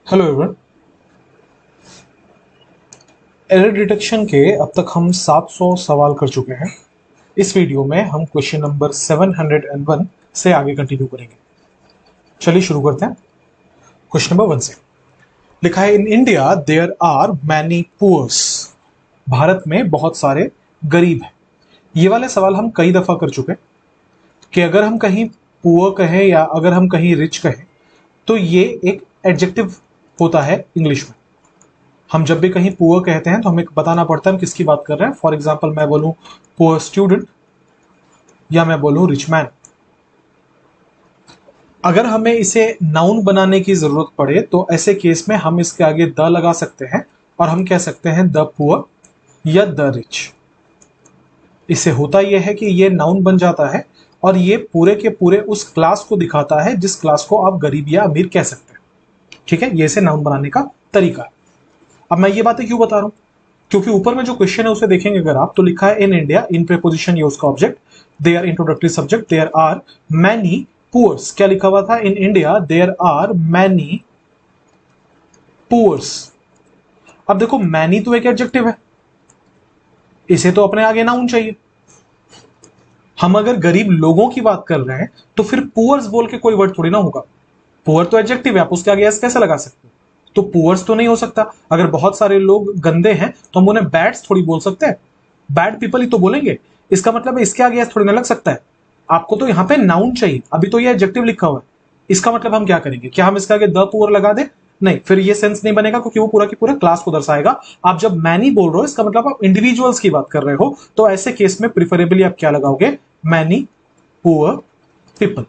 Hello everyone. Error detection के अब तक हम 700 सवाल कर चुके हैं। इस वीडियो में हम क्वेश्चन नंबर 701 से आगे कंटिन्यू करेंगे। चलिए शुरू करते हैं। क्वेश्चन नंबर 1 से लिखा है, in India there are many poors. भारत में बहुत सारे गरीब हैं। ये वाले सवाल हम कई दफा कर चुके हैं कि अगर हम कहीं पुअर कहें या अगर हम कहीं रिच कहें तो ये एक एडजेक्टिव होता है इंग्लिश में। हम जब भी कहीं पुअर कहते हैं तो हमें बताना पड़ता है हम किसकी बात कर रहे हैं। फॉर एग्जाम्पल मैं बोलूं पुअर स्टूडेंट या मैं बोलूं रिच मैन। अगर हमें इसे नाउन बनाने की जरूरत पड़े तो ऐसे केस में हम इसके आगे द लगा सकते हैं और हम कह सकते हैं द पुअर या द रिच। इससे होता यह है कि ये नाउन बन जाता है और ये पूरे के पूरे उस क्लास को दिखाता है जिस क्लास को आप गरीब या अमीर कह सकते हैं। ठीक है, ये इसे नाउन बनाने का तरीका है। अब मैं ये बातें क्यों बता रहा हूं, क्योंकि ऊपर में जो क्वेश्चन है उसे देखेंगे अगर आप तो लिखा है इन इंडिया, इन प्रीपोजिशन ये उसका object, there introductory subject, there are many poors. क्या लिखा हुआ था? In India there are many poors. अब देखो मैनी तो एक एडजेक्टिव है, इसे तो अपने आगे नाउन चाहिए। हम अगर गरीब लोगों की बात कर रहे हैं तो फिर पुअर्स बोल के कोई वर्ड थोड़ी ना होगा। पुअर तो एडजेक्टिव है, आप उसके आगे एस कैसे लगा सकते हो? तो पुअर्स तो नहीं हो सकता। अगर बहुत सारे लोग गंदे हैं तो हम उन्हें बैड्स थोड़ी बोल सकते हैं, बैड पीपल ही तो बोलेंगे। इसका मतलब है इसके आगे एस थोड़ी ना लग सकता है। आपको तो यहाँ पे नाउन चाहिए, अभी तो ये एडजेक्टिव लिखा हुआ है। इसका मतलब हम क्या करेंगे? क्या हम इसके आगे द पुअर लगा दें? नहीं, फिर ये सेंस नहीं बनेगा क्योंकि वो पूरा की पूरा क्लास को दर्शाएगा। आप जब मैनी बोल रहे हो इसका मतलब आप इंडिविजुअल्स की बात कर रहे हो, तो ऐसे केस में प्रिफरेबली आप क्या लगाओगे? Many poor people.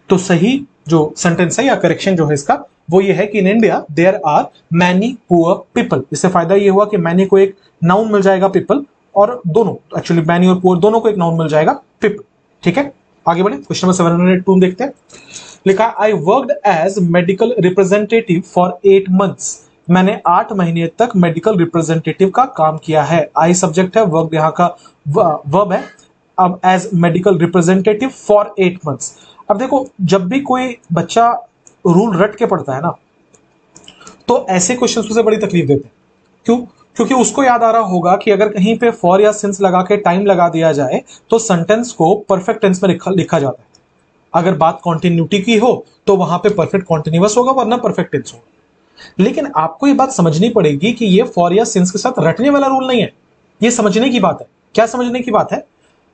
तो सही जो सेंटेंस है या करेक्शन जो है इसका वो ये है कि in India there are many poor people. इससे फायदा ये हुआ कि मैनी को एक नाउन मिल जाएगा, पीपल और दोनों, एक्चुअली मैनी और पुअर दोनों को एक नाउन मिल जाएगा, पीपल। ठीक है, आगे बढ़े। क्वेश्चन नंबर 702 देखते हैं। लिखा, I worked as medical representative for 8 months। मैंने 8 महीने तक मेडिकल रिप्रेजेंटेटिव का काम किया है। आई सब्जेक्ट है, वर्क यहाँ का वर्ब है। अब as medical representative for 8 months। अब देखो जब भी कोई बच्चा रूल रट के पढ़ता है ना तो ऐसे क्वेश्चन उसे बड़ी तकलीफ देते हैं। क्यों? क्योंकि उसको याद आ रहा होगा कि अगर कहीं पे फॉर या सिंस लगा के टाइम लगा दिया जाए तो सेंटेंस को परफेक्ट टेंस में लिखा जाता है। अगर बात कॉन्टिन्यूटी की हो तो वहां पे परफेक्ट कॉन्टिन्यूअस होगा वरना परफेक्ट टेंस होगा। लेकिन आपको ये बात समझनी पड़ेगी कि ये फॉर या सिंस के साथ रटने वाला रूल नहीं है, ये समझने की बात है। क्या समझने की बात है?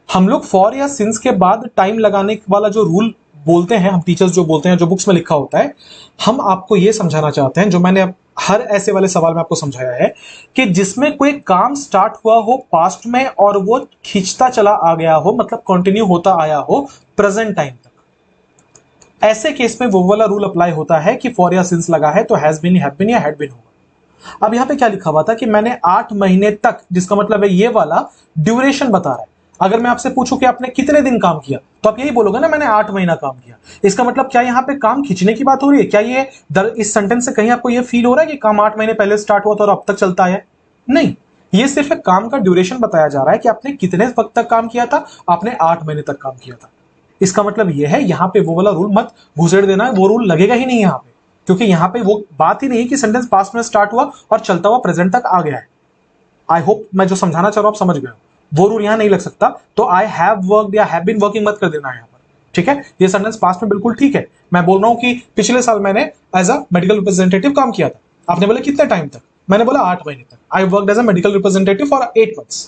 हम लोग फॉर या सिंस के बाद टाइम लगाने वाला जो रूल बोलते हैं, हम टीचर्स जो बोलते हैं, जो बुक्स में लिखा होता है, हम आपको यह समझाना चाहते हैं, जो मैंने हर ऐसे वाले सवाल में आपको समझाया है, कि जिसमें कोई काम स्टार्ट हुआ हो पास्ट में और वो खींचता चला आ गया हो, मतलब कंटिन्यू होता आया हो प्रेजेंट टाइम तक, ऐसे केस में वो वाला रूल अप्लाई होता है कि फॉर या सिंस लगा है तो हैज बीन, हैव बीन या हैड बीन होगा। अब यहां पे क्या लिखा हुआ था कि मैंने 8 महीने तक, जिसका मतलब है ये वाला ड्यूरेशन बता रहा है। अगर मैं आपसे पूछूं कि आपने कितने दिन काम किया तो आप यही बोलोगे ना, मैंने 8 महीना काम किया। इसका मतलब क्या यहां पे काम खींचने की बात हो रही है? क्या ये इस सेंटेंस से कहीं आपको ये फील हो रहा है कि काम 8 महीने पहले स्टार्ट हुआ था और अब तक चलता है? नहीं, ये सिर्फ एक काम का ड्यूरेशन बताया जा रहा है कि आपने कितने वक्त तक काम किया था। आपने 8 महीने तक काम किया था। इसका मतलब यह है यहां पे वो वाला रूल मत घुसेड़ देना, वो रूल लगेगा ही नहीं यहां पे, क्योंकि यहां पे वो बात ही नहीं है कि सेंटेंस पास्ट में स्टार्ट हुआ और चलता हुआ प्रेजेंट तक आ गया है। आई होप मैं जो समझाना चाह रहा हूं आप समझ गए हो। वो रूल यहां नहीं लग सकता। तो आई हैव वर्कड या हैव बीन वर्किंग मत कर देना यहां पर। ठीक है, ये सेंटेंस पास्ट में बिल्कुल ठीक है। मैं बोल रहा हूं कि पिछले साल मैंने एज अ मेडिकल रिप्रेजेंटेटिव काम किया था। आपने बोला कितने टाइम तक? मैंने बोला 8 महीने तक। I worked as a medical representative for 8 months।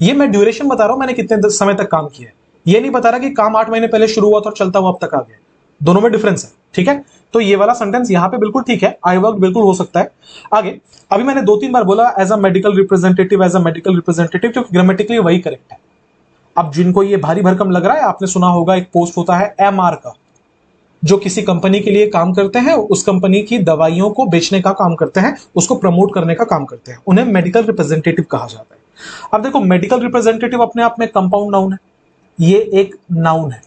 ये मैं ड्यूरेशन बता रहा हूं, मैंने कितने समय तक काम किया है। ये नहीं बता रहा कि काम 8 महीने पहले शुरू हुआ था और चलता हुआ अब तक आ गया। दोनों में डिफरेंस है। ठीक है, तो ये वाला सेंटेंस यहां पे बिल्कुल ठीक है, आई वर्क बिल्कुल हो सकता है। आगे, अभी मैंने 2-3 बार बोला as a medical representative, as a medical representative, क्योंकि ग्रामेटिकली वही करेक्ट है। अब जिनको ये भारी भरकम लग रहा है, आपने सुना होगा एक पोस्ट होता है एमआर का, जो किसी कंपनी के लिए काम करते हैं, उस कंपनी की दवाइयों को बेचने का काम करते हैं, उसको प्रमोट करने का काम करते हैं, उन्हें मेडिकल रिप्रेजेंटेटिव कहा जाता है। अब देखो मेडिकल रिप्रेजेंटेटिव अपने आप में कंपाउंड नाउन है, ये एक नाउन है।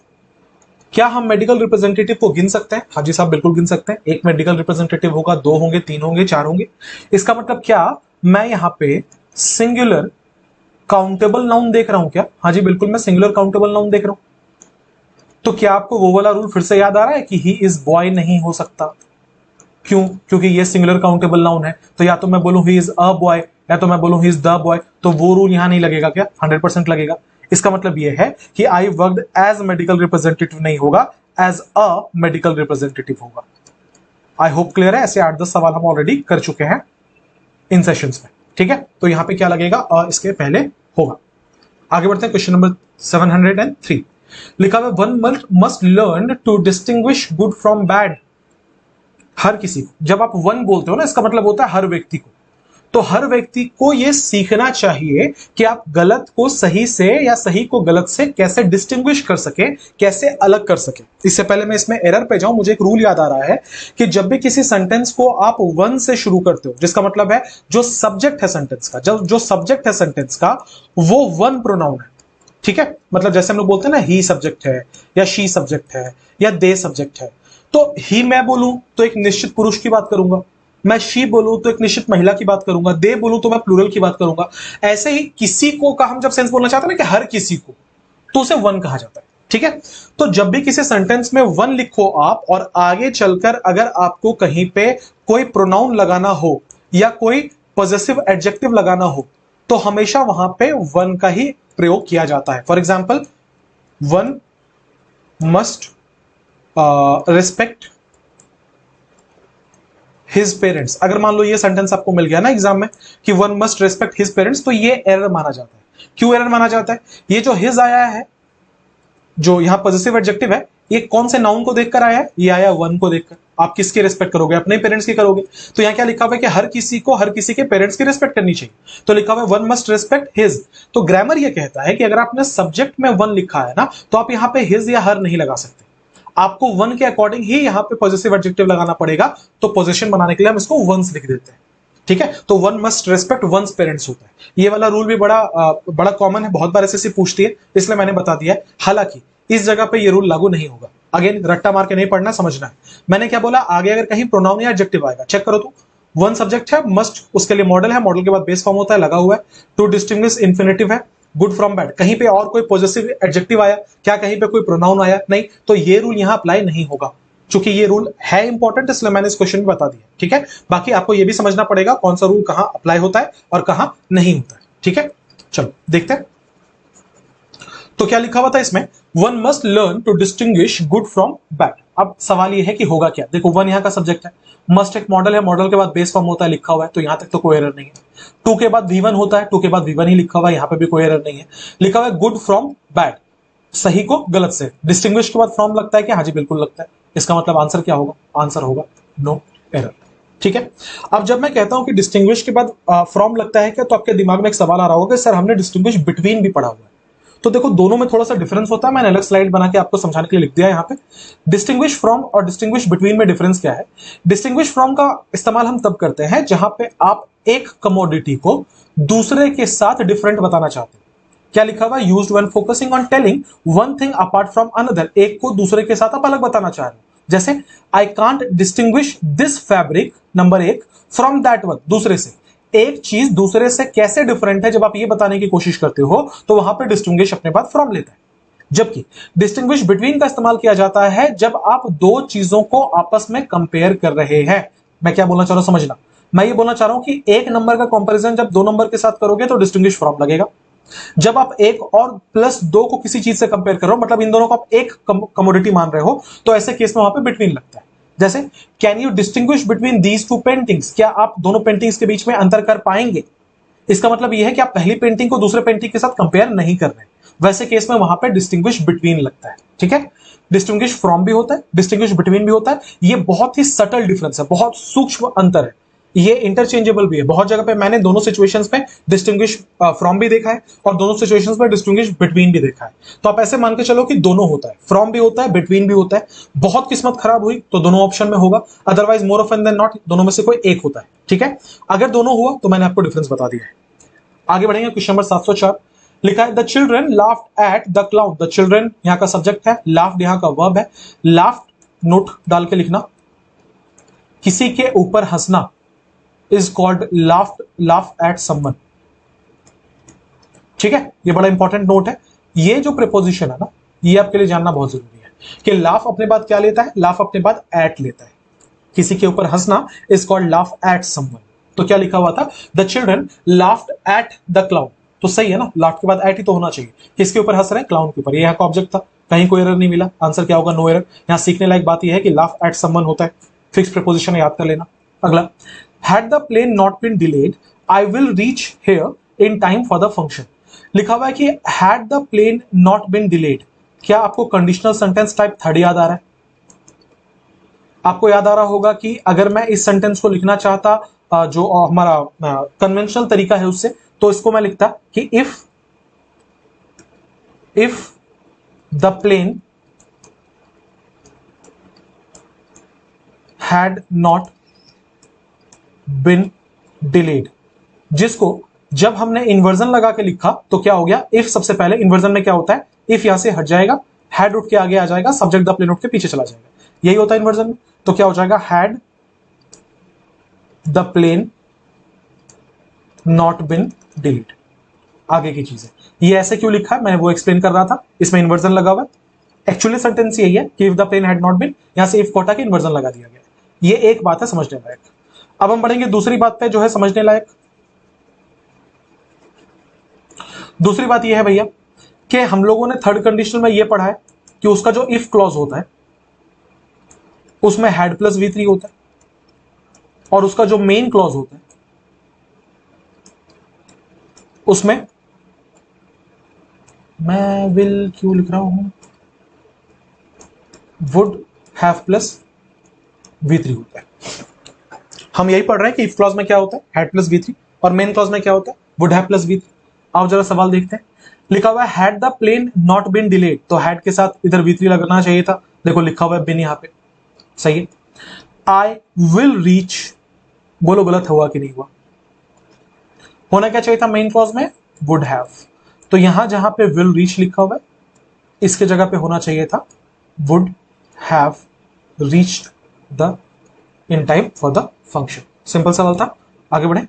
क्या हम मेडिकल रिप्रेजेंटेटिव को गिन सकते हैं? हाजी साहब बिल्कुल गिन सकते हैं। एक मेडिकल रिप्रेजेंटेटिव होगा, 2 होंगे, 3 होंगे, 4 होंगे। इसका मतलब क्या मैं यहां पे सिंगुलर काउंटेबल नाउन देख रहा हूं क्या? हाँ जी बिल्कुल, मैं सिंगुलर काउंटेबल नाउन देख रहा हूं। तो क्या आपको वो वाला रूल फिर से याद आ रहा है कि ही इज बॉय नहीं हो सकता? क्यों? क्योंकि ये सिंगुलर काउंटेबल नाउन है, तो या तो मैं बोलूं ही इज अ बॉय या तो मैं बोलूं ही इज द बॉय, तो वो रूल यहां नहीं लगेगा क्या? 100% लगेगा। इसका मतलब ये है कि I worked as medical representative नहीं होगा, एज अ मेडिकल रिप्रेजेंटेटिव होगा। आई होप क्लियर है। ऐसे 8-10 सवाल हम ऑलरेडी कर चुके हैं इन सेशंस में, ठीक है। तो यहां पे क्या लगेगा? इसके पहले होगा। आगे बढ़ते हैं, क्वेश्चन नंबर 703 लिखा हुआ one must learn to distinguish good from bad. हर किसी को, जब आप वन बोलते हो ना, इसका मतलब होता है हर व्यक्ति को। तो हर व्यक्ति को यह सीखना चाहिए कि आप गलत को सही से या सही को गलत से कैसे डिस्टिंग्विश कर सके, कैसे अलग कर सके। इससे पहले मैं इसमें एरर पे जाऊं, मुझे एक रूल याद आ रहा है कि जब भी किसी सेंटेंस को आप वन से शुरू करते हो, जिसका मतलब है जो सब्जेक्ट है सेंटेंस का, जो सब्जेक्ट है सेंटेंस का वो वन प्रोनाउन है, ठीक है। मतलब जैसे हम लोग बोलते हैं ना, ही सब्जेक्ट है या शी सब्जेक्ट है या दे सब्जेक्ट है। तो ही मैं बोलूं तो एक निश्चित पुरुष की बात करूंगा, मैं शी बोलूं तो एक निश्चित महिला की बात करूंगा, दे बोलूं तो मैं प्लूरल की बात करूंगा। ऐसे ही किसी को का हम जब सेंस बोलना चाहते हैं ना कि हर किसी को, तो उसे वन कहा जाता है, ठीक है। तो जब भी किसी सेंटेंस में वन लिखो आप और आगे चलकर अगर आपको कहीं पे कोई प्रोनाउन लगाना हो या कोई पॉजेसिव एडजेक्टिव लगाना हो, तो हमेशा वहां पे वन का ही प्रयोग किया जाता है। For example, one must respect his parents. अगर मान लो ये सेंटेंस आपको मिल गया ना एग्जाम में कि one must respect his parents, तो ये एरर माना जाता है। क्यों एरर माना जाता है? ये जो हिज आया है, जो यहां पॉजिटिव एडजेक्टिव है, ये कौन से नाउन को देखकर आया है? ये आया वन को देखकर। आप किसकी रिस्पेक्ट करोगे? अपने पेरेंट्स की करोगे। तो यहां क्या लिखा हुआ है कि हर किसी को हर किसी के पेरेंट्स की रिस्पेक्ट करनी चाहिए, तो लिखा हुआ है वन मस्ट रिस्पेक्ट हिज। तो ग्रामर ये कहता है कि अगर आपने सब्जेक्ट में वन लिखा है ना, तो आप यहां पे हिज या हर नहीं लगा सकते, आपको वन के अकॉर्डिंग ही यहां पे पॉजिटिव एडजेक्टिव लगाना पड़ेगा। तो पोजीशन बनाने के लिए हम इसको वंस लिख देते हैं, ठीक है। तो one must respect one's parents होता है। ये वाला रूल भी बड़ा कॉमन है, बहुत बार एसएससी पूछती है, इसलिए मैंने बता दिया है। हालांकि इस जगह पे ये रूल लागू नहीं होगा। अगेन रट्टा मार के नहीं पढ़ना, समझना है। मैंने क्या बोला? आगे अगर कहीं प्रोनाउन या एडजेक्टिव आएगा, चेक करो तो वन सब्जेक्ट है, मस्ट उसके लिए मॉडल है, मॉडल के बाद बेस फॉर्म होता है, लगा हुआ है। टू डिस्टिंग्विश इन्फिनेटिव है, गुड फ्रॉम बैड। कहीं पे और कोई पॉजिटिव एडजेक्टिव आया क्या? कहीं पे कोई प्रोनाउन आया? नहीं। तो ये रूल यहां अप्लाई नहीं होगा। चूंकि ये रूल है इंपॉर्टेंट, इसलिए मैंने इस क्वेश्चन में बता दिया, ठीक है। बाकी आपको ये भी समझना पड़ेगा कौन सा रूल कहां अप्लाई होता है और कहां नहीं होता है, ठीक है। चलो देखते हैं तो क्या लिखा हुआ था इसमें, one must learn to distinguish good from bad. अब सवाल ये है कि होगा क्या? देखो, वन यहां का सब्जेक्ट है, मस्ट एक मॉडल है, मॉडल के बाद बेस फॉर्म होता है, लिखा हुआ है, तो यहां तक तो कोई एरर नहीं है। टू के बाद वी वन होता है, टू के बाद वी वन ही लिखा हुआ है, यहां पे भी कोई एरर नहीं है। लिखा हुआ है गुड फ्रॉम बैड, सही को गलत से। डिस्टिंग्विश के बाद फ्रॉम लगता है क्या? हाँ जी, बिल्कुल लगता है। इसका मतलब आंसर क्या होगा? आंसर होगा नो एरर, ठीक है। अब जब मैं कहता हूं कि डिस्टिंग्विश के बाद फ्रॉम लगता है क्या, तो आपके दिमाग में एक सवाल आ रहा होगा कि सर हमने डिस्टिंग्विश बिटवीन भी पढ़ा हुआ है। तो देखो, दोनों में थोड़ा सा डिफरेंस होता है। मैंने अलग स्लाइड बना के आपको समझाने के लिए लिख दिया है यहाँ पे। डिस्टिंग्विश फ्रॉम और डिस्टिंग्विश बिटवीन में डिफरेंस क्या है? डिस्टिंग्विश फ्रॉम का इस्तेमाल हम तब करते हैं जहां पे आप एक कमोडिटी को दूसरे के साथ डिफरेंट बताना चाहते हैं। क्या लिखा हुआ? Used when focusing on telling one thing apart from another. एक को दूसरे के साथ आप अलग बताना चाह रहे हो। जैसे I can't distinguish this fabric, number एक, फ्रॉम दैट वन, दूसरे से। एक चीज दूसरे से कैसे डिफरेंट है जब आप ये बताने की कोशिश करते हो, तो वहां पे डिस्टिंग्विश अपने बाद फ्रॉम लेता है। जबकि डिस्टिंग्विश बिटवीन का इस्तेमाल किया जाता है जब आप दो चीजों को आपस में कंपेयर कर रहे हैं। मैं क्या बोलना चाह रहा हूं समझना। मैं ये बोलना चाह रहा हूं कि एक नंबर का कंपैरिजन जब दो नंबर के साथ करोगे तो डिस्टिंग्विश फ्रॉम लगेगा। जब आप एक और प्लस दो को किसी चीज से कंपेयर कर रहे हो, मतलब इन दोनों को आप एक कमोडिटी मान रहे हो, तो ऐसे केस में वहां पे बिटवीन लगता है। जैसे can you distinguish between these two paintings, क्या आप दोनों पेंटिंग्स के बीच में अंतर कर पाएंगे? इसका मतलब यह है कि आप पहली पेंटिंग को दूसरे पेंटिंग के साथ कंपेयर नहीं कर रहे। वैसे केस में वहां पे डिस्टिंग्विश बिटवीन लगता है, ठीक है। डिस्टिंग्विश फ्रॉम भी होता है, डिस्टिंग्विश बिटवीन भी होता है। ये बहुत ही सटल डिफरेंस है, बहुत सूक्ष्म अंतर है। ये इंटरचेंजेबल भी है। बहुत जगह पे मैंने दोनों सिचुएशंस में डिस्टिंग्विश फ्रॉम भी देखा है और दोनों सिचुएशंस में डिस्टिंग्विश बिटवीन भी देखा है। तो आप ऐसे मान के चलो कि दोनों होता है, फ्रॉम भी होता है, बिटवीन भी होता है। बहुत किस्मत खराब हुई तो दोनों ऑप्शन में होगा, otherwise more often than not दोनों में से कोई एक होता है, ठीक है। अगर दोनों हुआ तो मैंने आपको डिफरेंस बता दिया है। आगे बढ़ेंगे, क्वेश्चन नंबर 704 लिखा है the children laughed at the clown. The children यहां का सब्जेक्ट है, लाफ्ड यहां का वर्ब है। लाफ्ड नोट डाल के लिखना, किसी के ऊपर हंसना is called laugh at someone, ठीक है। ये बड़ा इंपॉर्टेंट नोट है। ये जो प्रीपोजिशन है ना, ये आपके लिए जानना बहुत जरूरी है कि लाफ अपने बाद क्या लेता है? लाफ अपने बाद एट लेता है। किसी के ऊपर हंसना is called laugh at someone. तो क्या लिखा हुआ था, the children laughed at the clown. तो सही है ना, लाफ्ट के बाद एट ही तो होना चाहिए। किसके ऊपर हंस रहे हैं, क्लाउन के ऊपर। ये यहाँ का ऑब्जेक्ट था, कहीं कोई एरर नहीं मिला, आंसर क्या होगा, नो एरर। यहाँ सीखने लायक बात यह है कि लाफ एट समवन होता है, फिक्स प्रीपोजिशन याद कर लेना। अगला, had the plane not been delayed I will reach here in time for the function. लिखा हुआ है कि had the plane not been delayed. क्या आपको कंडीशनल सेंटेंस टाइप थर्ड याद आ रहा है? आपको याद आ रहा होगा कि अगर मैं इस सेंटेंस को लिखना चाहता जो हमारा कन्वेंशनल तरीका है उससे, तो इसको मैं लिखता कि if the plane had not been delayed, जिसको जब हमने इन्वर्जन लगा के लिखा तो क्या हो गया, इफ सबसे पहले इन्वर्जन में क्या होता है, इफ यहां से हट जाएगा, हैड उठ के आगे आ जाएगा, सब्जेक्ट द प्लेन उठ के पीछे चला जाएगा, यही होता है इन्वर्जन में। तो क्या हो जाएगा, had the plane not been delayed. आगे की चीजें ये ऐसे क्यों लिखा है, मैंने वो एक्सप्लेन कर रहा था, इसमें इन्वर्जन लगा हुआ है। एक्चुअली सेंटेंस यही है कि if the plane had not been, यहां से इफ को हटा के इन्वर्जन लगा दिया गया। ये एक बात है समझने लायक। अब हम बढ़ेंगे दूसरी बात पे जो है समझने लायक। दूसरी बात यह है भैया कि हम लोगों ने थर्ड कंडीशन में यह पढ़ा है कि उसका जो इफ क्लॉज होता है उसमें हैड प्लस V3 होता है, और उसका जो मेन क्लॉज होता है उसमें, मैं विल क्यों लिख रहा हूं, वुड हैव प्लस V3 होता है। हम यही पढ़ रहे हैं कि इफ क्लॉज में क्या होता है, हैड प्लस V3, और मेन क्लॉज में क्या होता है, वुड हैव प्लस V3। आओ जरा सवाल देखते हैं। लिखा हुआ है had the plane not been delayed, तो हैड के साथ इधर V3 लगना चाहिए था, देखो लिखा हुआ है बिन यहां पे, सही है। आई विल रीच, बोलो गलत हुआ कि नहीं हुआ, होना क्या चाहिए था मेन क्लॉज में, वुड हैव। तो यहां जहां पे विल रीच लिखा हुआ है इसके जगह पे होना चाहिए था would have reached the in time for the function. Simple सवाल था, आगे बढ़े।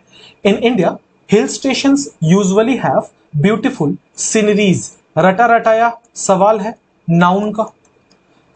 In India hill station usually have beautiful sceneries. रटा रटाया सवाल है नाउन का,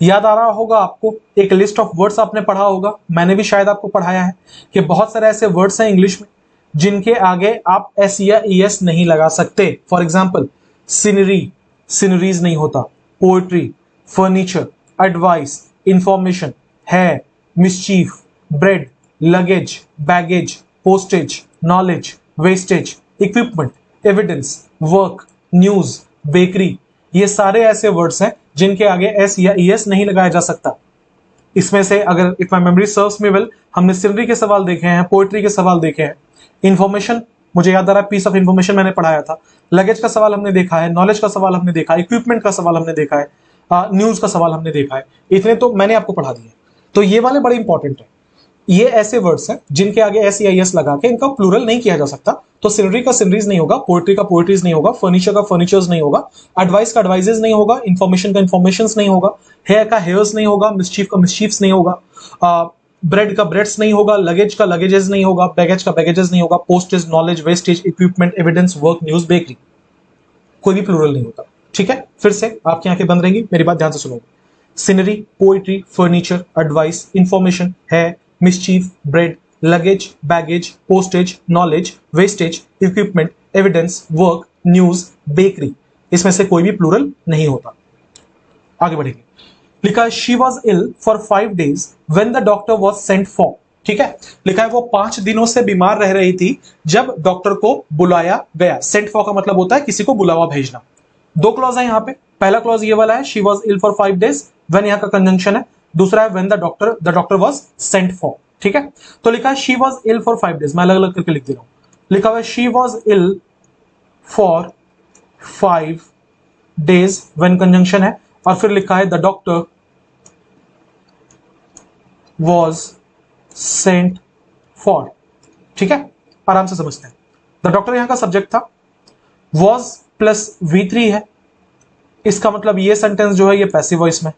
याद आ रहा होगा आपको, एक लिस्ट ऑफ वर्ड्स आपने पढ़ा होगा, मैंने भी शायद आपको पढ़ाया है कि बहुत सारे ऐसे वर्ड्स हैं इंग्लिश में जिनके आगे आप एस या ईएस नहीं लगा सकते। फॉर एग्जाम्पल सीनरी, सीनरीज नहीं होता, पोएट्री, फर्नीचर, एडवाइस, इंफॉर्मेशन, है, mischief, bread, luggage, baggage, postage, knowledge, wastage, equipment, evidence, work, news, bakery, ये सारे ऐसे वर्ड्स हैं जिनके आगे एस या ईएस नहीं लगाया जा सकता। इसमें से अगर if my memory serves me well, हमने सीनरी के सवाल देखे हैं, पोएट्री के सवाल देखे हैं, इंफॉर्मेशन मुझे याद आ रहा है पीस ऑफ इंफॉर्मेशन मैंने पढ़ाया था, लगेज का सवाल हमने देखा है, नॉलेज का सवाल हमने देखा है, इक्विपमेंट का सवाल हमने देखा है, न्यूज का सवाल हमने देखा है, इतने तो मैंने आपको पढ़ा दिए। तो ये वाले बड़े इंपॉर्टेंट है, ये ऐसे वर्ड्स हैं जिनके आगे एस या एस लगा के इनका प्लूरल नहीं किया जा सकता। तो सिनरी का सिनरीज नहीं होगा, पोएट्री का पोएट्रीज नहीं होगा, फर्नीचर का फर्नीचर्स नहीं होगा, एडवाइस का एडवाइजेज नहीं होगा, इंफॉर्मेशन का इंफॉर्मेशंस नहीं होगा, हेयर का हेयर्स नहीं होगा, मिसचीफ का मिसचीफ्स नहीं होगा, ब्रेड का ब्रेड्स नहीं होगा, लगेज का लगेजेस नहीं होगा, बैगेज का बैगेजेस नहीं होगा, postage, knowledge, wastage, equipment, evidence, work, news, bakery, कोई भी प्लूरल नहीं होता। ठीक है, फिर से आपकी आंखें बंद रहेंगी, मेरी बात ध्यान से सुनोगे। Scenery, poetry, furniture, advice, information, है, mischief, bread, luggage, baggage, postage, knowledge, wastage, equipment, evidence, work, news, bakery, इसमें से कोई भी प्लूरल नहीं होता। आगे बढ़ेंगे। लिखा है she was ill for 5 days when the doctor was sent for. ठीक है, लिखा है वो 5 दिनों से बीमार रह रही थी जब डॉक्टर को बुलाया गया। सेंट फॉर का मतलब होता है किसी को बुलावा भेजना। 2 क्लॉज है यहाँ पे, पहला क्लॉज ये वाला है she was ill for 5 days, when यहाँ का कंजंक्शन है, दूसरा है when the doctor was sent for. ठीक है, तो लिखा है she was ill for 5 days, मैं अलग अलग करके लिख दे रहा हूं। लिखा हुआ है she was ill for 5 days when conjunction है, और फिर लिखा है the doctor was sent for. ठीक है, आराम से समझते हैं। द डॉक्टर यहां का सब्जेक्ट था, वॉज प्लस V3 है, इसका मतलब ये सेंटेंस जो है ये पैसिव वॉइस में।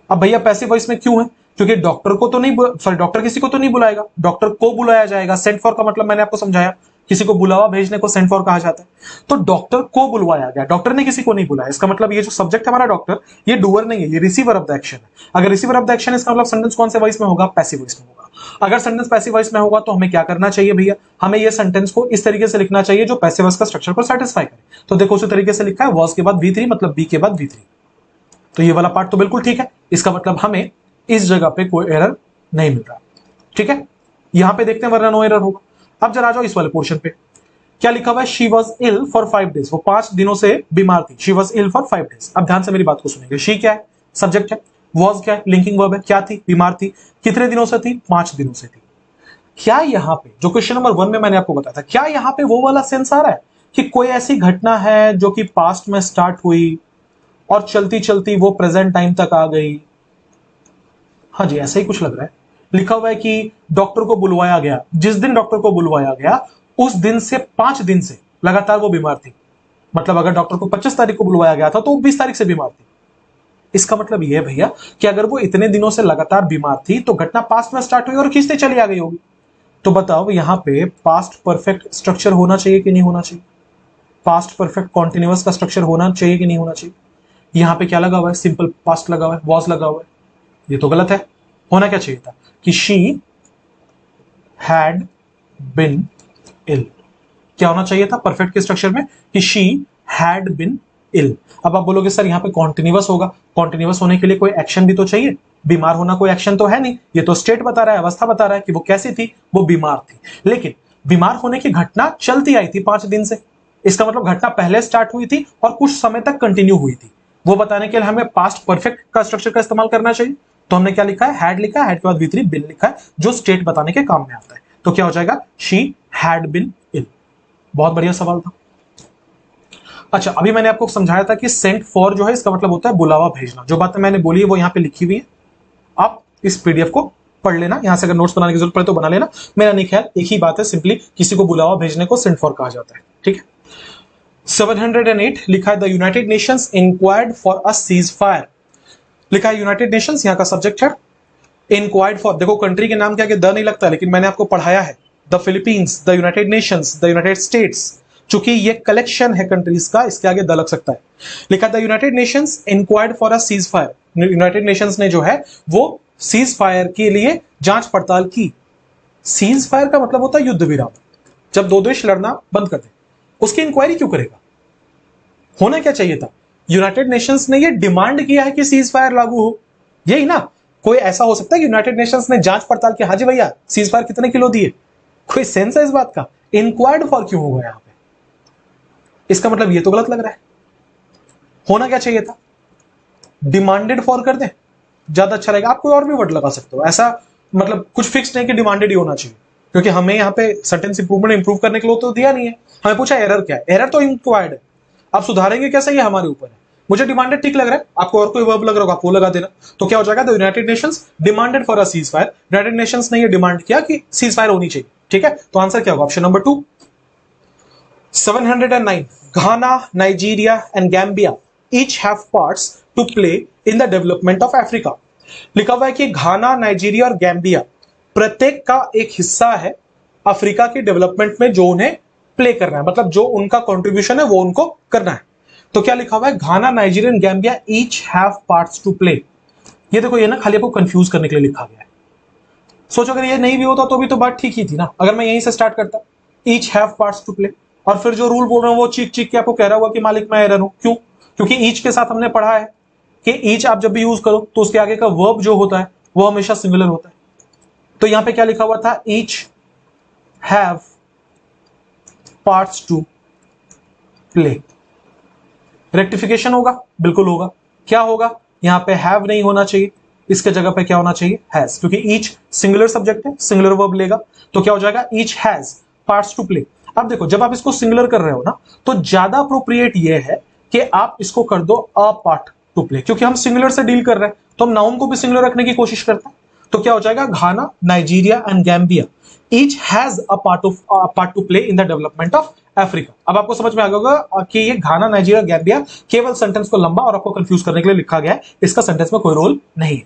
अब भैया पैसिव वॉइस में क्यों है, क्योंकि डॉक्टर को तो नहीं, सॉरी डॉक्टर किसी को तो नहीं बुलाएगा, डॉक्टर को बुलाया जाएगा। सेंट फॉर का मतलब मैंने आपको समझाया किसी को बुलावा भेजने को सेंड फॉर कहा जाता है। तो डॉक्टर को बुलवाया गया, डॉक्टर ने किसी को नहीं बुलाया। इसका मतलब ये जो सब्जेक्ट है हमारा डॉक्टर, ये डूअर नहीं है, ये रिसीवर ऑफ द एक्शन है। अगर रिसीवर ऑफ द एक्शन, इसका मतलब सेंटेंस कौन से वॉइस में होगा? पैसिव वॉइस में होगा। अगर सेंटेंस पैसिव वॉइस में होगा तो हमें क्या करना चाहिए भैया? हमें ये सेंटेंस को इस तरीके से लिखना चाहिए जो पैसिव वॉइस का स्ट्रक्चर को सेटिस्फाई करे। तो देखो उसी तरीके से लिखा है, वॉज के बाद V3 मतलब बी के बाद V3। तो ये वाला पार्ट तो बिल्कुल ठीक है। इसका मतलब हमें इस जगह पे कोई एरर नहीं मिल रहा, ठीक है। यहां पे देखते हैं वरना नो एरर होगा। अब जरा आ जाओ इस वाले पोर्शन पे, क्या लिखा हुआ है? She was ill for 5 days, वो 5 दिनों से बीमार थी। She was ill for 5 days. अब ध्यान से मेरी बात को सुनेंगे। शी क्या है? सब्जेक्ट है। वॉज क्या है? लिंकिंग वर्ब है। क्या थी? बीमार थी। कितने दिनों से थी? 5 दिनों से थी। क्या यहां पे जो क्वेश्चन नंबर 1 में मैंने आपको बताया था, क्या यहां पे वो वाला सेंस आ रहा है कि कोई ऐसी घटना है जो कि पास्ट में स्टार्ट हुई और चलती चलती वो प्रेजेंट टाइम तक आ गई? हाँ जी, ऐसा ही कुछ लग रहा है। लिखा हुआ है कि डॉक्टर को बुलवाया गया, जिस दिन डॉक्टर को बुलवाया गया उस दिन से 5 दिन से लगातार वो बीमार थी। मतलब अगर डॉक्टर को 25 तारीख को बुलवाया गया था तो वो 20 तारीख से बीमार थी। इसका मतलब यह है भैया कि अगर वो इतने दिनों से लगातार बीमार थी तो घटना पास्ट में स्टार्ट हुई और खींचते चली आ गई होगी। तो बताओ यहां पे पास्ट परफेक्ट स्ट्रक्चर होना चाहिए कि नहीं होना चाहिए? पास्ट परफेक्ट कॉन्टिन्यूअस का स्ट्रक्चर होना चाहिए कि नहीं होना चाहिए? यहां पे क्या लगा हुआ है? सिंपल पास्ट लगा हुआ है, वॉज लगा हुआ है। ये तो गलत है। होना क्या चाहिए था कि शी हैड बिन इल। क्या होना चाहिए था परफेक्ट के स्ट्रक्चर में? कि शी हैड बिन इल। अब आप बोलोगे सर यहां पे कॉन्टिन्यूअस होगा, कॉन्टिन्यूअस होने के लिए कोई एक्शन भी तो चाहिए। बीमार होना कोई एक्शन तो है नहीं, ये तो स्टेट बता रहा है, अवस्था बता रहा है कि वो कैसी थी, वो बीमार थी। लेकिन बीमार होने की घटना चलती आई थी 5 दिन से। इसका मतलब घटना पहले स्टार्ट हुई थी और कुछ समय तक कंटिन्यू हुई थी। वो बताने के लिए हमें पास्ट परफेक्ट का स्ट्रक्चर का इस्तेमाल करना चाहिए। तो हमने क्या लिखा है? हैड लिखा है, हैड के बाद V3 बिन लिखा है, जो स्टेट बताने के काम में आता है। तो क्या हो जाएगा? शी हैड बिन इल। बहुत बढ़िया सवाल था। अच्छा, अभी मैंने आपको समझाया था कि सेंट फॉर जो है इसका मतलब होता है बुलावा भेजना। जो बातें मैंने बोली है वो यहां पे लिखी हुई है, आप इस पीडीएफ को पढ़ लेना। यहां से अगर नोट्स बनाने की जरूरत पड़े तो बना लेना। मेरा नहीं ख्याल, एक ही बात है, सिंपली किसी को बुलावा भेजने को सेंट फॉर कहा जाता है, ठीक है। 708 लिखा है the United Nations inquired for a cease fire. लिखा है यूनाइटेड नेशंस, यहां का सब्जेक्ट है। इंक्वायर्ड फॉर, देखो कंट्री के नाम के आगे द नहीं लगता, लेकिन मैंने आपको पढ़ाया है the Philippines, the United Nations, the United states. चूंकि ये कलेक्शन है कंट्रीज का, इसके आगे द लग सकता है। लिखा the United Nations inquired for a cease fire. United Nations ने जो है वो सीज फायर के लिए जांच पड़ताल की। सीज फायर का मतलब होता है युद्ध विराम, जब दो देश लड़ना बंद कर दे। उसकी इंक्वायरी क्यों करेगा? होना क्या चाहिए था? यूनाइटेड नेशंस ने ये डिमांड किया है कि सीज फायर लागू हो, यही ना। कोई ऐसा हो सकता है कि यूनाइटेड नेशंस ने जांच पड़ताल की, हाजी भैया सीज फायर कितने किलो दिए? कोई सेंस है इस बात का? इंक्वायर्ड फॉर क्यों होगा यहां पे? इसका मतलब ये तो गलत लग रहा है। होना क्या चाहिए था? डिमांडेड फॉर कर दें, ज्यादा अच्छा रहेगा। आप कोई और भी वर्ड लगा सकते हो, ऐसा मतलब कुछ फिक्स नहीं कि डिमांडेड ही होना चाहिए, क्योंकि हमें यहाँ पे सेंटेंस इंप्रूवमेंट इंप्रूव करने के लिए तो दिया नहीं है। हमें पूछा एरर क्या है, एरर तो इंक्वायर्ड है। आप सुधारेंगे कैसे, ये हमारे ऊपर है। मुझे डिमांडेड ठीक लग रहा है, आपको और कोई वर्ब लग रहा होगा, आप वो लगा देना। तो क्या हो जाएगा? The United Nations demanded for a cease fire. United Nations ने ये डिमांड किया कि सीज फायर होनी चाहिए, ठीक है। तो आंसर क्या होगा? Option number 2। 709 Ghana, Nigeria and Gambia each have parts to play in the development of Africa. लिखा हुआ है कि घाना, नाइजीरिया और गैम्बिया प्रत्येक का एक हिस्सा है अफ्रीका के डेवलपमेंट में, जो उन्हें प्ले करना है, मतलब जो उनका कंट्रीब्यूशन है वो उनको करना है। तो क्या लिखा हुआ है? Ghana, Nigeria and Gambia each have parts to play. ये देखो, ये ना खाली आपको कंफ्यूज करने के लिए लिखा गया है। सोचो अगर ये नहीं भी होता तो भी तो बात ठीक ही थी ना। अगर मैं यहीं से स्टार्ट करता, each have parts to play, और फिर जो रूल बोल रहा हूं वो चीख चीख के आपको कह रहा होगा कि मालिक मैं एरर हूं। क्यों? क्योंकि ईच के साथ हमने पढ़ा है कि ईच आप जब भी यूज करो तो उसके आगे का वर्ब जो होता है वो हमेशा सिंगुलर होता है। तो यहां पे क्या लिखा हुआ था? Each have parts to play. Rectification होगा? बिल्कुल होगा। क्या होगा? यहां पे हैव नहीं होना चाहिए, इसके जगह पे क्या होना चाहिए? हैज, क्योंकि ईच सिंगुलर सब्जेक्ट है, सिंगुलर वर्ब लेगा। तो क्या हो जाएगा? Each has parts to play. अब देखो, जब आप इसको सिंगुलर कर रहे हो ना, तो ज्यादा अप्रोप्रिएट ये है कि आप इसको कर दो अ पार्ट टू प्ले, क्योंकि हम सिंगुलर से डील कर रहे हैं तो हम नाउन को भी सिंगुलर रखने की कोशिश करते हैं। तो क्या हो जाएगा? Ghana, Nigeria and Gambia each has a part to play in the development of Africa. अब आपको समझ में आ गया कि ये घाना, नाइजीरिया, गैम्बिया केवल सेंटेंस को लंबा और आपको कंफ्यूज करने के लिए लिखा गया है, इसका सेंटेंस में कोई रोल नहीं है।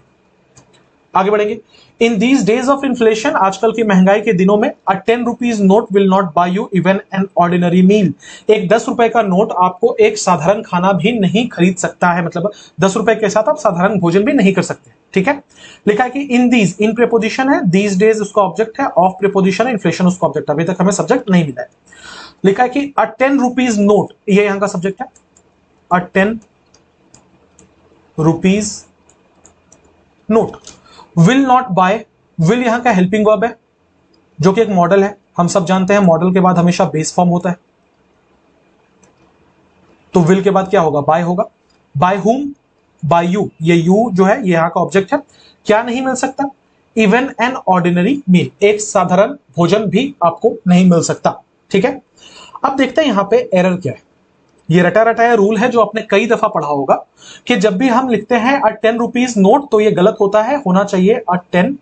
आगे बढ़ेंगे। In these days of inflation, आजकल की महंगाई के दिनों में, a 10 rupees note will not buy you even an ordinary meal. एक 10 रुपए का नोट आपको एक साधारण खाना भी नहीं खरीद सकता है, मतलब 10 रुपए के साथ आप साधारण भोजन भी नहीं कर सकते। ठीक है, लिखा है कि इन दीज, इन प्रीपोजिशन है, दीज डेज उसका ऑब्जेक्ट है, ऑफ प्रीपोजिशन है, इन्फ्लेशन उसका ऑब्जेक्ट। अभी तक हमें सब्जेक्ट नहीं मिला है। लिखा है कि अ 10 रुपीज नोट, ये यहां का सब्जेक्ट है, a 10 rupees note will not buy, will यहां का हेल्पिंग वर्ब है जो कि एक मॉडल है। हम सब जानते हैं मॉडल के बाद हमेशा बेस फॉर्म होता है, तो विल के बाद क्या होगा, बाय होगा। बाय हुम, बाय यू, ये यू जो है ये यहां का ऑब्जेक्ट है। क्या नहीं मिल सकता, इवन एन ऑर्डिनरी मील, एक साधारण भोजन भी आपको नहीं मिल सकता। ठीक है, अब देखते हैं यहां पे एरर क्या है। ये रटा रटाया रूल है जो आपने कई दफा पढ़ा होगा कि जब भी हम लिखते हैं अ 10 रुपीज नोट तो ये गलत होता है, होना चाहिए अ 10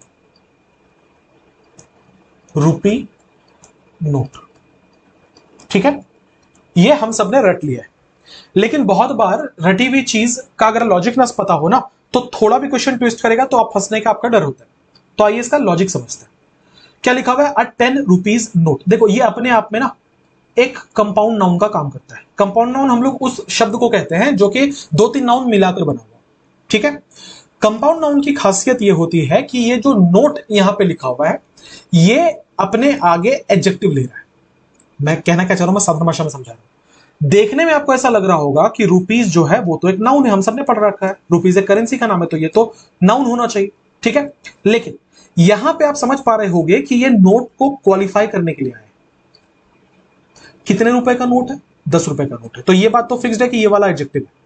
रुपी नोट। ठीक है, ये हम सबने रट लिया है, लेकिन बहुत बार रटी हुई चीज का अगर लॉजिक ना पता हो ना, तो थोड़ा भी क्वेश्चन ट्विस्ट करेगा तो आप फंसने का आपका डर होता है। तो आइए इसका लॉजिक समझते हैं। क्या लिखा हुआ है, अ 10 रुपीज नोट। देखो ये अपने आप में ना एक कंपाउंड नाउन का काम करता है। कंपाउंड नाउन हम लोग उस शब्द को कहते हैं जो कि 2-3 नाउन मिलाकर बना हुआ। ठीक है, कंपाउंड नाउन की खासियत ये होती है कि ये जो नोट यहां पे लिखा हुआ है ये अपने आगे एडजेक्टिव ले रहा है। मैं कहना क्या चाह रहा हूं, मैं शब्द भाषा में समझा रहा हूं। देखने में आपको ऐसा लग रहा होगा कि रुपीज जो है वो तो एक नाउन है, हम सबने पढ़ रखा है, रुपीज एक करेंसी का नाम है, तो ये तो नाउन होना चाहिए। ठीक है, लेकिन यहां पे आप समझ पा रहे होंगे कि ये नोट को क्वालिफाई करने के लिए आए। कितने रुपए का नोट है, 10 रुपए का नोट है, तो ये बात तो फिक्स्ड है कि ये वाला एडजेक्टिव है।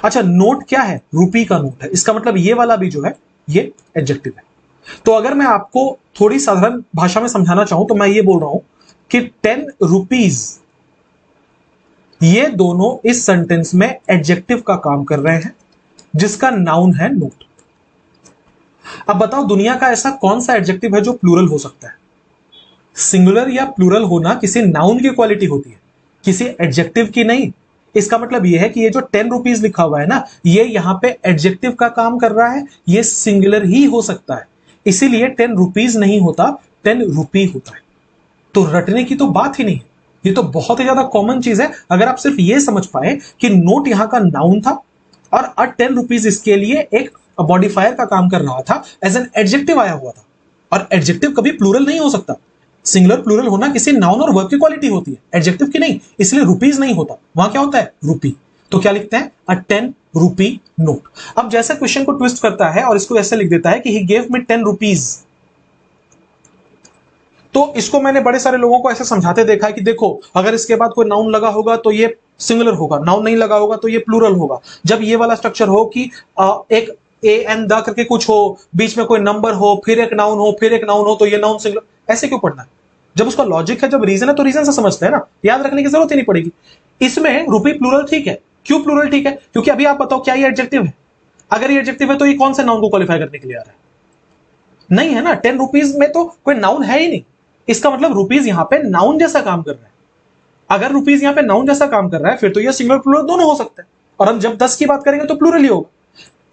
अच्छा, नोट क्या है, रुपी का नोट है, इसका मतलब ये वाला भी जो है ये एडजेक्टिव है। तो अगर मैं आपको थोड़ी साधारण भाषा में समझाना चाहूं तो मैं ये बोल रहा हूं कि 10 रुपीज, ये दोनों इस सेंटेंस में एडजेक्टिव का काम कर रहे हैं जिसका नाउन है नोट। अब बताओ दुनिया का ऐसा कौन सा एडजेक्टिव है जो प्लूरल हो सकता है। सिंगुलर या प्लूरल होना किसी नाउन की क्वालिटी होती है, किसी एडजेक्टिव की नहीं। इसका मतलब यह है कि ये जो 10 रुपीज लिखा हुआ है ना, ये यहां पे एडजेक्टिव का काम कर रहा है, ये सिंगुलर ही हो सकता है, इसीलिए 10 रुपीज नहीं होता, 10 रुपी होता है। तो रटने की तो बात ही नहीं है, ये तो बहुत ही ज्यादा कॉमन चीज है। अगर आप सिर्फ ये समझ पाए कि नोट यहां का नाउन था और 10 रुपीज इसके लिए एक बॉडीफायर का काम कर रहा था, एज एन एडजेक्टिव आया हुआ था। और एडजेक्टिव कभी प्लूरल नहीं हो सकता, सिंगुलर प्लूरल होना किसी नाउन और वर्ब की क्वालिटी होती है, एडजेक्टिव की नहीं, इसलिए रुपीज नहीं होता, वहां क्या होता है, रुपी। तो क्या लिखते हैं, अ 10 रुपी नोट। अब जैसे क्वेश्चन को ट्विस्ट करता है और इसको ऐसे लिख देता है कि ही गेव मी 10 रुपीज, तो इसको मैंने बड़े सारे लोगों को ऐसे समझाते देखा है कि देखो अगर इसके बाद कोई नाउन लगा होगा तो ये सिंगुलर होगा, नाउन नहीं लगा होगा तो ये प्लूरल होगा। जब ये वाला स्ट्रक्चर हो कि एक ए एन द करके कुछ हो, बीच में कोई नंबर हो, फिर एक नाउन हो, फिर एक नाउन हो, तो ये नाउन सिंगुलर, ऐसे क्यों पढ़ना है। जब उसका लॉजिक है, जब रीजन है तो रीजन से समझते हैं ना, याद रखने की जरूरत ही नहीं पड़ेगी। इसमें रुपी प्लूरल ठीक है, क्यों प्लूरल ठीक है, क्योंकि अभी आप बताओ क्या ये एडजेक्टिव है। अगर ये एडजेक्टिव है तो ये कौन से नाउन को क्वालिफाई करने के लिए आ रहा है, नहीं है ना। 10 रुपीज में तो कोई नाउन है ही नहीं, इसका मतलब रुपीज यहां पे नाउन जैसा काम कर रहा है। अगर रुपीज यहां पे नाउन जैसा काम कर रहा है फिर तो ये सिंगुलर प्लूरल दोनों हो सकते हैं, और हम जब 10 की बात करेंगे तो प्लूरल ही होगा।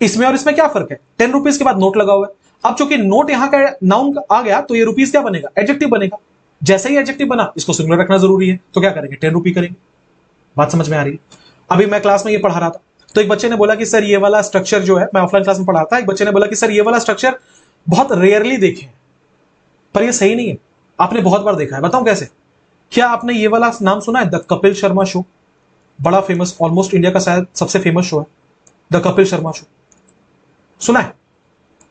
इसमें और इसमें क्या फर्क है, 10 रुपीज के बाद नोट लगा हुआ है। अब चूंकि नोट यहां का नाउन आ गया तो ये रुपीज क्या बनेगा, एडजेक्टिव बनेगा। जैसे ही एडजेक्टिव बना इसको सिंगुलर रखना जरूरी है, तो क्या करेंगे, 10 रुपी करेंगे। बात समझ में आ रही है। अभी मैं क्लास में ये पढ़ा रहा था तो एक बच्चे ने बोला कि सर ये वाला स्ट्रक्चर जो है, मैं ऑफलाइन क्लास में पढ़ा था, एक बच्चे ने बोला कि सर ये वाला स्ट्रक्चर बहुत रेयरली देखे, पर ये सही नहीं है, आपने बहुत बार देखा है। बताऊं कैसे, क्या आपने ये वाला नाम सुना है, द कपिल शर्मा शो। बड़ा फेमस, ऑलमोस्ट इंडिया का शायद सबसे फेमस शो है द कपिल शर्मा शो, सुना है।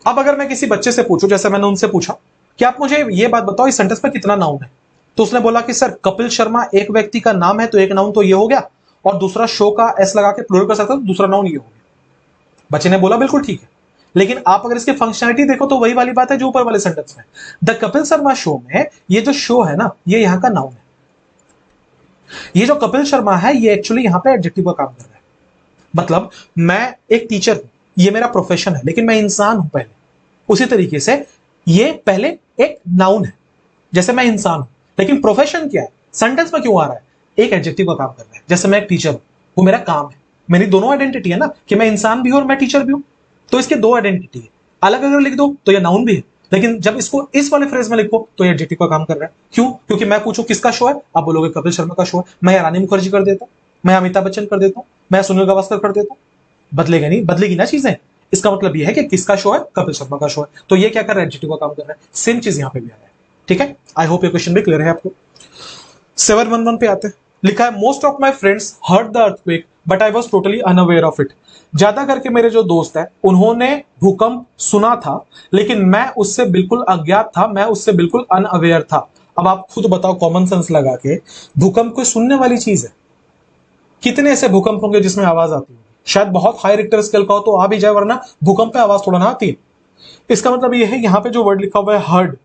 अब अगर मैं किसी बच्चे से पूछूं, जैसे मैंने उनसे पूछा कि आप मुझे ये बात बताओ इस सेंटेंस में कितना नाउन है, तो उसने बोला कि सर कपिल शर्मा एक व्यक्ति का नाम है तो एक नाउन तो ये हो गया, और दूसरा शो का एस लगा के प्लूरल कर सकता तो दूसरा नाउन ये हो गया। बच्चे ने बोला बिल्कुल ठीक है, लेकिन आप अगर इसकी फंक्शनैलिटी देखो तो वही वाली बात है जो ऊपर वाले सेंटेंस में। द कपिल शर्मा शो में ये जो शो है ना, ये यहां का नाउन है। ये जो कपिल शर्मा है ये एक्चुअली यहां पे एडजेक्टिव का काम कर रहा है। मतलब मैं एक टीचर हूं, ये मेरा प्रोफेशन है, लेकिन मैं इंसान हूं पहले। उसी तरीके से ये पहले एक नाउन है, जैसे मैं इंसान हूं, लेकिन प्रोफेशन क्या है, सेंटेंस में क्यों आ रहा है, एक एडजेक्टिव का काम कर रहा है। जैसे मैं एक टीचर हूं, वो मेरा काम है, मेरी दोनों आइडेंटिटी है ना, कि मैं इंसान भी हूं और मैं टीचर भी हूं, तो इसके दो आइडेंटिटी है। अलग अगर लिख दो तो ये नाउन भी है, लेकिन जब इसको इस वाले फ्रेज में लिखो तो ये एडजेक्टिव का काम कर रहा है। क्यों? क्योंकि मैं पूछूं किसका शो है, आप बोलोगे कपिल शर्मा का शो है, मैं रानी मुखर्जी कर देता हूं, मैं अमिताभ बच्चन कर देता हूं, मैं सुनील गावस्कर कर देता हूं, बदलेगा नहीं, बदलेगी ना चीजें। इसका मतलब यह है कि किसका शो है, कपिल शर्मा का शो है, तो ये क्या कर रहा है, एडजेक्टिव का काम कर रहा है। सेम चीज यहां पे भी आ रहा है। ठीक है, आई होप ये क्वेश्चन भी क्लियर है आपको। 711 पे आते हैं, लिखा है most of my friends heard the earthquake but I was totally unaware of it. ज्यादा करके मेरे जो दोस्त हैं उन्होंने भूकंप सुना था, लेकिन मैं उससे बिल्कुल अज्ञात था, मैं उससे बिल्कुल अनअवेयर था। अब आप खुद बताओ कॉमन सेंस लगा के, भूकंप कोई सुनने वाली चीज है? कितने ऐसे भूकंप होंगे जिसमें आवाज आती है? शायद बहुत हाई रिक्टर स्केल का हो तो आ भी जाए, वरना भूकंप पे आवाज थोड़ा ना आती है। इसका मतलब यह है यहां पे जो वर्ड लिखा हुआ है हर्ड,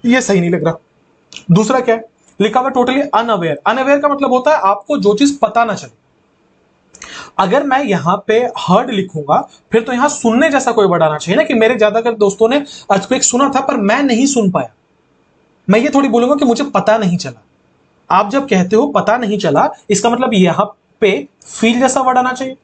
ये सही नहीं लग रहा। दूसरा क्या है, लिखा हुआ टोटली अनअवेयर। अनअवेयर का मतलब होता है आपको जो चीज पता ना चले। अगर मैं यहां पे हर्ड लिखूंगा फिर तो यहां सुनने जैसा कोई वर्ड आना चाहिए ना, कि मेरे ज्यादातर दोस्तों ने अर्थक्वेक सुना था पर मैं नहीं सुन पाया। मैं ये थोड़ी बोलूंगा कि मुझे पता नहीं चला। आप जब कहते हो पता नहीं चला, इसका मतलब यहां पे फील जैसा वर्ड आना चाहिए,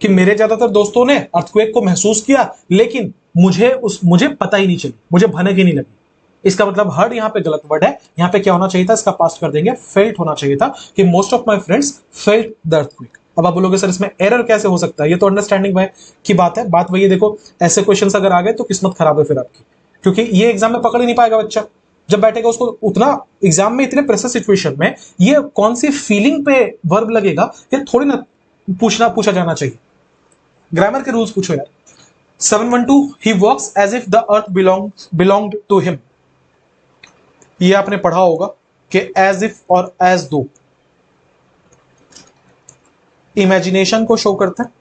कि मेरे ज्यादातर दोस्तों ने अर्थक्वेक को महसूस किया लेकिन मुझे पता ही नहीं चली, मुझे भनक ही नहीं लगी। इसका मतलब हर्ड यहां पे गलत वर्ड है। यहां पे क्या होना चाहिए था, इसका पास्ट कर देंगे, फेल्ट होना चाहिए था, कि most of my friends felt the earthquake. अब आप बोलोगे सर इसमें एरर कैसे हो सकता है, ये तो अंडरस्टैंडिंग की बात है। बात वही है, देखो ऐसे क्वेश्चंस अगर आ गए तो किस्मत खराब है फिर आपकी, क्योंकि ये एग्जाम में पकड़ ही नहीं पाएगा बच्चा। जब बैठेगा उसको उतना एग्जाम में इतने प्रेशर सिचुएशन में ये कौन सी फीलिंग पे वर्ब लगेगा, ये थोड़ी ना पूछा जाना चाहिए। ग्रामर के रूल्स पूछो यार। 712, he works as if the earth belonged to him. ये आपने पढ़ा होगा कि एज इफ और एज दो इमेजिनेशन को शो करता है,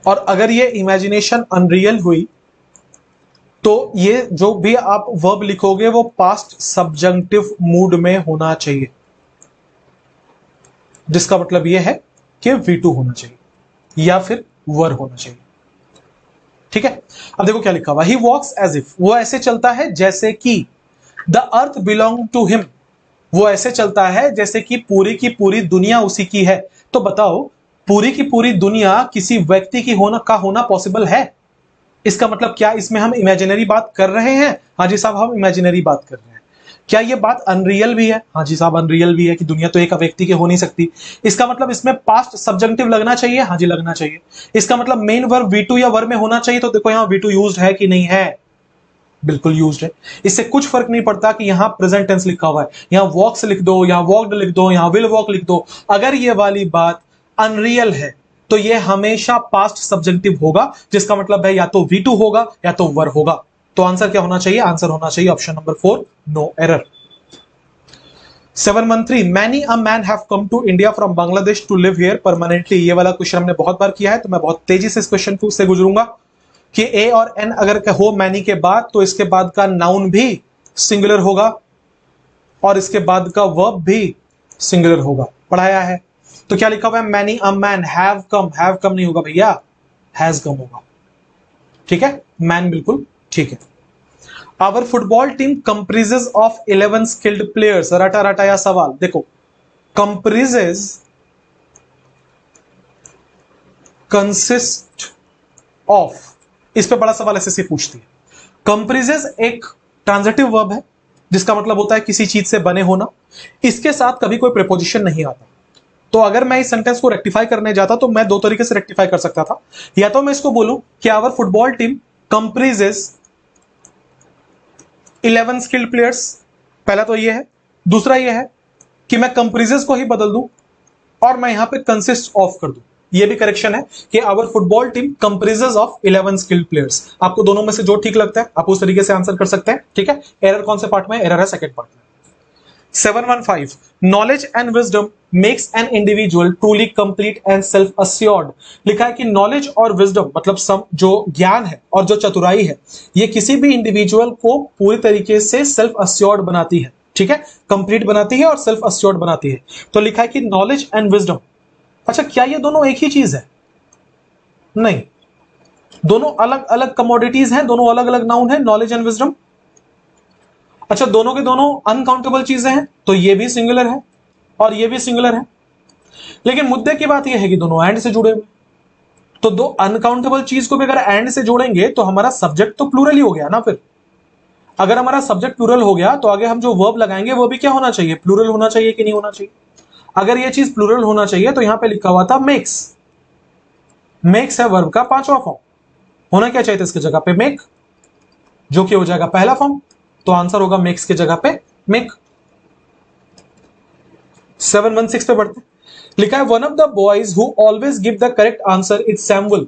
और अगर ये इमेजिनेशन अनरियल हुई तो ये जो भी आप वर्ब लिखोगे वो पास्ट सब्जंक्टिव मूड में होना चाहिए, जिसका मतलब यह है कि V2 होना चाहिए या फिर वर होना चाहिए। ठीक है, अब देखो क्या लिखा हुआ, ही वॉक्स एज इफ, वो ऐसे चलता है जैसे कि, the earth belong to him, वो ऐसे चलता है जैसे कि पूरी की पूरी दुनिया उसी की है। तो बताओ पूरी की पूरी दुनिया किसी व्यक्ति की होना पॉसिबल है? इसका मतलब क्या इसमें हम इमेजिनरी बात कर रहे हैं? हाँ जी साहब, हम इमेजिनरी बात कर रहे हैं। क्या ये बात अनरियल भी है? हाँ जी साहब, अनरियल भी है, कि दुनिया तो एक व्यक्ति की हो नहीं सकती। इसका मतलब इसमें पास्ट सब्जंक्टिव लगना चाहिए? हाँ जी लगना चाहिए। इसका मतलब मेन वर्ब V2 या वर्ब में होना चाहिए, तो देखो यहां V2 यूज्ड है कि नहीं है? बिल्कुल यूज्ड है। इससे कुछ फर्क नहीं पड़ता कि यहां प्रेजेंट टेंस लिखा हुआ है, यहां वॉक्स लिख दो, यहां वॉक्ड लिख दो, यहां विल वॉक लिख दो। अगर ये वाली बात अनरियल है तो ये हमेशा पास्ट सब्जेक्टिव होगा, जिसका मतलब है या तो V2 होगा या तो वर होगा। तो आंसर क्या होना चाहिए? आंसर होना चाहिए option number 4, no error. 713, many a man have come to India from Bangladesh to live here permanently. ये वाला क्वेश्चन हमने बहुत बार किया है, तो मैं बहुत तेजी से इस क्वेश्चन से गुजरूंगा कि ए और एन अगर हो मैनी के बाद तो इसके बाद का नाउन भी सिंगुलर होगा और इसके बाद का वर्ब भी सिंगुलर होगा, पढ़ाया है। तो क्या लिखा हुआ है, मैनी अ मैन हैव कम नहीं होगा भैया, हैज कम होगा। ठीक है, मैन बिल्कुल ठीक है। Our football team comprises of 11 skilled players. रटा रटाया सवाल देखो, कंप्रीजेस कंसिस्ट ऑफ, इस पे बड़ा सवाल एसएससी पूछती है। कंप्रीजेस एक ट्रांजिटिव वर्ब है जिसका मतलब होता है किसी चीज से बने होना, इसके साथ कभी कोई प्रीपोजिशन नहीं आता। तो अगर मैं इस सेंटेंस को रेक्टिफाई करने जाता तो मैं दो तरीके से रेक्टिफाई कर सकता था, या तो मैं इसको बोलूं कि our football team comprises 11 skilled players, पहला तो ये है। दूसरा ये है कि मैं कंप्रीजेस को ही बदल दूं और मैं यहां पे कंसिस्ट ऑफ कर दूं, ये भी करेक्शन है कि our football team comprises of 11 skilled players. आपको दोनों में से जो ठीक लगता है आप उस तरीके से आंसर कर सकते हैं। ठीक है, एरर कौन से पार्ट में? एरर है सेकंड पार्ट में। 715, knowledge and wisdom makes an individual truly complete and self assured. लिखा है कि नॉलेज और विजडम मतलब जो ज्ञान है और जो चतुराई है, ये किसी भी इंडिविजुअल को पूरी तरीके से सेल्फ अस्योर्ड बनाती है। ठीक है, कंप्लीट बनाती है और सेल्फ अस्योर्ड बनाती है। तो लिखा है कि नॉलेज एंड विजडम। अच्छा, क्या ये दोनों एक ही चीज है? नहीं, दोनों अलग अलग कमोडिटीज हैं, दोनों अलग अलग नाउन है, नॉलेज एंड विजडम। अच्छा, दोनों के दोनों अनकाउंटेबल चीजें हैं, तो ये भी सिंगुलर है और ये भी सिंगुलर है। लेकिन मुद्दे की बात यह है कि दोनों एंड से जुड़े हुए, तो दो अनकाउंटेबल चीज को भी अगर एंड से जोड़ेंगे तो हमारा सब्जेक्ट तो प्लूरल ही हो गया ना। फिर अगर हमारा सब्जेक्ट प्लूरल हो गया तो आगे हम जो वर्ब लगाएंगे वो भी क्या होना चाहिए, प्लूरल होना चाहिए कि नहीं होना चाहिए। अगर ये चीज प्लूरल होना चाहिए तो यहां पे लिखा हुआ था मेक्स, मेक्स है वर्ब का पांचवा फॉर्म, होना क्या चाहिए था इसकी जगह पे मेक, जो कि हो जाएगा पहला फॉर्म, तो आंसर होगा मेक्स की जगह पे मेक। 716 पे बढ़ते, लिखा है one of the boys who always give the correct answer is Samuel.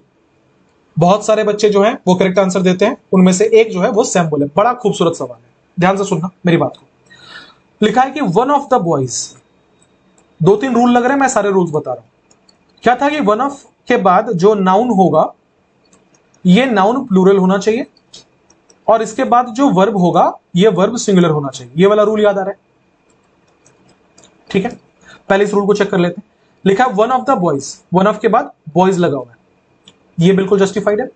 बहुत सारे बच्चे जो हैं वो करेक्ट आंसर देते हैं, उनमें से एक जो है वो सैमुअल है। बड़ा खूबसूरत सवाल है, ध्यान से सुनना मेरी बात को। लिखा है कि वन ऑफ द बॉयज, दो तीन रूल लग रहे हैं, मैं सारे रूल्स बता रहा हूं। क्या था कि वन ऑफ के बाद जो नाउन होगा ये नाउन प्लूरल होना चाहिए, और इसके बाद जो वर्ब होगा ये वर्ब सिंगुलर होना चाहिए। ये वाला रूल याद आ रहा है, ठीक है। पहले इस रूल को चेक कर लेते हैं। लिखा है one of the boys, one of के बाद बॉयज लगा हुआ है, ये बिल्कुल जस्टिफाइड है।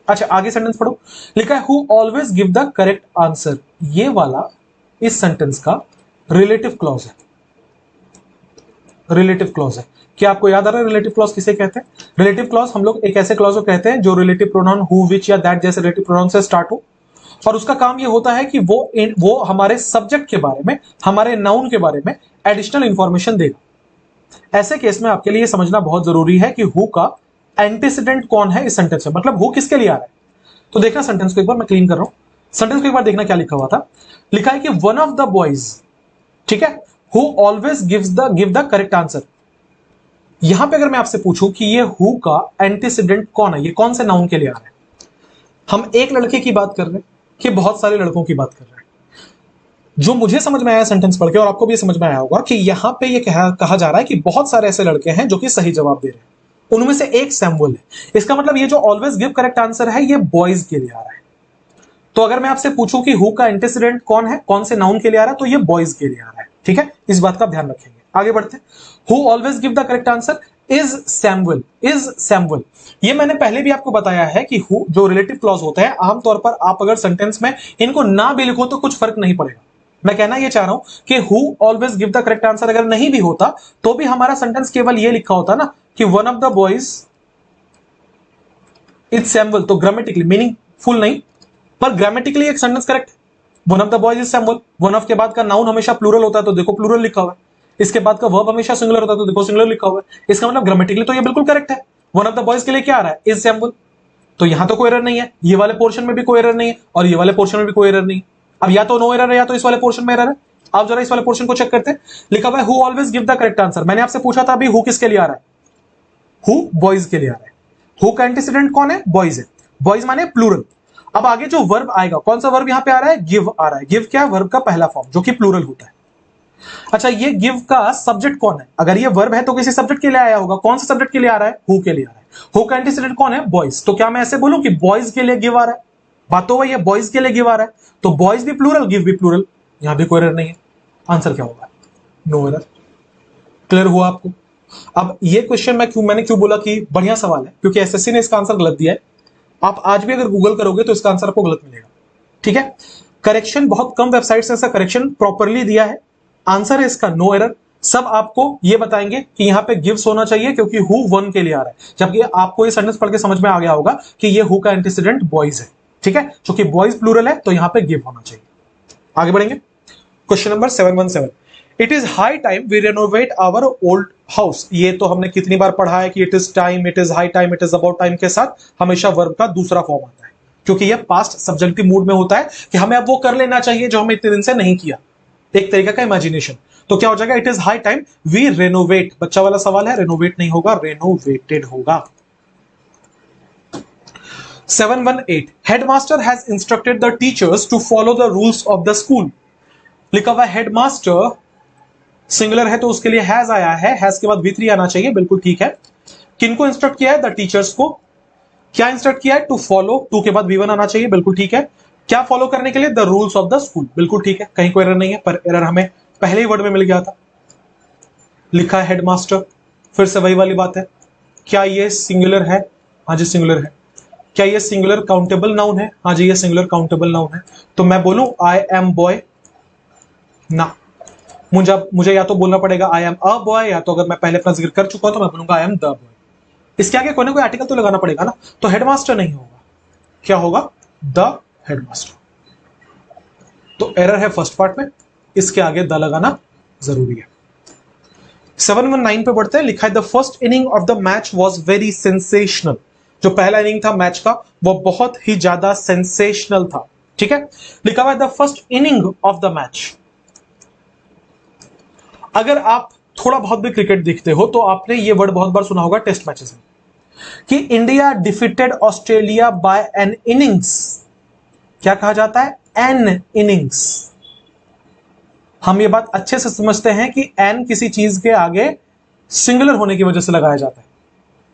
अच्छा आगे सेंटेंस पढ़ो, लिखा है who always give the correct answer, ये वाला इस सेंटेंस का रिलेटिव क्लॉज है। रिलेटिव क्लॉज है, क्या आपको याद आ रहा है रिलेटिव क्लॉज किसे कहते हैं? रिलेटिव क्लॉज हम लोग एक ऐसे क्लॉज को कहते हैं जो रिलेटिव प्रोनाउन हु, विच या दैट जैसे रिलेटिव प्रोनाउन से स्टार्ट हो, और उसका काम ये होता है कि वो हमारे सब्जेक्ट के बारे में, हमारे नाउन के बारे में एडिशनल इंफॉर्मेशन देगा। ऐसे केस में आपके लिए समझना बहुत जरूरी है कि हु का एंटीसीडेंट कौन है इस सेंटेंस में, मतलब हु किसके लिए आ रहा है। तो देखना सेंटेंस को एक बार, मैं क्लीन कर रहा हूं सेंटेंस को एक बार, देखना क्या लिखा हुआ था। लिखा है कि वन ऑफ द बॉयज, ठीक है, who always give the correct answer. यहां पे अगर मैं आपसे पूछूं कि ये हु का एंटीसीडेंट कौन है, ये कौन से नाउन के लिए आ रहा है, हम एक लड़के की बात कर रहे हैं कि बहुत सारे लड़कों की बात कर रहे हैं। जो मुझे समझ में आया सेंटेंस पढ़ के, और आपको भी समझ में आया होगा कि यहां पे ये कहा जा रहा है कि बहुत सारे ऐसे लड़के हैं जो कि सही जवाब दे रहे हैं, उनमें से एक सैमुअल है। इसका मतलब ये जो ऑलवेज गिव करेक्ट आंसर है ये बॉयज के लिए आ रहा है। तो अगर मैं आपसे पूछूं कि हु का एंटीसीडेंट कौन है, कौन से नाउन के लिए आ रहा है, तो ये बॉयज के लिए आ रहा है, ठीक है। इस बात का ध्यान रखेंगे। आगे बढ़ते हैं, who always give the correct answer is Samuel, is Samuel. ये मैंने पहले भी आपको बताया है कि हु जो रिलेटिव क्लॉज होते हैं, आमतौर पर आप अगर सेंटेंस में इनको ना भी लिखो तो कुछ फर्क नहीं पड़ेगा। मैं कहना ये चाह रहा हूं कि who always give the correct answer अगर नहीं भी होता तो भी हमारा सेंटेंस केवल ये लिखा होता ना कि one of the boys is Samuel, तो ग्रामेटिकली मीनिंगफुल नहीं, पर ग्रामेटिकली एक sentence correct. One of the boys is Samuel, one of के बाद का नाउन हमेशा प्लूरल होता है तो देखो प्लूरल लिखा हुआ है, इसके बाद का वर्ब हमेशा सिंगुलर होता है तो देखो सिंगुलर लिखा हुआ है। इसका मतलब ग्रामेटिकली तो ये बिल्कुल करेक्ट है। वन ऑफ द बॉयज के लिए क्या आ रहा है, इज सैमुअल, तो यहां तो कोई एरर नहीं है, ये वाले पोर्शन में भी कोई एरर नहीं है, और ये वाले पोर्शन में भी कोई एरर नहीं है। अब या तो नो एरर है या तो इस वाले पोर्शन में एरर है। आप जरा इस वाले पोर्शन को चेक करते हैं, लिखा हुआ है who always give the correct answer. मैंने आपसे पूछा था अभी हु किसके लिए आ रहा है, हु बॉयज के लिए आ रहा है। हु का एंटीसीडेंट कौन है, बॉयज है, बॉयज माने प्लूरल। अब आगे जो वर्ब आएगा, कौन सा वर्ब यहां पे आ रहा है, गिव आ रहा है। गिव क्या है, वर्ब का पहला फॉर्म जो कि प्लूरल होता है। अच्छा ये गिव का सब्जेक्ट कौन है, अगर ये वर्ब है तो किसी सब्जेक्ट के लिए आया होगा, कौन सा सब्जेक्ट के लिए आ रहा है, हु के लिए आ रहा है। हु का एंटीसीडेंट कौन है, बॉयज, तो क्या मैं ऐसे बोलूं कि बॉयज के लिए गिव आ रहा है, बात तो वही है, बॉयज के लिए गिव आ रहा है, तो बॉयज भी प्लूरल गिव भी प्लूरल, यहां भी कोई एरर नहीं है। आंसर क्या होगा, नो एरर। क्लियर हुआ आपको? अब ये क्वेश्चन मैंने क्यों बोला कि बढ़िया सवाल है, क्योंकि एसएससी ने इसका आंसर गलत दिया है। आप आज भी अगर गूगल करोगे तो इसका आंसर आपको गलत मिलेगा, ठीक है। करेक्शन बहुत कम वेबसाइट से इसका करेक्शन प्रॉपरली दिया है। आंसर है इसका नो एरर। सब आपको ये बताएंगे कि यहां पे गिव्स होना चाहिए क्योंकि हु वन के लिए आ रहा है, जबकि आपको ये सेंटेंस पढ़ के समझ में आ गया होगा कि ये हु का एंटीसीडेंट बॉयज है, ठीक है। क्योंकि बॉयज प्लूरल है तो यहां पे गिव होना चाहिए। आगे बढ़ेंगे, question number 717, it is high time we renovate our old house. ये तो हमने कितनी बार पढ़ा है कि it is time, it is high time, it is about time के साथ हमेशा वर्ब का दूसरा फॉर्म आता है, क्योंकि यह पास्ट सब्जेक्टिव मूड में होता है कि हमें अब वो कर लेना चाहिए जो हमें इतने दिन से नहीं किया, एक तरीका का इमेजिनेशन। तो क्या हो जाएगा, it is high time we renovate. बच्चा वाला सवाल है, रेनोवेट नहीं होगा, रेनोवेटेड होगा। 718, headmaster has instructed the teachers to follow the rules of the school. लिखा हुआ हेडमास्टर सिंगुलर है तो उसके लिए हैज आया है, हैज के बाद V3 आना चाहिए, बिल्कुल ठीक है। किनको इंस्ट्रक्ट किया है, द टीचर्स को। क्या इंस्ट्रक्ट किया है, टू फॉलो, टू के बाद V1 आना चाहिए, बिल्कुल ठीक है। क्या फॉलो करने के लिए, the rules of the school, बिल्कुल ठीक है, कहीं कोई एरर नहीं है, पर एरर हमें पहले ही वर्ड में मिल गया था। लिखा है हेडमास्टर, फिर से वही वाली बात है, क्या ये सिंगुलर है, हाँ जी सिंगुलर है। क्या ये सिंगुलर काउंटेबल नाउन है, हाँ जी ये सिंगुलर काउंटेबल नाउन है। तो मैं बोलूं आई एम बॉय, ना, मुझे या तो बोलना पड़ेगा आई एम अ बॉय, या तो अगर मैं पहले अपना जिक्र कर चुका हूं तो मैं बोलूंगा आई एम द बॉय। इसके आगे कोई ना कोई आर्टिकल तो लगाना पड़ेगा ना, तो हेडमास्टर नहीं होगा, क्या होगा? The headmaster. तो एरर है फर्स्ट पार्ट में, इसके आगे द लगाना जरूरी है। 719 पे बढ़ते हैं। लिखा है the first inning of the match was very sensational. जो पहला इनिंग था मैच का वो बहुत ही ज्यादा सेंसेशनल था। ठीक है, लिखा हुआ है the first inning of the match. अगर आप थोड़ा बहुत भी क्रिकेट देखते हो तो आपने ये वर्ड बहुत बार सुना होगा टेस्ट मैचेस में, कि India defeated Australia bye an innings. क्या कहा जाता है? An innings. हम ये बात अच्छे से समझते हैं कि एन किसी चीज के आगे सिंगुलर होने की वजह से लगाया जाता है।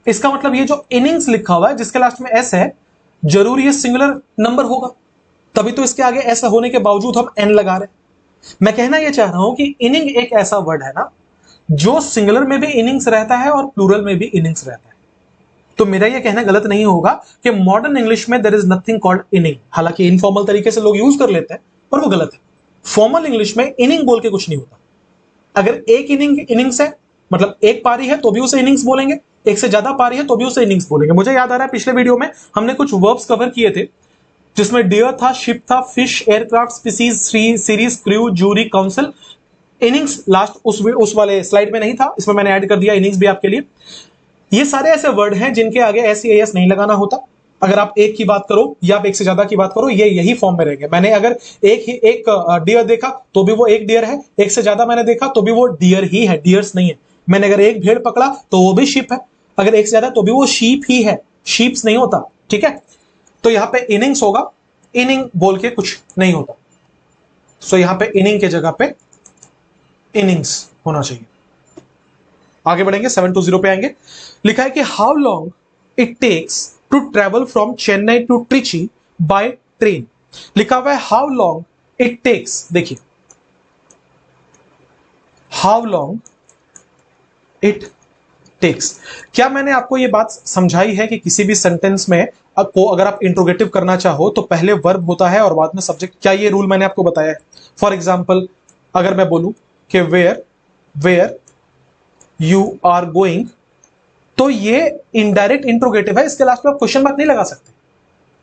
इसका मतलब ये जो इनिंग्स लिखा हुआ है जिसके लास्ट में एस है, जरूर ये सिंगुलर नंबर होगा, तभी तो इसके आगे एस होने के बावजूद हम एन लगा रहे हैं। मैं कहना यह चाह रहा हूं कि इनिंग एक ऐसा वर्ड है ना जो सिंगुलर में भी इनिंग्स रहता है और प्लूरल में भी इनिंग्स रहता है। तो मेरा यह कहना गलत नहीं होगा कि मॉडर्न इंग्लिश में there is nothing called inning. हालांकि इनफॉर्मल तरीके से लोग यूज कर लेते हैं पर वो गलत है। फॉर्मल इंग्लिश में इनिंग बोल के कुछ नहीं होता। अगर एक इनिंग्स है मतलब एक पारी है तो भी उसे इनिंग्स बोलेंगे, एक से ज्यादा पारी है तो भी उसे इनिंग्स बोलेंगे। मुझे याद आ रहा है पिछले वीडियो में हमने कुछ वर्ब्स कवर किए थे जिसमें डियर था, शिप था, fish, aircraft, species, series, crew, jury, council. Innings last उस वाले स्लाइड में नहीं था, इसमें मैंने ऐड कर दिया इनिंग्स भी आपके लिए। ये सारे ऐसे वर्ड हैं जिनके आगे एस या एस नहीं लगाना होता। अगर आप एक की बात करो या आप एक से ज्यादा की बात करो, ये यही फॉर्म में रहेंगे। मैंने अगर एक डियर देखा तो भी वो एक डियर है, एक से ज्यादा मैंने देखा तो भी वो डियर ही है, डियर्स नहीं है। मैंने अगर एक भेड़ पकड़ा तो वो भी शिप है, अगर एक से ज्यादा तो भी वो शीप ही है, शीप्स नहीं होता। ठीक है, तो यहां पे इनिंग्स होगा, इनिंग बोल के कुछ नहीं होता। सो यहां पे इनिंग के जगह पे इनिंग्स होना चाहिए। आगे बढ़ेंगे, 720 पे आएंगे। लिखा है कि how long it takes to travel from Chennai to Trichy by train. लिखा हुआ है हाउ लॉन्ग इट टेक्स। देखिए, हाउ लॉन्ग इट टेक्स, क्या मैंने आपको यह बात समझाई है कि किसी भी सेंटेंस में को अगर आप इंट्रोगेटिव करना चाहो तो पहले वर्ब होता है और बाद में सब्जेक्ट? क्या ये रूल मैंने आपको बताया है? फॉर एग्जाम्पल अगर मैं बोलूं कि वेयर यू आर गोइंग, तो ये इनडायरेक्ट इंट्रोगेटिव है, इसके लास्ट में आप क्वेश्चन मार्क नहीं लगा सकते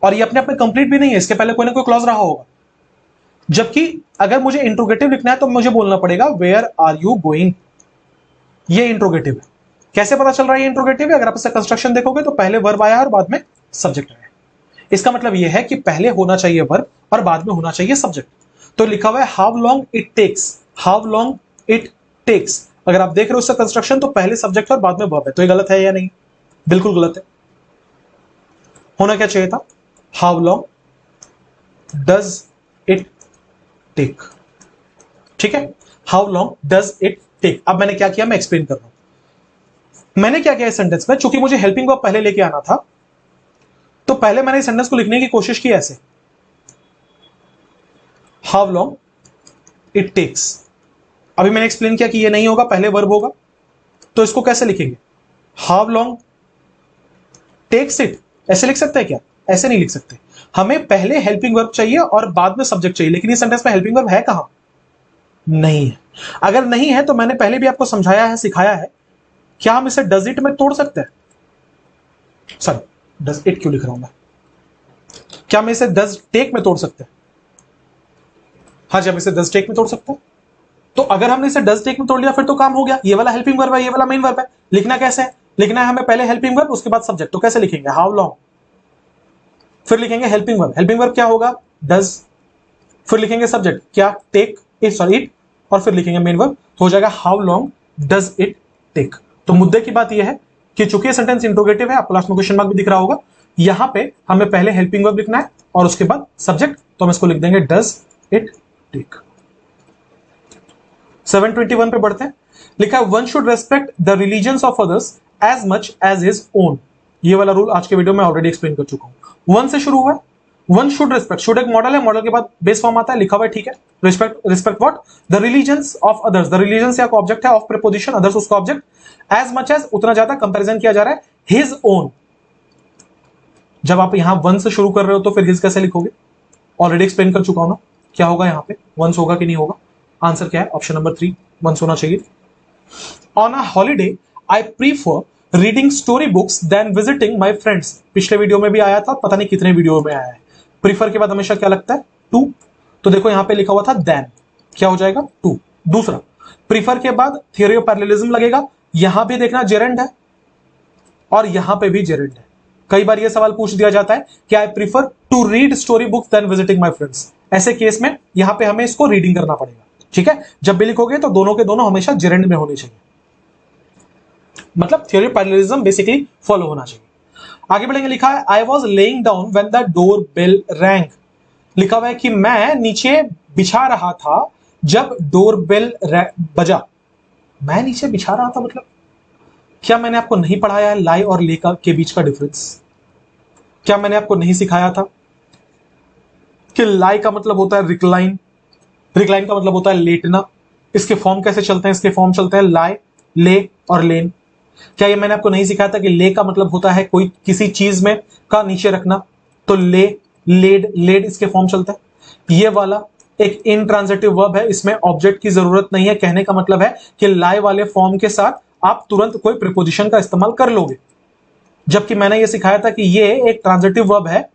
और ये अपने आप में कंप्लीट भी नहीं है, इसके पहले कोई ना कोई क्लॉज रहा होगा। जबकि अगर मुझे इंट्रोगेटिव लिखना है तो मुझे बोलना पड़ेगा वेयर आर यू गोइंग। ये इंट्रोगेटिव है। कैसे पता चल रहा है ये इंट्रोगेटिव है? अगर आप इसका कंस्ट्रक्शन देखोगे तो पहले वर्ब आया और बाद में सब्जेक्ट आया। इसका मतलब यह है कि पहले होना चाहिए वर्ब और बाद में होना चाहिए सब्जेक्ट। तो लिखा हुआ है how long it takes, how long it takes. अगर आप देख रहे हो उसका कंस्ट्रक्शन तो पहले सब्जेक्ट और बाद में वर्ब है, तो ये गलत है या नहीं? बिल्कुल गलत है। होना क्या चाहिए था? How long does it take. ठीक है, how long does it take. अब मैंने क्या किया, मैं एक्सप्लेन कर रहा हूं। मैंने क्या किया इस सेंटेंस में, चूंकि मुझे हेल्पिंग वर्ब पहले लेके आना था तो पहले मैंने इस सेंटेंस को लिखने की कोशिश की ऐसे, हाउ लॉन्ग इट टेक्स। अभी मैंने एक्सप्लेन किया कि ये नहीं होगा, पहले वर्ब होगा, तो इसको कैसे लिखेंगे? How long takes it. ऐसे लिख सकते हैं क्या? ऐसे नहीं लिख सकते। हमें पहले हेल्पिंग वर्ब चाहिए और बाद में सब्जेक्ट चाहिए, लेकिन इस सेंटेंस में हेल्पिंग वर्ब है कहां? नहीं है। अगर नहीं है तो मैंने पहले भी आपको समझाया है, सिखाया है। क्या हम इसे डज इट में तोड़ सकते हैं? सॉरी, डज इट क्यों लिख रहा हूं मैं? क्या हम इसे डज टेक में तोड़ सकते हैं? हाँ जी, हम इसे डज टेक में तोड़ सकते हैं। तो अगर हमने इसे डज टेक में तोड़ लिया फिर तो काम हो गया। ये वाला हेल्पिंग वर्ब है, ये वाला मेन वर्ब है। लिखना कैसे है? लिखना है हमें पहले हेल्पिंग वर्ब उसके बाद सब्जेक्ट। तो कैसे लिखेंगे? हाउ लॉन्ग, फिर लिखेंगे हेल्पिंग वर्ब। हेल्पिंग वर्ब क्या होगा? डज। फिर लिखेंगे सब्जेक्ट क्या? टेक, सॉरी इट, और फिर लिखेंगे मेन वर्ब। हो जाएगा how long does it take. तो मुद्दे की बात यह है कि चूंकि ये सेंटेंस इंट्रोगेटिव है, आपको लास्ट में क्वेश्चन मार्क भी दिख रहा होगा, यहां पे हमें पहले हेल्पिंग वर्ब लिखना है और उसके बाद सब्जेक्ट। तो हम इसको लिख देंगे डज इट टेक। 721 पे बढ़ते हैं। लिखा है one should respect the religions of others as much as his own. ये वाला रूल आज के वीडियो में ऑलरेडी एक्सप्लेन कर चुका हूं। वन से शुरू हुआ है। वन शुड रेस्पेक्ट, शुड एक मॉडल है, मॉडल के बाद बेस फॉर्म आता है, लिखा हुआ है, ठीक है। Respect, respect what? The religions of others. The religions या ऑब्जेक्ट है, ऑफ प्रीपोजिशन, अदर्स उसका ऑब्जेक्ट। एज मच एज, उतना ज्यादा, कंपैरिजन किया जा रहा है। हिज ओन, जब आप यहां वन से शुरू कर रहे हो तो फिर हिज कैसे लिखोगे? ऑलरेडी एक्सप्लेन कर चुका हूं ना। क्या होगा यहां पे? वंस होगा कि नहीं होगा? आंसर क्या है? ऑप्शन नंबर 3 वंस होना चाहिए। On a holiday I prefer reading story books than visiting my friends. पिछले वीडियो में भी आया था, पता नहीं कितने वीडियो में आया है। प्रीफर के बाद हमेशा क्या लगता है? टू। तो देखो यहां पे लिखा हुआ था देन, क्या हो जाएगा? टू। दूसरा, प्रीफर के बाद थियोरी ऑफ पैरेललिज्म लगेगा। यहां भी देखना जेरेंड है और यहां पे भी जेरेंड है। कई बार यह सवाल पूछ दिया जाता है कि I prefer to read story books than visiting my friends. ऐसे केस में यहां पे हमें इसको रीडिंग करना पड़ेगा, ठीक है। जब भी लिखोगे तो दोनों के दोनों हमेशा जेरेंड में होने चाहिए, मतलब theory of parallelism basically follow होना चाहिए। आगे बढ़ेंगे, लिखा है I was laying down when the door bell rang. लिखा हुआ है कि मैं नीचे बिछा रहा था जब डोर बेल बजा। मैं नीचे बिछा रहा था मतलब क्या मैंने आपको नहीं पढ़ाया है लाई और ले के बीच का डिफरेंस? क्या मैंने आपको नहीं सिखाया था कि लाई का मतलब होता है रिक्लाइन, रिक्लाइन का मतलब होता है लेटना। इसके फॉर्म कैसे चलते हैं? इसके फॉर्म चलते हैं लाई, ले और लेन। क्या ये मैंने आपको नहीं सिखाया था कि ले का मतलब होता है कोई किसी चीज में का नीचे रखना? तो ले, लेड, लेड इसके फॉर्म चलता है। ये वाला एक इनट्रांजिटिव वर्ब है, इसमें ऑब्जेक्ट की जरूरत नहीं है। कहने का मतलब है कि लाई वाले फॉर्म के साथ आप तुरंत कोई प्रीपोजिशन का इस्तेमाल कर लोगे, जबकि मैंने ये सिखाया था कि ये एक ट्रांजिटिव वर्ब है,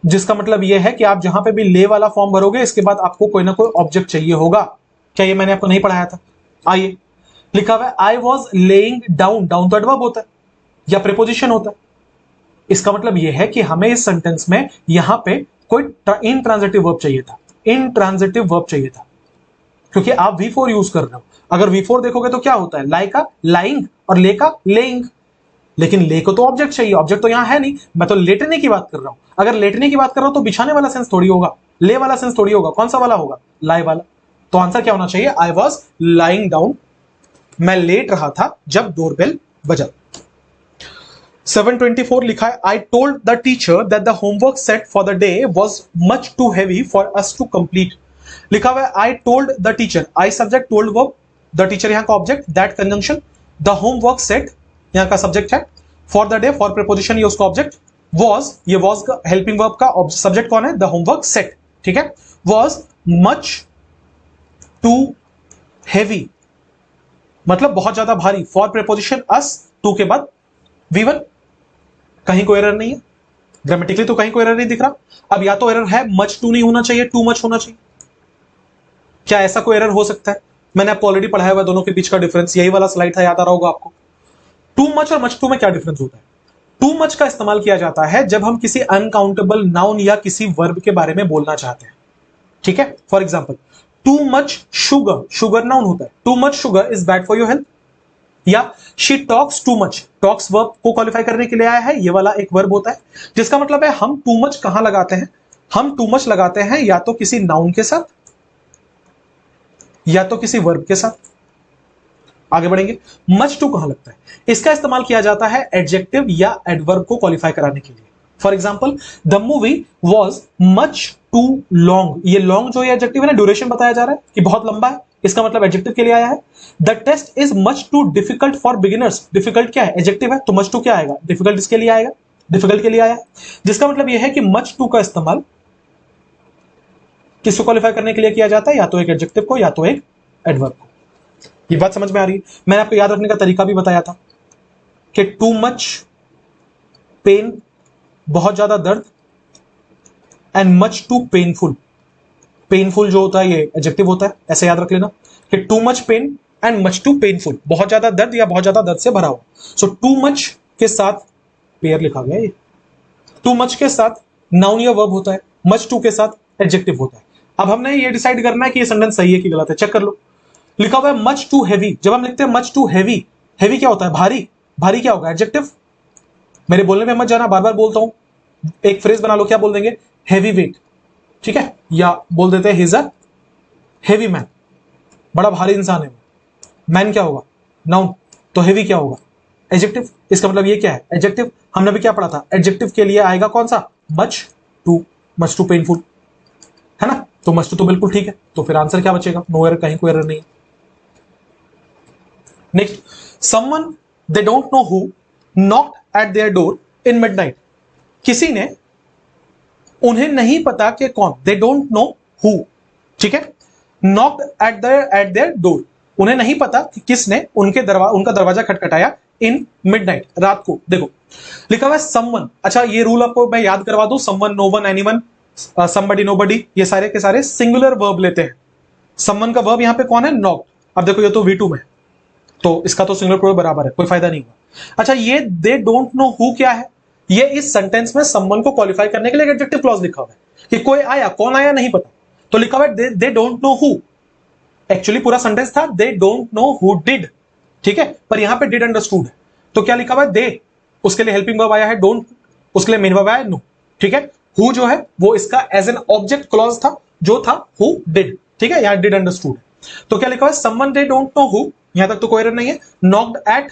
जिसका मतलब यह है कि आप जहां पे भी ले वाला फॉर्म भरोगे इसके बाद आपको कोई ना कोई ऑब्जेक्ट चाहिए होगा। क्या ये मैंने आपको नहीं पढ़ाया था? आइए, लिखा हुआ है I was laying down. Down तो एडवर्ब होता है या प्रीपोजिशन होता है। इसका मतलब यह है कि हमें इस सेंटेंस में यहां पे कोई इनट्रांजिटिव वर्ब चाहिए था, इनट्रांजिटिव वर्ब चाहिए था, क्योंकि आप V4 यूज कर रहे हो। अगर V4 देखोगे तो क्या होता है? लाई का लाइंग और ले का लेइंग। लेकिन ले को तो ऑब्जेक्ट चाहिए, ऑब्जेक्ट तो यहां है नहीं। मैं तो लेटने की बात कर रहा हूं। अगर लेटने की बात कर रहा हूं तो बिछाने वाला सेंस थोड़ी होगा, ले वाला सेंस थोड़ी होगा। कौन सा वाला होगा? लाई वाला। तो आंसर क्या होना चाहिए? आई वॉज लाइंग डाउन, मैं लेट रहा था जब डोरबेल बजा। 724 लिखा है I told the teacher that the homework set for the day was much too heavy for us to complete. लिखा हुआ है I told the teacher, I subject, told verb, the teacher यहां का object, that conjunction, the homework set यहां का subject है, for the day for preposition ये उसका ऑब्जेक्ट, वॉज ये वॉज का हेल्पिंग वर्ब का सब्जेक्ट कौन है? द होमवर्क सेट, ठीक है। वॉज मच टू हैवी मतलब बहुत ज्यादा भारी, फॉर प्रीपोजिशन अस, टू के बाद V1। कहीं कोई एरर नहीं है, ग्रामेटिकली तो कहीं कोई एरर नहीं दिख रहा। अब या तो एरर है मच टू नहीं होना चाहिए, टू मच होना चाहिए। क्या ऐसा कोई एरर हो सकता है? मैंने आपको ऑलरेडी पढ़ाया हुआ दोनों के बीच का डिफरेंस, यही वाला स्लाइड था, याद आ रहा होगा आपको। टू मच और मच टू में क्या डिफरेंस होता है? टू मच का इस्तेमाल किया जाता है जब हम किसी अनकाउंटेबल नाउन या किसी वर्ब के बारे में बोलना चाहते हैं, ठीक है। For example, too much sugar, sugar noun होता है। Too much sugar is bad for your health. या she talks too much, talks verb को क्वालिफाई करने के लिए आया है, ये वाला एक वर्ब होता है, जिसका मतलब है हम टू मच कहां लगाते हैं? हम टू मच लगाते हैं या तो किसी नाउन के साथ या तो किसी वर्ब के साथ। आगे बढ़ेंगे, मच टू कहां लगता है? इसका इस्तेमाल किया जाता है एडजेक्टिव या एडवर्ब को क्वालिफाई कराने के लिए। For example, the movie was much too long. ये लॉन्ग जो ये एडजेक्टिव है ना, ड्यूरेशन बताया जा रहा है कि बहुत लंबा है, इसका मतलब एडजेक्टिव के लिए आया है। The test is much too difficult for beginners. Difficult क्या है? एडजेक्टिव है, तो मच टू क्या आएगा? डिफिकल्ट इसके लिए आएगा, डिफिकल्ट के लिए आया है। जिसका मतलब यह है कि मच टू का इस्तेमाल किसको क्वालिफाई करने के लिए किया जाता है? या तो एक एडजेक्टिव को या तो एक एडवर्ब को। ये बात समझ में आ रही है? मैंने आपको याद रखने का तरीका भी बताया था कि टू मच पेन बहुत ज्यादा दर्द, and much too painful, painful जो होता है ये एडजेक्टिव होता है, ऐसे याद रख लेना कि too much pain and much too painful, बहुत ज्यादा दर्द या बहुत ज्यादा दर्द से भरा हुआ। सो टू मच के साथ पेयर लिखा गया, ये टू मच के साथ नाउन या वर्ब होता है, मच टू के साथ एडजेक्टिव होता है। अब हमने ये डिसाइड करना है कि ये सेंटेंस सही है कि गलत है, चेक कर लो। लिखा हुआ है मच टू हैवी। जब हम लिखते हैं मच टू हैवी, हैवी क्या होता है? भारी। भारी क्या होगा? एडजेक्टिव। मेरे बोलने में मत जाना, बार बार बोलता हूं। एक फ्रेज बना लो, क्या बोल देंगे? हैवी वेट, ठीक है। या बोल देते हैं हिज अ हैवी मैन, बड़ा भारी इंसान है। मैन क्या होगा? नाउन, तो हैवी क्या होगा? एडजेक्टिव। इसका मतलब ये क्या है? एडजेक्टिव। हमने भी क्या पढ़ा था? एडजेक्टिव के लिए आएगा कौन सा? Much too, much too painful, है ना। तो मच टू तो बिल्कुल ठीक है, तो फिर आंसर क्या बचेगा? नो एरर, कहीं कोई एरर नहीं। Next, someone they don't know who knocked eight their door in midnight. किसी ने, उन्हें नहीं पता कि कौन, दे डोंट नो हु, ठीक है, नॉक्ड एट देयर डोर, उन्हें नहीं पता कि किसने उनका दरवाजा खटखटाया इन मिडनाइट, रात को। देखो लिखा हुआ है समवन, अच्छा ये रूल आपको मैं याद करवा दूं, someone, no one, anyone, somebody, nobody, ये सारे के सारे सिंगुलर वर्ब लेते हैं। समवन का वर्ब यहां पे कौन है? नॉक्ड। अब देखो ये तो V2 में, तो इसका तो सिंगुलर प्लूरल बराबर है, कोई फायदा नहीं हुआ। अच्छा ये दे डोंट नो हु क्या है? ये इस सेंटेंस में समवन को क्वालिफाई करने के लिए एडजेक्टिव क्लॉज लिखा हुआ है कि कोई आया, कौन आया नहीं पता, तो लिखा हुआ है they don't know who. Actually पूरा सेंटेंस था they don't know who did, ठीक है, पर यहां पे डिड अंडरस्टूड है, तो क्या लिखा हुआ है? दे, उसके लिए हेल्पिंग वर्ब आया है डोंट, उसके लिए मेन वर्ब आया है नो, ठीक है। हु जो है वो इसका एज एन ऑब्जेक्ट क्लॉज था, जो था हु डिड, ठीक है, यहां डिड अंडरस्टूड। तो क्या लिखा हुआ है? Someone they don't know who, यहां तक तो कोई एरर नहीं है। नॉक्ड एट,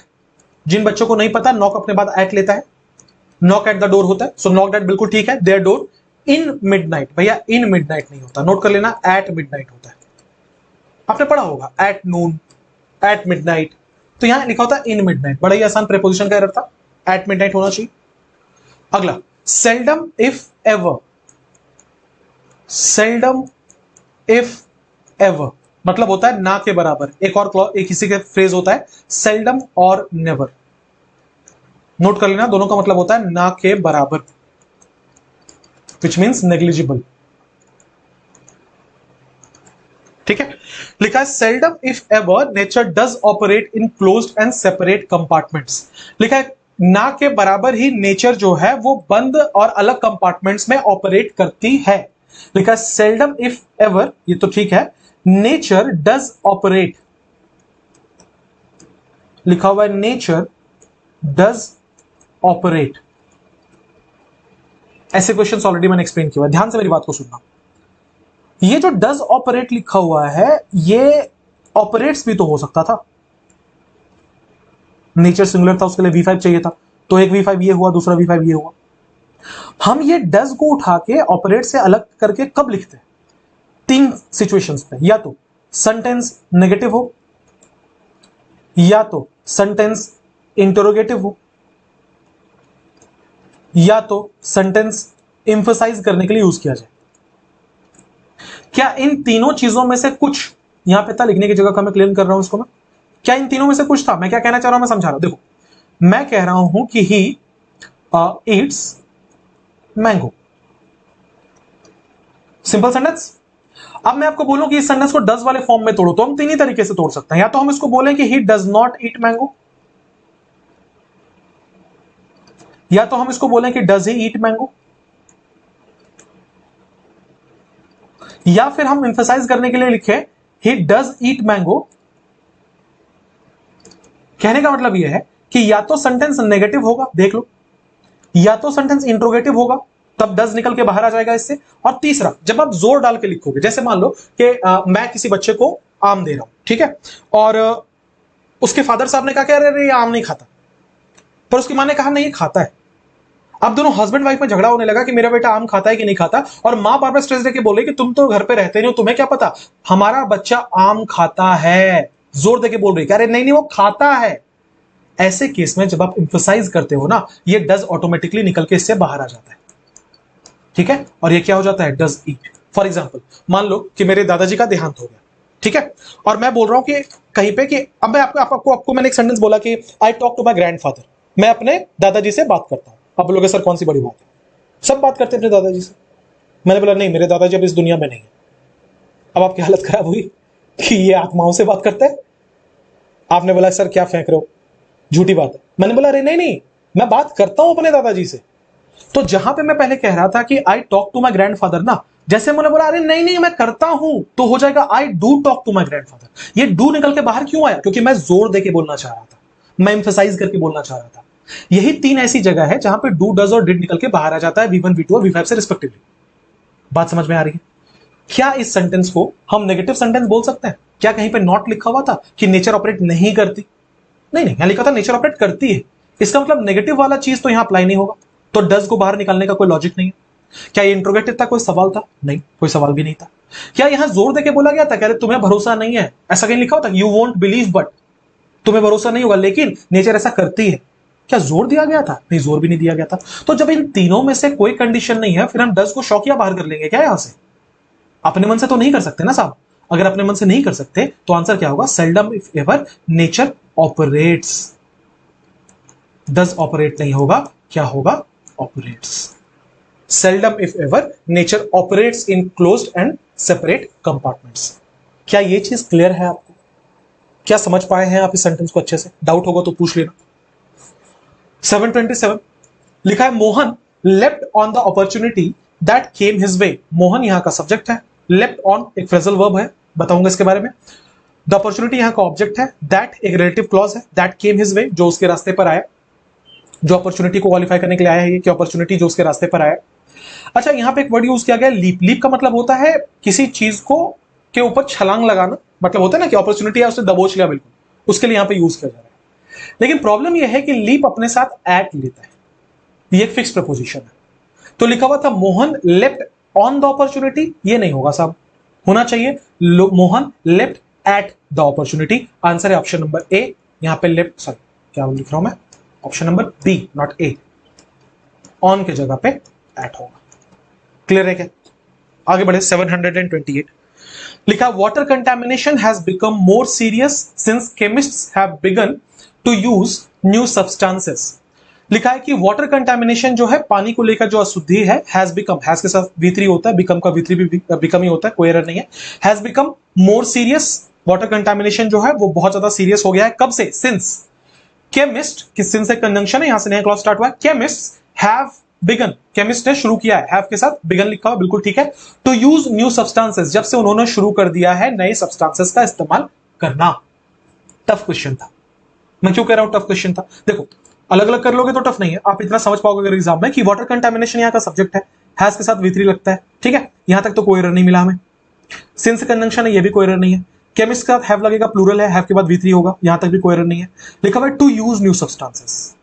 जिन बच्चों को नहीं पता नॉक अपने बाद एट लेता है, नॉक एट द डोर होता है, सो नॉक्ड एट बिल्कुल ठीक है। देयर डोर इन मिडनाइट, भैया इन मिडनाइट नहीं होता, नोट कर लेना, एट मिडनाइट होता है, आपने पढ़ा होगा एट नून, एट मिडनाइट, तो यहां लिखा होता है इन मिडनाइट, बड़ा ही आसान प्रेपोजिशन का एरर था, एट मिडनाइट होना चाहिए। अगला seldom if ever, seldom if ever मतलब होता है ना के बराबर। एक और क्लॉज, एक इसी के फ्रेज होता है सेल्डम और नेवर, नोट कर लेना, दोनों का मतलब होता है ना के बराबर, विच मीन्स नेग्लिजिबल, ठीक है। लिखा है seldom if ever nature does operate in closed end separate compartments. लिखा है ना के बराबर ही नेचर जो है वो बंद और अलग कंपार्टमेंट्स में ऑपरेट करती है। लिखा है सेल्डम इफ एवर, ये तो ठीक है, नेचर डज ऑपरेट, लिखा हुआ है नेचर डज ऑपरेट। ऐसे क्वेश्चंस ऑलरेडी मैंने एक्सप्लेन किया है, ध्यान से मेरी बात को सुनना। ये जो डज ऑपरेट लिखा हुआ है ये ऑपरेट्स भी तो हो सकता था, नेचर सिंगुलर था, उसके लिए V5 चाहिए था, तो एक V5 ये हुआ, दूसरा V5 ये हुआ। हम ये डज को उठा के ऑपरेट से अलग करके कब लिखते हैं? तीन सिचुएशंस में, या तो सेंटेंस नेगेटिव हो, या तो सेंटेंस इंटरोगेटिव हो, या तो सेंटेंस एम्फसाइज करने के लिए यूज किया जाए। क्या इन तीनों चीजों में से कुछ यहां पे था, लिखने की जगह का मैं क्लियर कर रहा हूं इसको मैं, क्या इन तीनों में से कुछ था? मैं क्या कहना चाह रहा हूं मैं समझा रहा हूं, देखो मैं कह रहा हूं कि he eats mango, simple sentence. अब मैं आपको बोलूं कि इस सेंटेंस को डज वाले फॉर्म में तोड़ो, तो हम तीन ही तरीके से तोड़ सकते हैं। या तो हम इसको बोलें कि he does not eat mango, या तो हम इसको बोलें कि डज ही ईट मैंगो, या फिर हम एम्फसाइज करने के लिए लिखे ही डज ईट मैंगो। कहने का मतलब यह है कि या तो सेंटेंस नेगेटिव होगा, देख लो, या तो सेंटेंस इंट्रोगेटिव होगा, तब डज निकल के बाहर आ जाएगा इससे, और तीसरा जब आप जोर डाल के लिखोगे, जैसे मान लो कि मैं किसी बच्चे को आम दे रहा हूं, ठीक है, और उसके फादर साहब ने कहा कह रहे ये आम नहीं खाता, पर उसकी मां ने कहा नहीं ये खाता है। अब दोनों हस्बैंड वाइफ में झगड़ा होने लगा कि मेरा बेटा आम खाता है कि नहीं खाता, और मां बार बार स्ट्रेस देके बोले कि तुम तो घर पे रहते नहीं हो, तुम्हें क्या पता, हमारा बच्चा आम खाता है, जोर देके बोल रही, कह रहे नहीं नहीं वो खाता है। ऐसे केस में जब आप एम्फसाइज करते हो ना, ये डज ऑटोमेटिकली निकल के इससे बाहर आ जाता है, ठीक है, और ये क्या हो जाता है? Does eat. फॉर एग्जाम्पल मान लो कि मेरे दादाजी का देहांत हो गया, ठीक है, और मैं बोल रहा हूं कि कहीं पे कि अब मैं आपको मैंने एक सेंटेंस बोला कि I talk to my grandfather, मैं अपने दादाजी से बात करता हूं। आप बोलोगे सर कौन सी बड़ी बात है, सब बात करते हैं अपने दादाजी से। मैंने बोला नहीं मेरे दादाजी अब इस दुनिया में नहीं है। अब आपकी हालत खराब हुई कि ये आत्माओं से बात करता है। आपने बोला सर क्या फेंक रहे हो, झूठी बात है। मैंने बोला अरे नहीं नहीं मैं बात करता हूं अपने दादाजी से। तो जहां पे मैं पहले कह रहा था कि I talk to my grandfather ना, जैसे मैंने बोला अरे नहीं नहीं मैं करता हूं, तो हो जाएगा I do talk to my grandfather. ये डू निकल के बाहर क्यों आया? क्योंकि मैं जोर देके बोलना चाह रहा था, मैं एम्फसाइज करके बोलना चाह रहा था। यही तीन ऐसी जगह है जहां पे डू, डज और डिड निकल के बाहर आ जाता है, V1 V2 और V5 से रिस्पेक्टिवली। बात समझ में आ रही है? क्या इस सेंटेंस को हम नेगेटिव सेंटेंस बोल सकते हैं? क्या कहीं पे नॉट लिखा हुआ था कि नेचर ऑपरेट नहीं करती? नहीं नहीं, यहां लिखा था नेचर ऑपरेट करती है, इसका मतलब नेगेटिव वाला चीज तो यहां अप्लाई नहीं होगा, तो डज को बाहर निकालने का कोई लॉजिक नहीं है। क्या ये इंट्रोगेटिव था, कोई सवाल था? नहीं, कोई सवाल भी नहीं था। क्या यहां जोर देके बोला गया था, कह रहे तुम्हें भरोसा नहीं है, ऐसा कहीं लिखा होता यू वोंट बिलीव बट, तुम्हें भरोसा नहीं होगा लेकिन नेचर ऐसा करती है? क्या जोर दिया गया था? नहीं, जोर भी नहीं दिया गया था। तो जब इन तीनों में से कोई कंडीशन नहीं है, फिर हम डज को शौकिया बाहर कर लेंगे क्या यहां से? अपने मन से तो नहीं कर सकते ना साहब। अगर अपने मन से नहीं कर सकते तो आंसर क्या होगा? Seldom if ever nature operates. Does operate नहीं होगा, क्या होगा, operates. Seldom if ever nature operates in closed end separate compartments. क्या ये चीज क्लियर है आपको? क्या समझ पाए हैं आप इस सेंटेंस को अच्छे से? डाउट होगा तो पूछ लेना। 727 लिखा है Mohan left on the opportunity that came his way. Mohan यहां का सब्जेक्ट है, लेफ्ट ऑन एक फ्रेजल वर्ब है, बताऊंगा इसके बारे में। द अपॉर्चुनिटी यहां का ऑब्जेक्ट है, दैट एक रिलेटिव क्लॉज है, दैट केम हिज वे जो उसके रास्ते पर आया, जो अपॉर्चुनिटी को क्वालिफाई करने के लिए आया है ये कि अपॉर्चुनिटी जो उसके रास्ते पर आया। अच्छा, यहां पे एक वर्ड यूज किया गया लीप। लीप का मतलब होता है किसी चीज को के ऊपर छलांग लगाना, मतलब होता है ना कि अपॉर्चुनिटी है उसने दबोच लिया, बिल्कुल उसके लिए यहां पे यूज किया जा रहा है। लेकिन प्रॉब्लम यह है कि लीप अपने साथ एट लेता है, ये एक फिक्स प्रपोजिशन है। तो लिखा हुआ था Mohan left on the opportunity, ये नहीं होगा साहब, होना चाहिए Mohan left at the opportunity. Answer है ऑप्शन नंबर ए। यहां पे लेफ्ट, सॉरी क्या लिख रहा हूं मैं, option number B not A, on के जगह पे एट होगा। क्लियर है क्या? आगे बढ़े 728 लिखा water contamination has become more serious since chemists have begun to use new substances. लिखा है कि वाटर कंटेमिनेशन जो है, पानी को लेकर जो अशुद्धि है, हैज बिकम, हैज के साथ V3 होता है, बिकम का V3 भी बिकम ही होता है, कोई एरर नहीं है। Has become more serious, water contamination जो है वो बहुत ज्यादा सीरियस हो गया है। कब से? सिंस केमिस्ट, किस सिंस से कंजंक्शन है, यहां से नया क्लॉज स्टार्ट हुआ है। केमिस्ट हैव बिगन, केमिस्ट ने शुरू किया है, हैव के साथ बिगन लिखा हुआ, बिल्कुल ठीक है। टू यूज न्यू सब्सटेंसेस, जब से उन्होंने शुरू कर दिया है नए सब्सटेंसेस का इस्तेमाल करना। टफ क्वेश्चन था, मैं क्यों कह रहा हूं टफ क्वेश्चन था? देखो अलग अलग कर लोगे तो टफ नहीं है, आप इतना समझ पाओगे अगर एग्जाम में कि वाटर कंटेमिनेशन यहाँ का सब्जेक्ट है, हैज के साथ V3 लगता है, ठीक है, यहां तक तो कोई एरर नहीं मिला हमें। सिंस कंजंक्शन है, ये भी कोई एरर नहीं है। केमिस्ट का हैव लगेगा, प्लूरल है, हैव के बाद V3 होगा, यहां तक भी कोई एरर नहीं है। लिखा हुआ है टू यूज न्यू सब्सटेंसेस।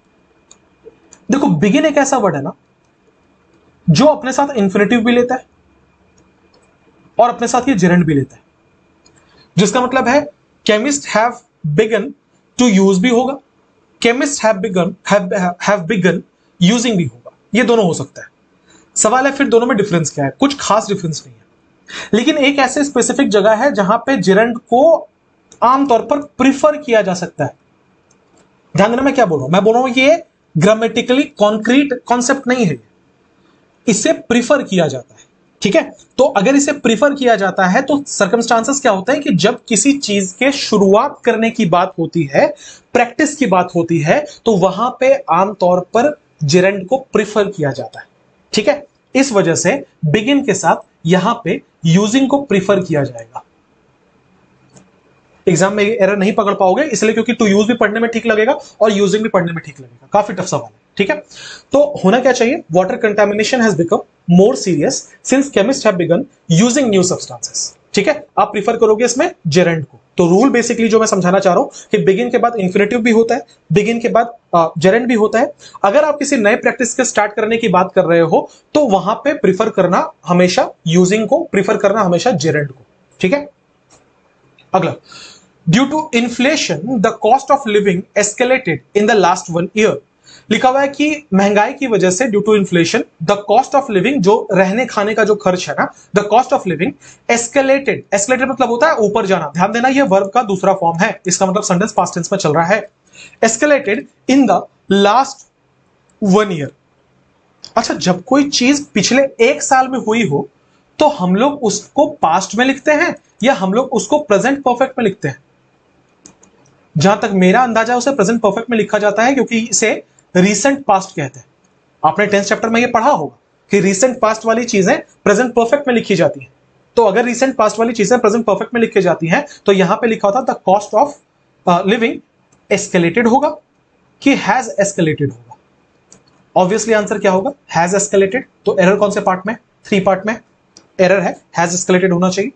देखो बिगिन एक ऐसा वर्ड है ना जो अपने साथ इंफिनिटिव भी लेता है और अपने साथ ये जेरेंड भी लेता है, जिसका मतलब है chemist have begun to use भी होगा, केमिस्ट हैव बिगन यूजिंग भी होगा, ये दोनों हो सकता है। सवाल है फिर दोनों में डिफरेंस क्या है? कुछ खास डिफरेंस नहीं है, लेकिन एक ऐसे स्पेसिफिक जगह है जहां पे जेरेंड को आमतौर पर प्रिफर किया जा सकता है। ध्यान देना मैं क्या बोल रहा हूं, मैं बोल रहा हूं ये ग्रामेटिकली कॉन्क्रीट कॉन्सेप्ट नहीं है, इसे प्रिफर किया जाता है, ठीक है। तो अगर इसे प्रिफर किया जाता है तो सर्कमस्टांसेस क्या होता है कि जब किसी चीज के शुरुआत करने की बात होती है, प्रैक्टिस की बात होती है, तो वहां पे आमतौर पर जेरेंड को प्रिफर किया जाता है, ठीक है। इस वजह से बिगिन के साथ यहां पे यूजिंग को प्रिफर किया जाएगा। एग्जाम में एरर नहीं पकड़ पाओगे इसलिए क्योंकि टू यूज भी पढ़ने में ठीक लगेगा और यूजिंग भी पढ़ने में ठीक लगेगा, काफी टफ सवाल है, ठीक है। तो होना क्या चाहिए, water contamination has become more serious since chemist have begin using new substances, ठीक है। आप प्रीफर करोगे इसमें जेरेंड को। तो रूल बेसिकली जो मैं समझाना चाह रहा हूं कि बिगिन के बाद इंफिनिटिव भी होता है, बिगिन के बाद जेरेंड भी होता है। अगर आप किसी नए प्रैक्टिस के स्टार्ट करने की बात कर रहे हो तो वहां पे प्रीफर करना हमेशा यूजिंग को, प्रीफर करना हमेशा जेरेंड को, ठीक है। अगला, due to inflation the cost of living escalated in the last 1 year. लिखा हुआ है कि महंगाई की वजह से due to inflation the cost of living, जो रहने खाने का जो खर्च है ना, the cost of living escalated. Escalated मतलब होता है ऊपर जाना, ध्यान देना ये वर्ब का दूसरा फॉर्म है, इसका मतलब सेंटेंस पास्ट टेंस में चल रहा है। Escalated in the last 1 year. अच्छा, जब कोई चीज पिछले 1 साल में हुई हो तो हम लोग उसको पास्ट में लिखते हैं या हम लोग उसको प्रेजेंट परफेक्ट में लिखते हैं? जहां तक मेरा अंदाजा है उसे प्रेजेंट परफेक्ट में लिखा जाता है क्योंकि इसे रीसेंट पास्ट कहते हैं। आपने 10th चैप्टर में ये पढ़ा होगा कि रीसेंट पास्ट वाली चीजें प्रेजेंट परफेक्ट में लिखी जाती हैं। तो अगर रीसेंट पास्ट वाली चीजें प्रेजेंट परफेक्ट में लिखी जाती हैं तो यहां पे लिखा होता the cost of living escalated होगा कि हैज एस्केलेटेड होगा? ऑब्वियसली आंसर क्या होगा, हैज एस्केलेटेड। तो एरर कौन से पार्ट में? 3 पार्ट में एरर है, हैज एस्केलेटेड होना चाहिए।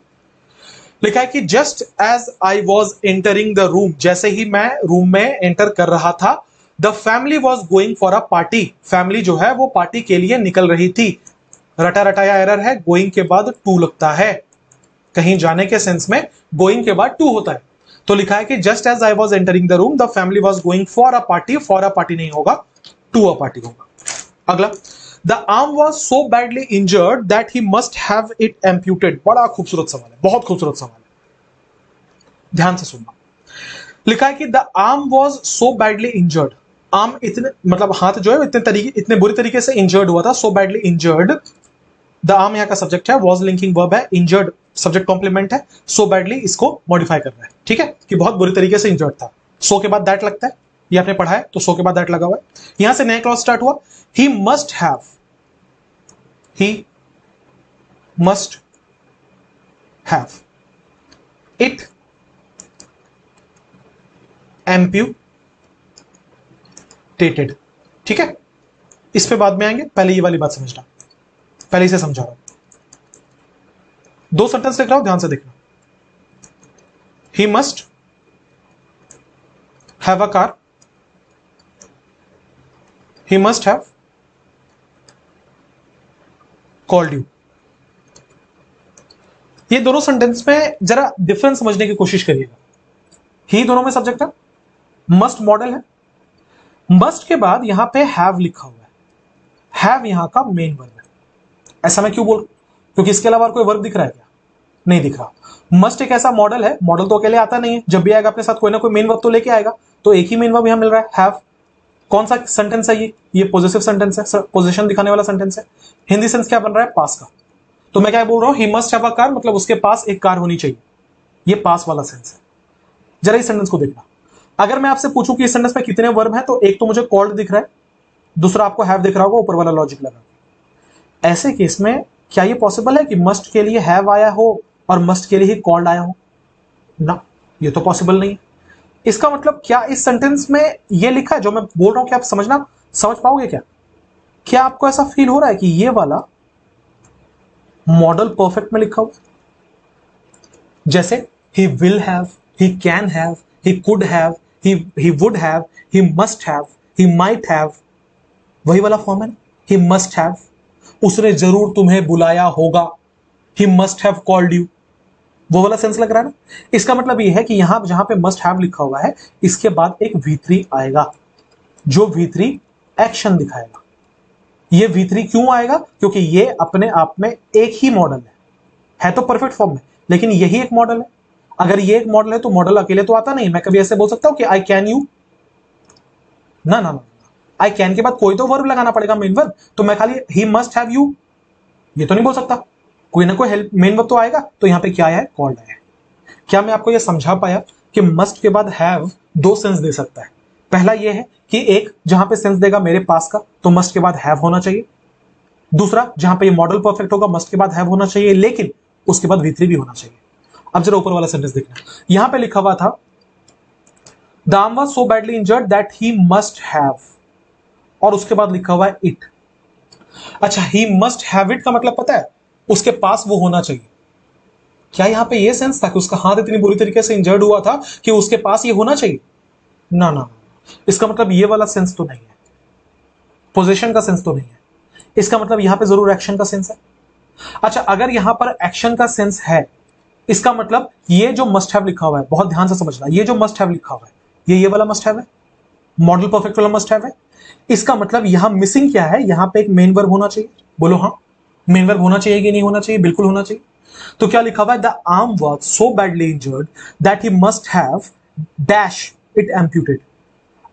लिखा है कि just as I was entering the room, जैसे ही मैं रूम में एंटर कर रहा था, the family was going for a party, family जो है वो पार्टी के लिए निकल रही थी। रटा रटाया एरर है, गोइंग के बाद टू लगता है, कहीं जाने के सेंस में गोइंग के बाद टू होता है। तो लिखा है कि just as I was entering the room the family was going for a party, for a party नहीं होगा, टू अ पार्टी होगा। अगला, the arm was so badly injured that he must have it amputated. बड़ा खूबसूरत सवाल है, बहुत खूबसूरत सवाल है, ध्यान से सुनना। लिखा है कि the arm was so badly injured, arm इतने मतलब हाथ जो है इतने बुरी तरीके से इंजर्ड हुआ था, सो बैडली इंजर्ड। द आर्म यहाँ का सब्जेक्ट है, वॉज लिंकिंग वर्ब है, इंजर्ड सब्जेक्ट कॉम्प्लीमेंट है, सो बैडली इसको मॉडिफाई कर रहा है, ठीक है, कि बहुत बुरी तरीके से इंजर्ड था। सो के बाद दैट लगता है, ये आपने पढ़ा है, तो सो के बाद दैट लगा हुआ है। यहां से नया क्लॉज स्टार्ट हुआ, ही मस्ट हैव इट एम्प्यूटेटेड, ठीक है। इस पे बाद में आएंगे, पहले ये वाली बात समझना, पहले इसे समझा रहा हूं। दो सेंटेंस लिख रहा हूं, ध्यान से देखना। ही must have a car, he must have called you. ये दोनों सेंटेंस में जरा डिफरेंस समझने की कोशिश करिएगा। ही दोनों में सब्जेक्ट है, मस्ट मॉडल है, मस्ट के बाद यहां पे हैव लिखा हुआ है, हैव यहां का मेन वर्ब है। ऐसा मैं क्यों बोल, क्योंकि इसके अलावा कोई वर्ब दिख रहा है क्या? नहीं दिख रहा। मस्ट एक ऐसा मॉडल है, मॉडल तो अकेले आता नहीं है, जब भी आएगा अपने साथ कोई ना कोई मेन वर्ब तो लेके आएगा, तो एक ही मेन वर्ब यहां मिल रहा है, हैव। कौन सा सेंटेंस है ये पॉजिटिव सेंटेंस है, पोजीशन दिखाने वाला सेंटेंस है। हिंदी सेंस क्या बन रहा है? पास का। तो मैं क्या बोल रहा हूं, ही मस्ट हैव अ कार, मतलब उसके पास एक कार होनी चाहिए, ये पास वाला सेंस है। जरा इस सेंटेंस को देखना। अगर मैं आपसे पूछूं कि इस सेंटेंस में कितने वर्ब हैं, तो एक तो मुझे कॉल्ड दिख रहा है, दूसरा आपको हैव दिख रहा होगा, ऊपर वाला लॉजिक लगा। ऐसे केस में क्या ये पॉसिबल है कि मस्ट के लिए हैव आया हो और मस्ट के लिए ही कॉल्ड आया हो? ना, ये तो पॉसिबल नहीं। इसका मतलब क्या इस सेंटेंस में ये लिखा है जो मैं बोल रहा हूं, कि आप समझ पाओगे क्या? क्या आपको ऐसा फील हो रहा है कि ये वाला मॉडल परफेक्ट में लिखा हुआ, जैसे he will have, he can have, he could have, he would have, he must have, he might have, वही वाला फॉर्म है ना, ही मस्ट हैव, उसने जरूर तुम्हें बुलाया होगा, ही मस्ट हैव कॉल्ड यू, वो वाला सेंस लग रहा है ना। इसका मतलब ये है कि यहां जहां पे मस्ट हैव लिखा हुआ है, इसके बाद एक V3 आएगा, जो V3 एक्शन दिखाएगा। ये V3 क्यों आएगा? क्योंकि ये अपने आप में एक ही मॉडल है तो परफेक्ट फॉर्म में, लेकिन यही एक मॉडल है। अगर ये एक मॉडल है तो मॉडल अकेले तो आता नहीं। मैं कभी ऐसे बोल सकता हूं कि आई कैन यू? ना ना ना, आई कैन के बाद कोई तो वर्ब लगाना पड़ेगा, मेन वर्ब। तो मैं खाली ही मस्ट हैव यू ये तो नहीं बोल सकता, कोई ना कोई हेल्प मेन वर्ब तो आएगा। तो यहां पे क्या आया है? कॉल्ड आया है। क्या मैं आपको यह समझा पाया कि मस्ट के बाद हैव दो सेंस दे सकता है? पहला यह है कि एक जहां पे सेंस देगा मेरे पास का, तो मस्ट के बाद हैव होना चाहिए। दूसरा, जहां पे ये मॉडल परफेक्ट होगा, मस्ट के बाद हैव होना चाहिए, लेकिन उसके बाद V3 भी होना चाहिए। अब जरा ऊपर वाला सेंटेंस देखना, यहां पे लिखा हुआ था the arm was so badly injured that he must have, और उसके बाद लिखा हुआ है इट। अच्छा, ही मस्ट हैव इट का मतलब पता है? उसके पास वो होना चाहिए। क्या यहां पे ये सेंस था कि उसका हाथ इतनी बुरी तरीके से इंजर्ड हुआ था कि उसके पास ये होना चाहिए? ना ना, इसका मतलब ये वाला सेंस तो नहीं है, पोजीशन का सेंस तो नहीं है। इसका मतलब यहां पे जरूर एक्शन का सेंस है। अच्छा, अगर यहां पर एक्शन का सेंस है, इसका मतलब ये जो मस्ट हैव लिखा हुआ है, बहुत ध्यान से समझना, ये जो मस्ट हैव लिखा हुआ है, ये वाला मस्ट हैव है, मॉडल परफेक्ट वाला मस्ट हैव है। इसका मतलब यहां मिसिंग क्या है? यहां पे एक मेन वर्ब होना चाहिए। बोलो हाँ, मेन वर्ब होना चाहिए कि नहीं होना चाहिए? बिल्कुल होना चाहिए। तो क्या लिखा हुआ है? The arm was so badly injured that he must have dash it amputated.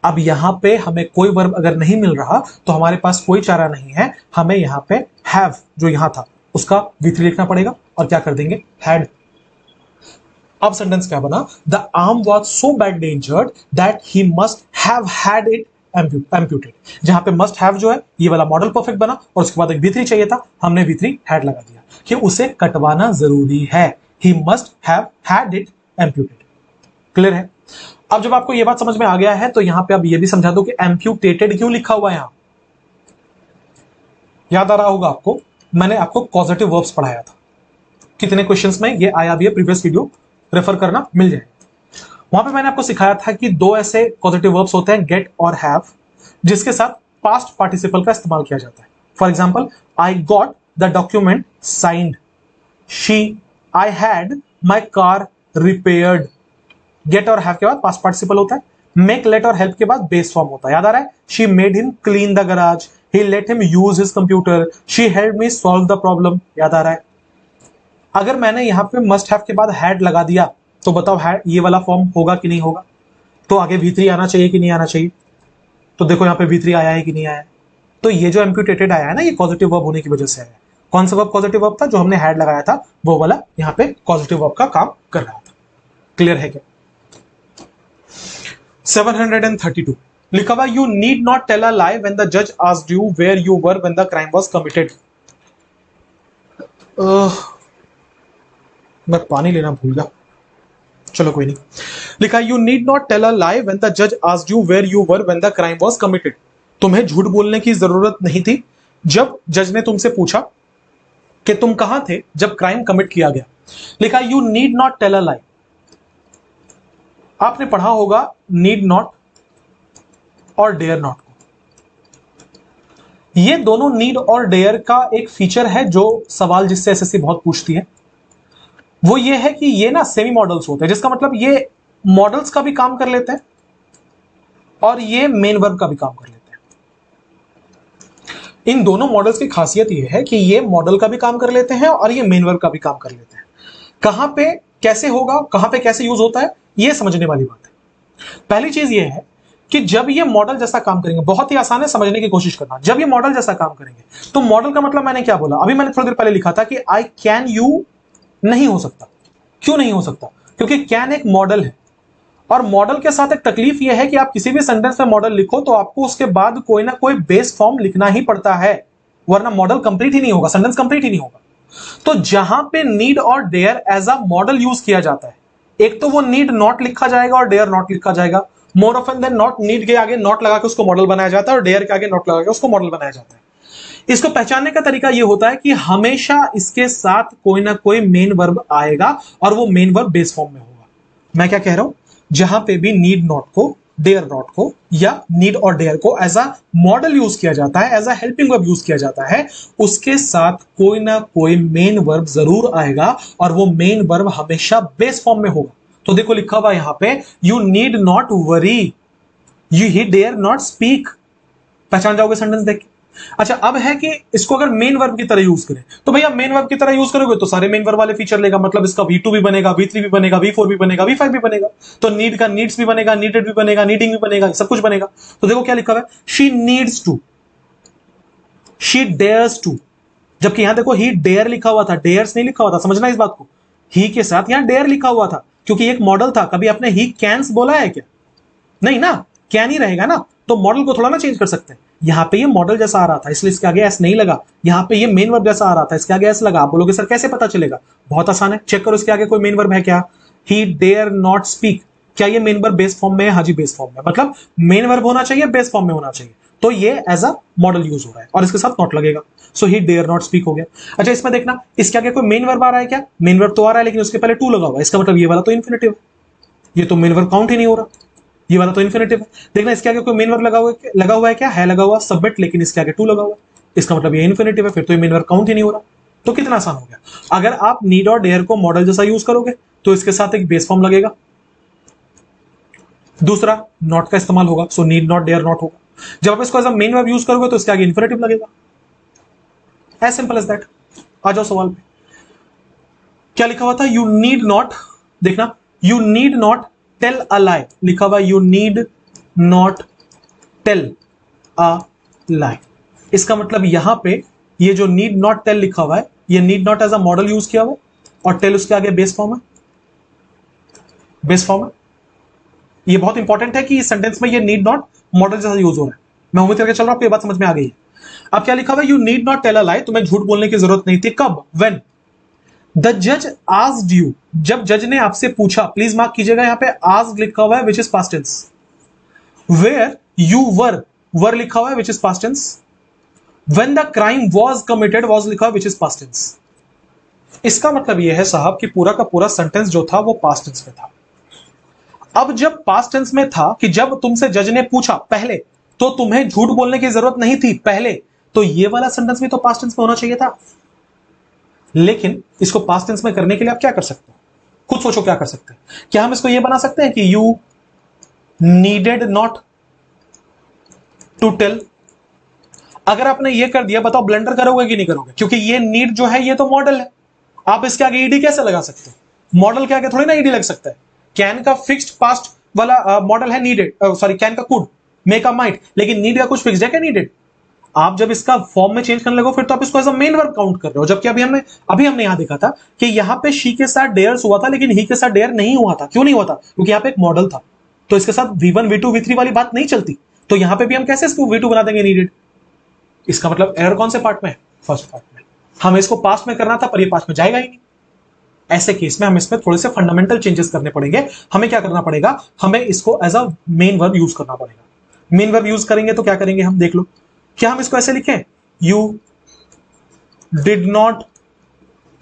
अब यहां पे हमें कोई वर्ब अगर नहीं मिल रहा तो हमारे पास कोई चारा नहीं है, हमें यहां पे हैव जो यहां था उसका V3 लिखना पड़ेगा, और क्या कर देंगे? हैड। अब सेंटेंस क्या बना? The arm was so badly injured that he must have had it amputated. जहां पे मस्ट हैव जो है ये वाला मॉडल परफेक्ट बना, और उसके बाद एक V3 चाहिए था, हमने V3 हैड लगा दिया कि उसे कटवाना जरूरी है। ही must have had it amputated. Clear है? अब जब आपको यह बात समझ में आ गया है, तो यहां पे अब यह भी समझा दो कि एम्प्यूटेटेड क्यों लिखा हुआ है। यहां याद आ रहा होगा आपको, मैंने आपको कॉजेटिव वर्ब्स पढ़ाया था, कितने क्वेश्चंस में ये आया भी है, प्रीवियस वीडियो रेफर करना, मिल जाए। वहां पे मैंने आपको सिखाया था कि दो ऐसे पॉजिटिव वर्ब्स होते हैं, गेट और हैव, जिसके साथ पास्ट पार्टिसिपल का इस्तेमाल किया जाता है। For example, I got the document signed, she I had my car repaired. Get और हैव के बाद पास्ट पार्टिसिपल होता है। मेक, लेट और हेल्प के बाद बेस फॉर्म होता है। याद आ रहा है? She made him clean the garage, he let him use his computer, she help me solve the problem. याद आ रहा है? अगर मैंने यहां पे मस्ट हैव के बाद हैड लगा दिया, तो बताओ हैड ये वाला फॉर्म होगा कि नहीं होगा? तो आगे V3 आना चाहिए कि नहीं आना चाहिए? तो देखो यहाँ पे V3 आया है कि नहीं आया है। तो ये जो एम्प्यूटेटेड आया है ना, ये पॉजिटिव वर्ब होने की वजह से आया है। कौन सा वर्ब पॉजिटिव वर्ब था? जो हमने हैड लगाया था वो वाला यहाँ पे पॉजिटिव वर्ब का काम कर रहा था। क्लियर है क्या? 732 लिखा हुआ, you need not tell a lie when the जज asked you where you were when the crime was committed. मैं पानी लेना भूल गया, चलो कोई नहीं। लिखा, you need not tell a lie when the जज asked you where you were when the crime was committed. तुम्हें झूठ बोलने की जरूरत नहीं थी जब जज ने तुमसे पूछा कि तुम कहां थे जब क्राइम कमिट किया गया। लिखा, you need not tell a lie. आपने पढ़ा होगा नीड नॉट और डेयर नॉट को। ये दोनों नीड और डेयर का एक फीचर है जो सवाल जिससे एसएससी बहुत पूछती है, वो ये है कि ये ना सेमी मॉडल्स होते हैं, जिसका मतलब ये मॉडल्स का भी काम कर लेते हैं और ये मेन वर्ब का भी काम कर लेते हैं। इन दोनों मॉडल्स की खासियत ये है कि ये मॉडल का भी काम कर लेते हैं और ये मेन वर्ब का भी काम कर लेते हैं। कहां पे कैसे होगा, कहां पे कैसे यूज होता है, ये समझने वाली बात है। पहली चीज ये है कि जब ये मॉडल जैसा काम करेंगे, बहुत ही आसान है समझने की कोशिश करना। जब ये मॉडल जैसा काम करेंगे तो मॉडल का मतलब मैंने क्या बोला, अभी मैंने थोड़ी देर पहले लिखा था कि आई कैन यू नहीं हो सकता। क्यों नहीं हो सकता? क्योंकि कैन एक मॉडल है और मॉडल के साथ एक तकलीफ यह है कि आप किसी भी सेंटेंस में मॉडल लिखो तो आपको उसके बाद कोई ना कोई बेस फॉर्म लिखना ही पड़ता है, वरना मॉडल कंप्लीट ही नहीं होगा, सेंटेंस कंप्लीट ही नहीं होगा। तो जहां पे नीड और dare as a model use किया जाता है, एक तो वो नीड नॉट लिखा जाएगा और डेयर नॉट लिखा जाएगा। More often than not need के आगे नॉट लगा के उसको मॉडल बनाया जाता है और डेयर के आगे नॉट लगा के उसको मॉडल बनाया जाता है। इसको पहचानने का तरीका यह होता है कि हमेशा इसके साथ कोई ना कोई मेन वर्ब आएगा और वो मेन वर्ब बेस फॉर्म में होगा। मैं क्या कह रहा हूं, जहां पे भी नीड नॉट को, डेयर नॉट को या नीड और डेयर को एज अ मॉडल यूज किया जाता है, as a helping verb use किया जाता है, उसके साथ कोई ना कोई मेन वर्ब जरूर आएगा और वो मेन वर्ब हमेशा बेस फॉर्म में होगा। तो देखो लिखा हुआ यहां पे, you need not worry, you he dare not speak. पहचान जाओगे सेंटेंस देख के? अच्छा, अब है कि इसको अगर मेन वर्ब की तरह यूज करें तो भैया मेन वर्ब की तरह यूज करोगे तो सारे मेन वर्ब वाले फीचर लेगा, मतलब इसका V2 भी बनेगा, V3 भी बनेगा, V4 भी बनेगा, V5 भी बनेगा। तो नीड का नीड्स भी बनेगा, नीडेड भी बनेगा, नीडिंग भी बनेगा, सब कुछ बनेगा। तो देखो क्या लिखा हुआ है, she needs to, she dares to, जबकि यहां देखो ही डेयर लिखा हुआ था, डेयर्स नहीं लिखा हुआ था। समझना इस बात को, ही के साथ यहां डेयर लिखा हुआ था क्योंकि एक मॉडल था। कभी आपने ही कैन्स बोला है क्या? नहीं ना, कैन ही रहेगा ना। तो मॉडल को थोड़ा ना चेंज कर सकते हैं। यहां पे ये मॉडल जैसा आ रहा था इसलिए इसके आगे एस नहीं लगा। यहां पे ये मेन वर्ब जैसा आ रहा था, इसके आगे एस लगा। आप बोलोगे सर कैसे पता चलेगा? बहुत आसान है, चेक करो इसके आगे कोई मेन वर्ब है क्या। ही डेयर नॉट स्पीक, क्या ये मेन वर्ब बेस फॉर्म में है? हाँ जी बेस फॉर्म में, मतलब मेन वर्ब होना चाहिए, बेस फॉर्म में होना चाहिए। तो ये एज अ मॉडल यूज हो रहा है और इसके साथ नॉट लगेगा। सो ही डेयर नॉट स्पीक हो गया। अच्छा, इसमें देखना इसके आगे कोई मेन वर्ब आ रहा है क्या? मेन वर्ब तो आ रहा है लेकिन उसके पहले टू लगा हुआ है, इसका मतलब ये वाला तो इन्फिनेटिव है, ये तो मेन वर्ब काउंट ही नहीं हो रहा, ये वाला तो इन्फिनेटिव है। देखना इसके आगे कोई मेन वर्ब लगा हुआ है क्या? है लगा हुआ सबमिट, लेकिन इसके आगे टू लगा हुआ है, इसका मतलब ये इन्फिनेटिव है, फिर तो ये मेन वर्ब काउंट ही नहीं हो रहा। तो कितना आसान हो गया। अगर आप नीड और डेयर को मॉडल जैसा यूज करोगे तो इसके साथ एक बेस फॉर्म लगेगा, दूसरा नॉट का इस्तेमाल होगा, so need not dare not होगा। जब आप इसको as a main verb use करोगे तो इसके आगे इन्फिनेटिव लगेगा। As simple as that. आ जाओ सवाल पे, क्या लिखा हुआ था, यू नीड नॉट, देखना you need not tell a lie लिखा हुआ, you need not tell a lie. इसका मतलब यहां पे ये जो नीड नॉट टेल लिखा हुआ है, ये need not as a model use किया हुआ और टेल उसके आगे बेस फॉर्म है, बेस फॉर्म है। ये बहुत इंपॉर्टेंट है कि इस सेंटेंस में ये नीड नॉट मॉडल जैसा यूज हो रहा है। मैं उम्मीद करके चल रहा हूं आपको ये बात समझ में आ गई है। अब क्या लिखा हुआ है, you need not tell a lie, तुम्हें झूठ बोलने की जरूरत नहीं थी। कब? व्हेन द जज आस्क्ड यू, जब जज ने आपसे पूछा। प्लीज मार्क कीजिएगा यहां पे आस्क्ड लिखा हुआ है which is past tense. Where you were लिखा हुआ है which is past tense. When the crime was committed, was लिखा हुआ विच इज पास्ट टेंस। इसका मतलब यह है साहब कि पूरा का पूरा सेंटेंस जो था वो पास्ट टेंस में था। अब जब पास्ट टेंस में था कि जब तुमसे जज ने पूछा पहले, तो तुम्हें झूठ बोलने की जरूरत नहीं थी पहले, तो ये वाला सेंटेंस भी तो पास्ट टेंस में होना चाहिए था। लेकिन इसको पास्ट टेंस में करने के लिए आप क्या कर सकते हो? खुद सोचो क्या कर सकते हैं। क्या हम इसको ये बना सकते हैं कि you needed not to tell? अगर आपने ये कर दिया, बताओ ब्लेंडर करोगे कि नहीं करोगे? क्योंकि ये नीड जो है ये तो मॉडल है, आप इसके आगे ईडी कैसे लगा सकते हो? मॉडल के आगे थोड़ी ना ईडी लग सकता है। कैन का फिक्स्ड पास्ट वाला मॉडल है नीडेड, सॉरी कैन का कुड, मेक अ माइट, लेकिन नीड का कुछ फिक्स्ड है क्या? नीडेड। आप जब इसका फॉर्म में चेंज करने लगो फिर तो आप इसको as a main verb count कर रहे हो, जबकि अभी हमने यहां देखा था कि यहां पे शी के साथ डेयर्स हुआ था लेकिन ही के साथ डेयर नहीं हुआ था। क्यों नहीं हुआ था? क्योंकि यहां पे एक मॉडल था, तो इसके साथ V1 V2 V3 वाली बात नहीं चलती। तो यहां पे भी हम कैसे इसको V2 बना देंगे नीडेड? इसका मतलब एरर कौन से पार्ट में है? फर्स्ट पार्ट में। हमें इसको पास्ट में करना था पर ये पास्ट में जाएगा ही नहीं। ऐसे केस में हम इसमें थोड़े से फंडामेंटल चेंजेस करने पड़ेंगे। हमें क्या करना पड़ेगा? हमें इसको as a main verb use करना पड़ेगा। मेन वर्ब यूज करेंगे तो क्या करेंगे हम देख लो। क्या हम इसको ऐसे लिखें? You did not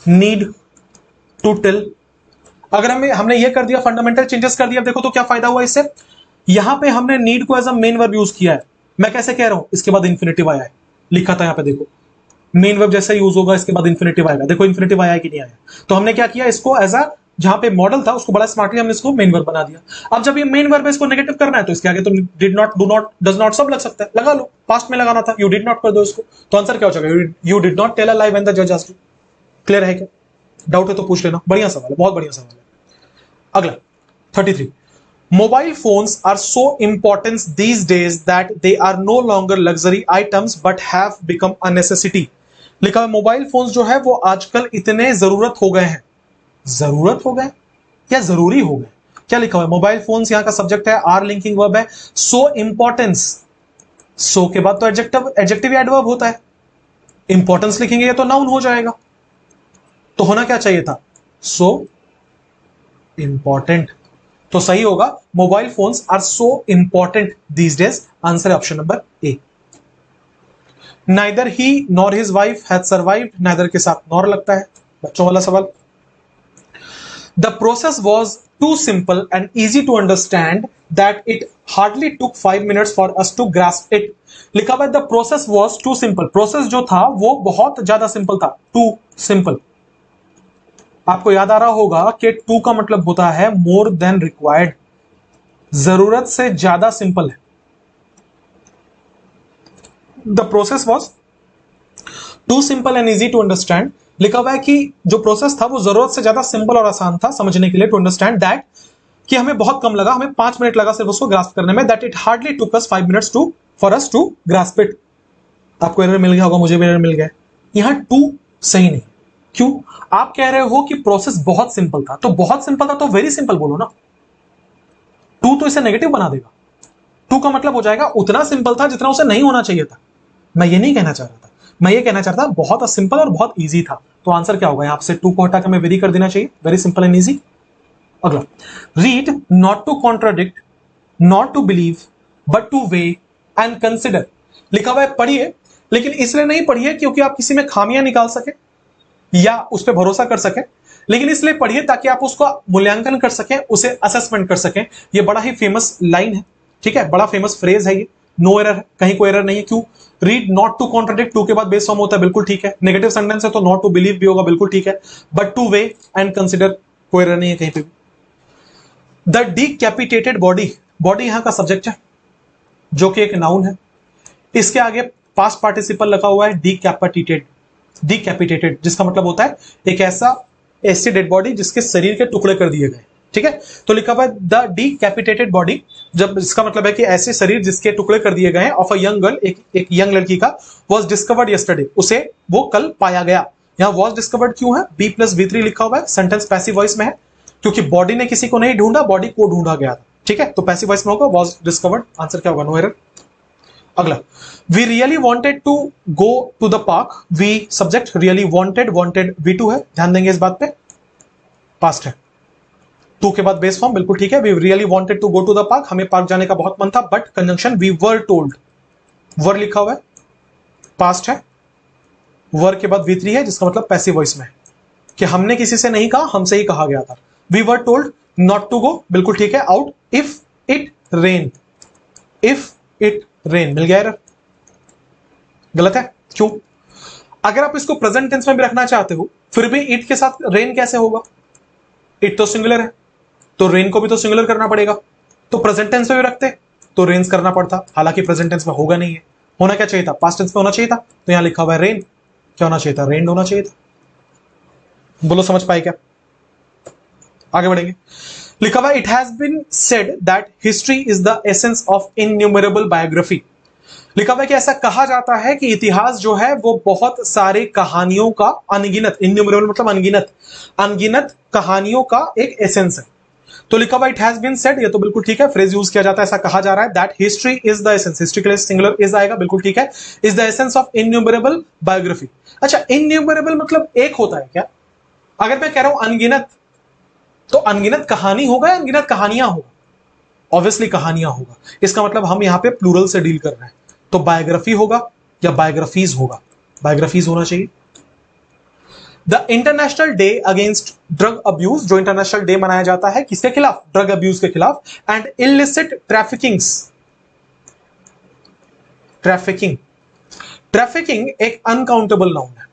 need to tell. अगर हमने ये कर दिया, फंडामेंटल चेंजेस कर दिया, देखो तो क्या फायदा हुआ इससे। यहां पे हमने नीड को as a main verb use किया है। मैं कैसे कह रहा हूं? इसके बाद इंफिनिटिव आया है, लिखा था यहां पे देखो। मेन वर्ब जैसा यूज होगा इसके बाद इंफिनिटिव आएगा। देखो इंफिनिटिव आया है कि नहीं आया। तो हमने क्या किया, इसको एज अ जहां पे मॉडल था उसको बड़ा स्मार्टली हमने इसको मेन वर्ब बना दिया। अब जब ये मेन वर्ब है इसको नेगेटिव करना है तो इसके आगे तो did not, do not, does not सब लग सकता है, लगा लो। पास्ट में लगाना था, यू डिड नॉट कर दो इसको, तो आंसर क्या हो जाएगा? You did not tell a lie when the जज आस्क्ड यू। क्लियर है क्या? डाउट है तो पूछ लेना। बढ़िया सवाल है, बहुत बढ़िया सवाल है। अगला 33, mobile phones are so important these days that they are no longer luxury items but have become a necessity. लिखा है मोबाइल फोन्स जो है वो आजकल इतने जरूरत हो गए हैं। जरूरत हो गए या जरूरी हो गए? क्या लिखा हुआ है? मोबाइल फोन्स यहां का सब्जेक्ट है, आर लिंकिंग वर्ब है, सो इंपॉर्टेंस, सो के बाद तो एडजेक्टिव एडवर्ब होता है, इंपॉर्टेंस लिखेंगे ये तो नाउन हो जाएगा। तो होना क्या चाहिए था? So important. तो सही होगा mobile phones are so important these days. Answer है option number A. Neither he nor his wife had survived, neither के साथ नॉर लगता है, बच्चों वाला सवाल। The process was too simple and easy to understand that it hardly took 5 minutes for us to grasp it. लिखा हुआ the process was too simple, process जो था वो बहुत ज्यादा सिंपल था, टू सिंपल। आपको याद आ रहा होगा कि टू का मतलब होता है मोर देन रिक्वायर्ड, जरूरत से ज्यादा सिंपल है। The process was too simple and easy to understand. लिखा हुआ है कि जो प्रोसेस था वो जरूरत से ज्यादा सिंपल और आसान था समझने के लिए, टू अंडरस्टैंड दैट, कि हमें बहुत कम लगा, हमें 5 मिनट लगा सिर्फ उसको ग्रास्प करने में, that it hardly took us 5 minutes to for us to grasp it. आपको एरर मिल गया होगा, मुझे भी एरर मिल गया। यहां टू सही नहीं। क्यों? आप कह रहे हो कि प्रोसेस बहुत सिंपल था, तो बहुत सिंपल था तो वेरी सिंपल बोलो ना। टू तो इसे नेगेटिव बना देगा। टू का मतलब हो जाएगा उतना सिंपल था जितना उसे नहीं होना चाहिए था। मैं ये नहीं कहना चाह रहा था, मैं ये कहना चाहता था बहुत सिंपल और बहुत इजी था। तो आंसर क्या होगा? यहां से टू को हटा के हमें वेरी कर देना चाहिए, वेरी सिंपल एंड इजी। अगला, read not to contradict, not to believe, but to weigh and consider. लिखा हुआ है पढ़िए, लेकिन इसलिए नहीं पढ़िए क्योंकि आप किसी में खामियां निकाल सके या उस पर भरोसा कर सके, लेकिन इसलिए पढ़िए ताकि आप उसका मूल्यांकन कर सकें, उसे असेसमेंट कर सकें। ये बड़ा ही फेमस लाइन है, ठीक है, बड़ा फेमस फ्रेज है ये। नो एरर है, कहीं कोई एरर नहीं है। क्यों? Read not to contradict, to के बाद बेस फॉर्म होता है, बिल्कुल ठीक है। नेगेटिव सेंटेंस है तो नॉट टू बिलीव भी होगा, बिल्कुल ठीक है। But to weigh and consider, कोई एरर नहीं है कहीं पे भी। द डिकैपिटेटेड बॉडी, बॉडी यहां का सब्जेक्ट है जो कि एक नाउन है। इसके आगे पास्ट पार्टिसिपल लगा हुआ है डिकैपिटेटेड, डिकैपिटेटेड जिसका मतलब होता है एक ऐसी डेड बॉडी जिसके शरीर के टुकड़े कर दिए गए, ठीक है। तो लिखा हुआ है द डिकैपिटेटेड बॉडी, जब इसका मतलब है कि ऐसे शरीर जिसके टुकड़े कर दिए गए हैं, ऑफ अ यंग गर्ल, एक यंग लड़की का, वॉज डिस्कवर्ड यस्टरडे, उसे वो कल पाया गया। यहां वॉज डिस्कवर्ड क्यों है? बी प्लस V3 लिखा हुआ है, सेंटेंस पैसिव वॉइस में है, क्योंकि बॉडी ने किसी को नहीं ढूंढा, बॉडी को ढूंढा गया, ठीक है। तो पैसिव वॉइस में होगा वॉज डिस्कवर्ड। आंसर क्या होगा? No error. अगला, we really wanted to go to the park, we subject, really wanted, wanted V2 है, ध्यान देंगे इस बात पे, पास्ट है। टू के बाद बेस फॉर्म, बिल्कुल ठीक है। We really wanted to go to the park, हमें पार्क जाने का बहुत मन था, but conjunction we were told, were लिखा हुआ है, पास्ट है। वर के बाद V3 है जिसका मतलब पैसिव वॉइस में है, कि हमने किसी से नहीं कहा, हमसे ही कहा गया था। We were told not to go, बिल्कुल ठीक है। Out if it rain, if it rain, मिल गया एरर, गलत है। क्यों? अगर आप इसको प्रेजेंट टेंस में भी रखना चाहते हो फिर भी इट के साथ रेन कैसे होगा? इट तो सिंगुलर है, तो रेन को भी तो सिंगुलर करना पड़ेगा। तो प्रेजेंट टेंस में भी रखते तो रेन्स करना पड़ता, हालांकि प्रेजेंट टेंस में होगा नहीं है। होना क्या चाहिए था? पास्ट टेंस में होना चाहिए था। तो यहां लिखा हुआ है रेन, क्या होना चाहिए था? रेन होना चाहिए था। बोलो समझ पाए क्या? आगे बढ़ेंगे। लिखा हुआ it has been said that history is the essence of innumerable biography. लिखा हुआ है कि ऐसा कहा जाता है कि इतिहास जो है वो बहुत सारे कहानियों का अनगिनत, इन्यूमरेबल मतलब अनगिनत, अनगिनत कहानियों का एक एसेंस है। तो लिखा हुआ इट हैज बीन सेड, ये तो बिल्कुल ठीक है, फ्रेज यूज किया जाता है, ऐसा कहा जा रहा है that history is the essence, history के लिए सिंगुलर इज आएगा, बिल्कुल ठीक है, is the essence of innumerable biography. अच्छा, इन्यूमरेबल मतलब एक होता है क्या? अगर मैं कह रहा हूं अनगिनत, तो अनगिनत कहानी होगा या अनगिनत कहानियां होगा? ऑब्वियसली कहानियां होगा। इसका मतलब हम यहां पे प्लूरल से डील कर रहे हैं, तो बायोग्राफी होगा या बायोग्राफीज होगा? बायोग्राफीज होना चाहिए। The international day against drug abuse, जो इंटरनेशनल डे मनाया जाता है किसके खिलाफ? ड्रग अब्यूज के खिलाफ। एंड इलिसिट ट्रैफिकिंग्स, ट्रैफिकिंग, ट्रैफिकिंग एक अनकाउंटेबल नाउन है,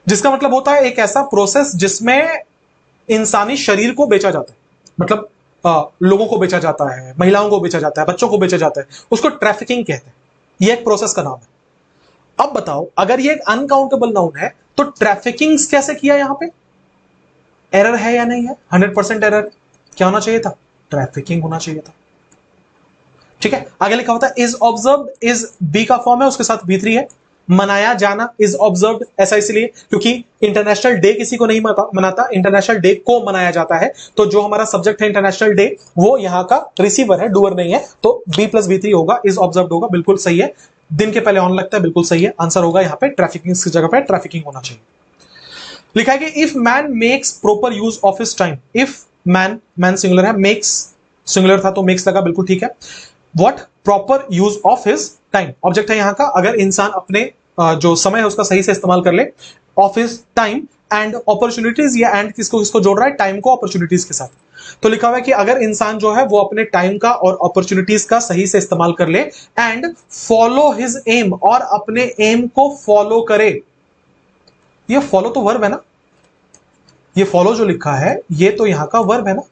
जिसका मतलब होता है एक ऐसा प्रोसेस जिसमें इंसानी शरीर को बेचा जाता है, मतलब लोगों को बेचा जाता है, महिलाओं को बेचा जाता है, बच्चों को बेचा जाता है, उसको ट्रैफिकिंग कहते हैं। ये एक प्रोसेस का नाम है। अब बताओ, अगर ये एक अनकाउंटेबल नाउन है तो ट्रैफिकिंग कैसे किया? यहां पे एरर है या नहीं है? 100% एरर। क्या होना चाहिए था? ट्रैफिकिंग होना चाहिए था। ठीक है, आगे लिखा होता है इज ऑब्जर्व्ड, इज बी का फॉर्म है, उसके साथ B3 है। मनाया जाना, इज ऑब्जर्व्ड, ऐसा इसलिए क्योंकि इंटरनेशनल डे किसी को नहीं मनाता, इंटरनेशनल डे को मनाया जाता है। तो जो हमारा सब्जेक्ट है इंटरनेशनल डे, वो यहां का रिसीवर है, डूअर नहीं है, तो B+B3 होगा, इज ऑब्जर्व्ड होगा, बिल्कुल सही है। दिन के पहले ऑन लगता है, बिल्कुल सही है। आंसर होगा यहां पे ट्रैफिकिंग की जगह पे ट्रैफिकिंग होना चाहिए। लिखा है कि if man makes proper use of his time, if man, man singular है, मेक्स सिंगुलर था तो मेक्स लगा, बिल्कुल ठीक है। What? Proper use of his time, object है यहां का। अगर इंसान अपने जो समय है उसका सही से इस्तेमाल कर ले, of his time and opportunities, या एंड किसको किसको जोड़ रहा है? टाइम को अपॉर्चुनिटीज के साथ। तो लिखा हुआ है कि अगर इंसान जो है वो अपने टाइम का और अपॉर्चुनिटीज का सही से इस्तेमाल कर ले, एंड फॉलो हिज एम, और अपने एम को फॉलो करे। ये फॉलो तो वर्ब है ना, ये फॉलो जो लिखा है ये तो यहां का वर्ब है ना।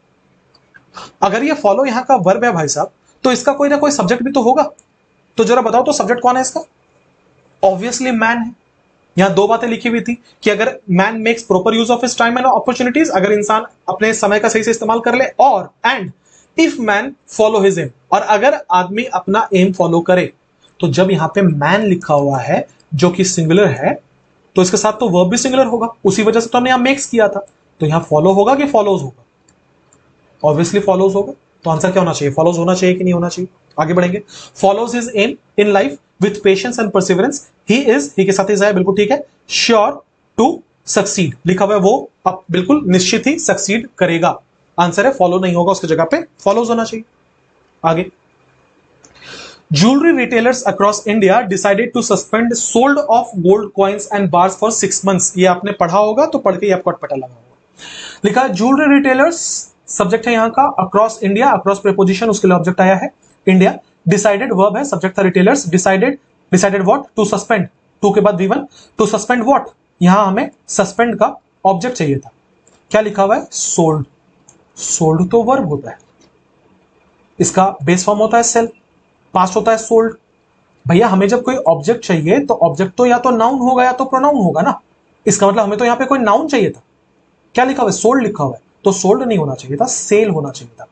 अगर ये फॉलो यहां का वर्ब है भाई साहब, तो इसका कोई ना कोई सब्जेक्ट भी तो होगा। तो जरा बताओ तो सब्जेक्ट कौन है इसका? ऑब्वियसली मैन है। यहां दो बातें लिखी हुई थी कि अगर man makes proper use of his time and opportunities, अगर इंसान अपने समय का सही से इस्तेमाल कर ले, और and if man follow his aim, और अगर आदमी अपना एम फॉलो करे। तो जब यहां पे मैन लिखा हुआ है जो कि सिंगुलर है, तो इसके साथ तो वर्ब भी सिंगुलर होगा, उसी वजह से तो हमने यहां मेक्स किया था। तो यहां फॉलो होगा कि फॉलोज होगा? ऑब्वियसली फॉलोज होगा। तो आंसर क्या होना चाहिए? फॉलोज होना चाहिए कि नहीं होना चाहिए? आगे बढ़ेंगे। Follows his aim in life with patience and perseverance, he is, he के साथ इज है, बिल्कुल ठीक है। श्योर टू सक्सीड लिखा हुआ है, वो अब बिल्कुल निश्चित ही सक्सीड करेगा। आंसर है फॉलो नहीं होगा, उसकी जगह पे फॉलोज होना चाहिए। आगे, Jewelry retailers across India decided to suspend sold of gold coins and bars for 6 months. ये आपने पढ़ा होगा, तो पढ़ के ही आपको अटपटा लगा होगा। लिखा है ज्वेलरी रिटेलर्स, सब्जेक्ट है यहाँ का अक्रॉस इंडिया, अक्रॉस प्रीपोजिशन, उसके लिए ऑब्जेक्ट आया है इंडिया। डिसाइडेड वर्ब है, सब्जेक्ट था retailers. Decided, decided what? To suspend, to के बाद V1, टू सस्पेंड व्हाट? यहां हमें सस्पेंड का ऑब्जेक्ट चाहिए था। क्या लिखा हुआ है? सोल्ड। सोल्ड तो वर्ब होता है, इसका बेस फॉर्म होता है सेल, पास्ट होता है सोल्ड। भैया हमें जब कोई ऑब्जेक्ट चाहिए तो ऑब्जेक्ट तो या तो नाउन होगा या तो प्रोनाउन होगा ना। इसका मतलब हमें तो यहां पे कोई नाउन चाहिए था। क्या लिखा हुआ है? सोल्ड लिखा हुआ है, तो सोल्ड नहीं होना चाहिए था, सेल होना चाहिए था।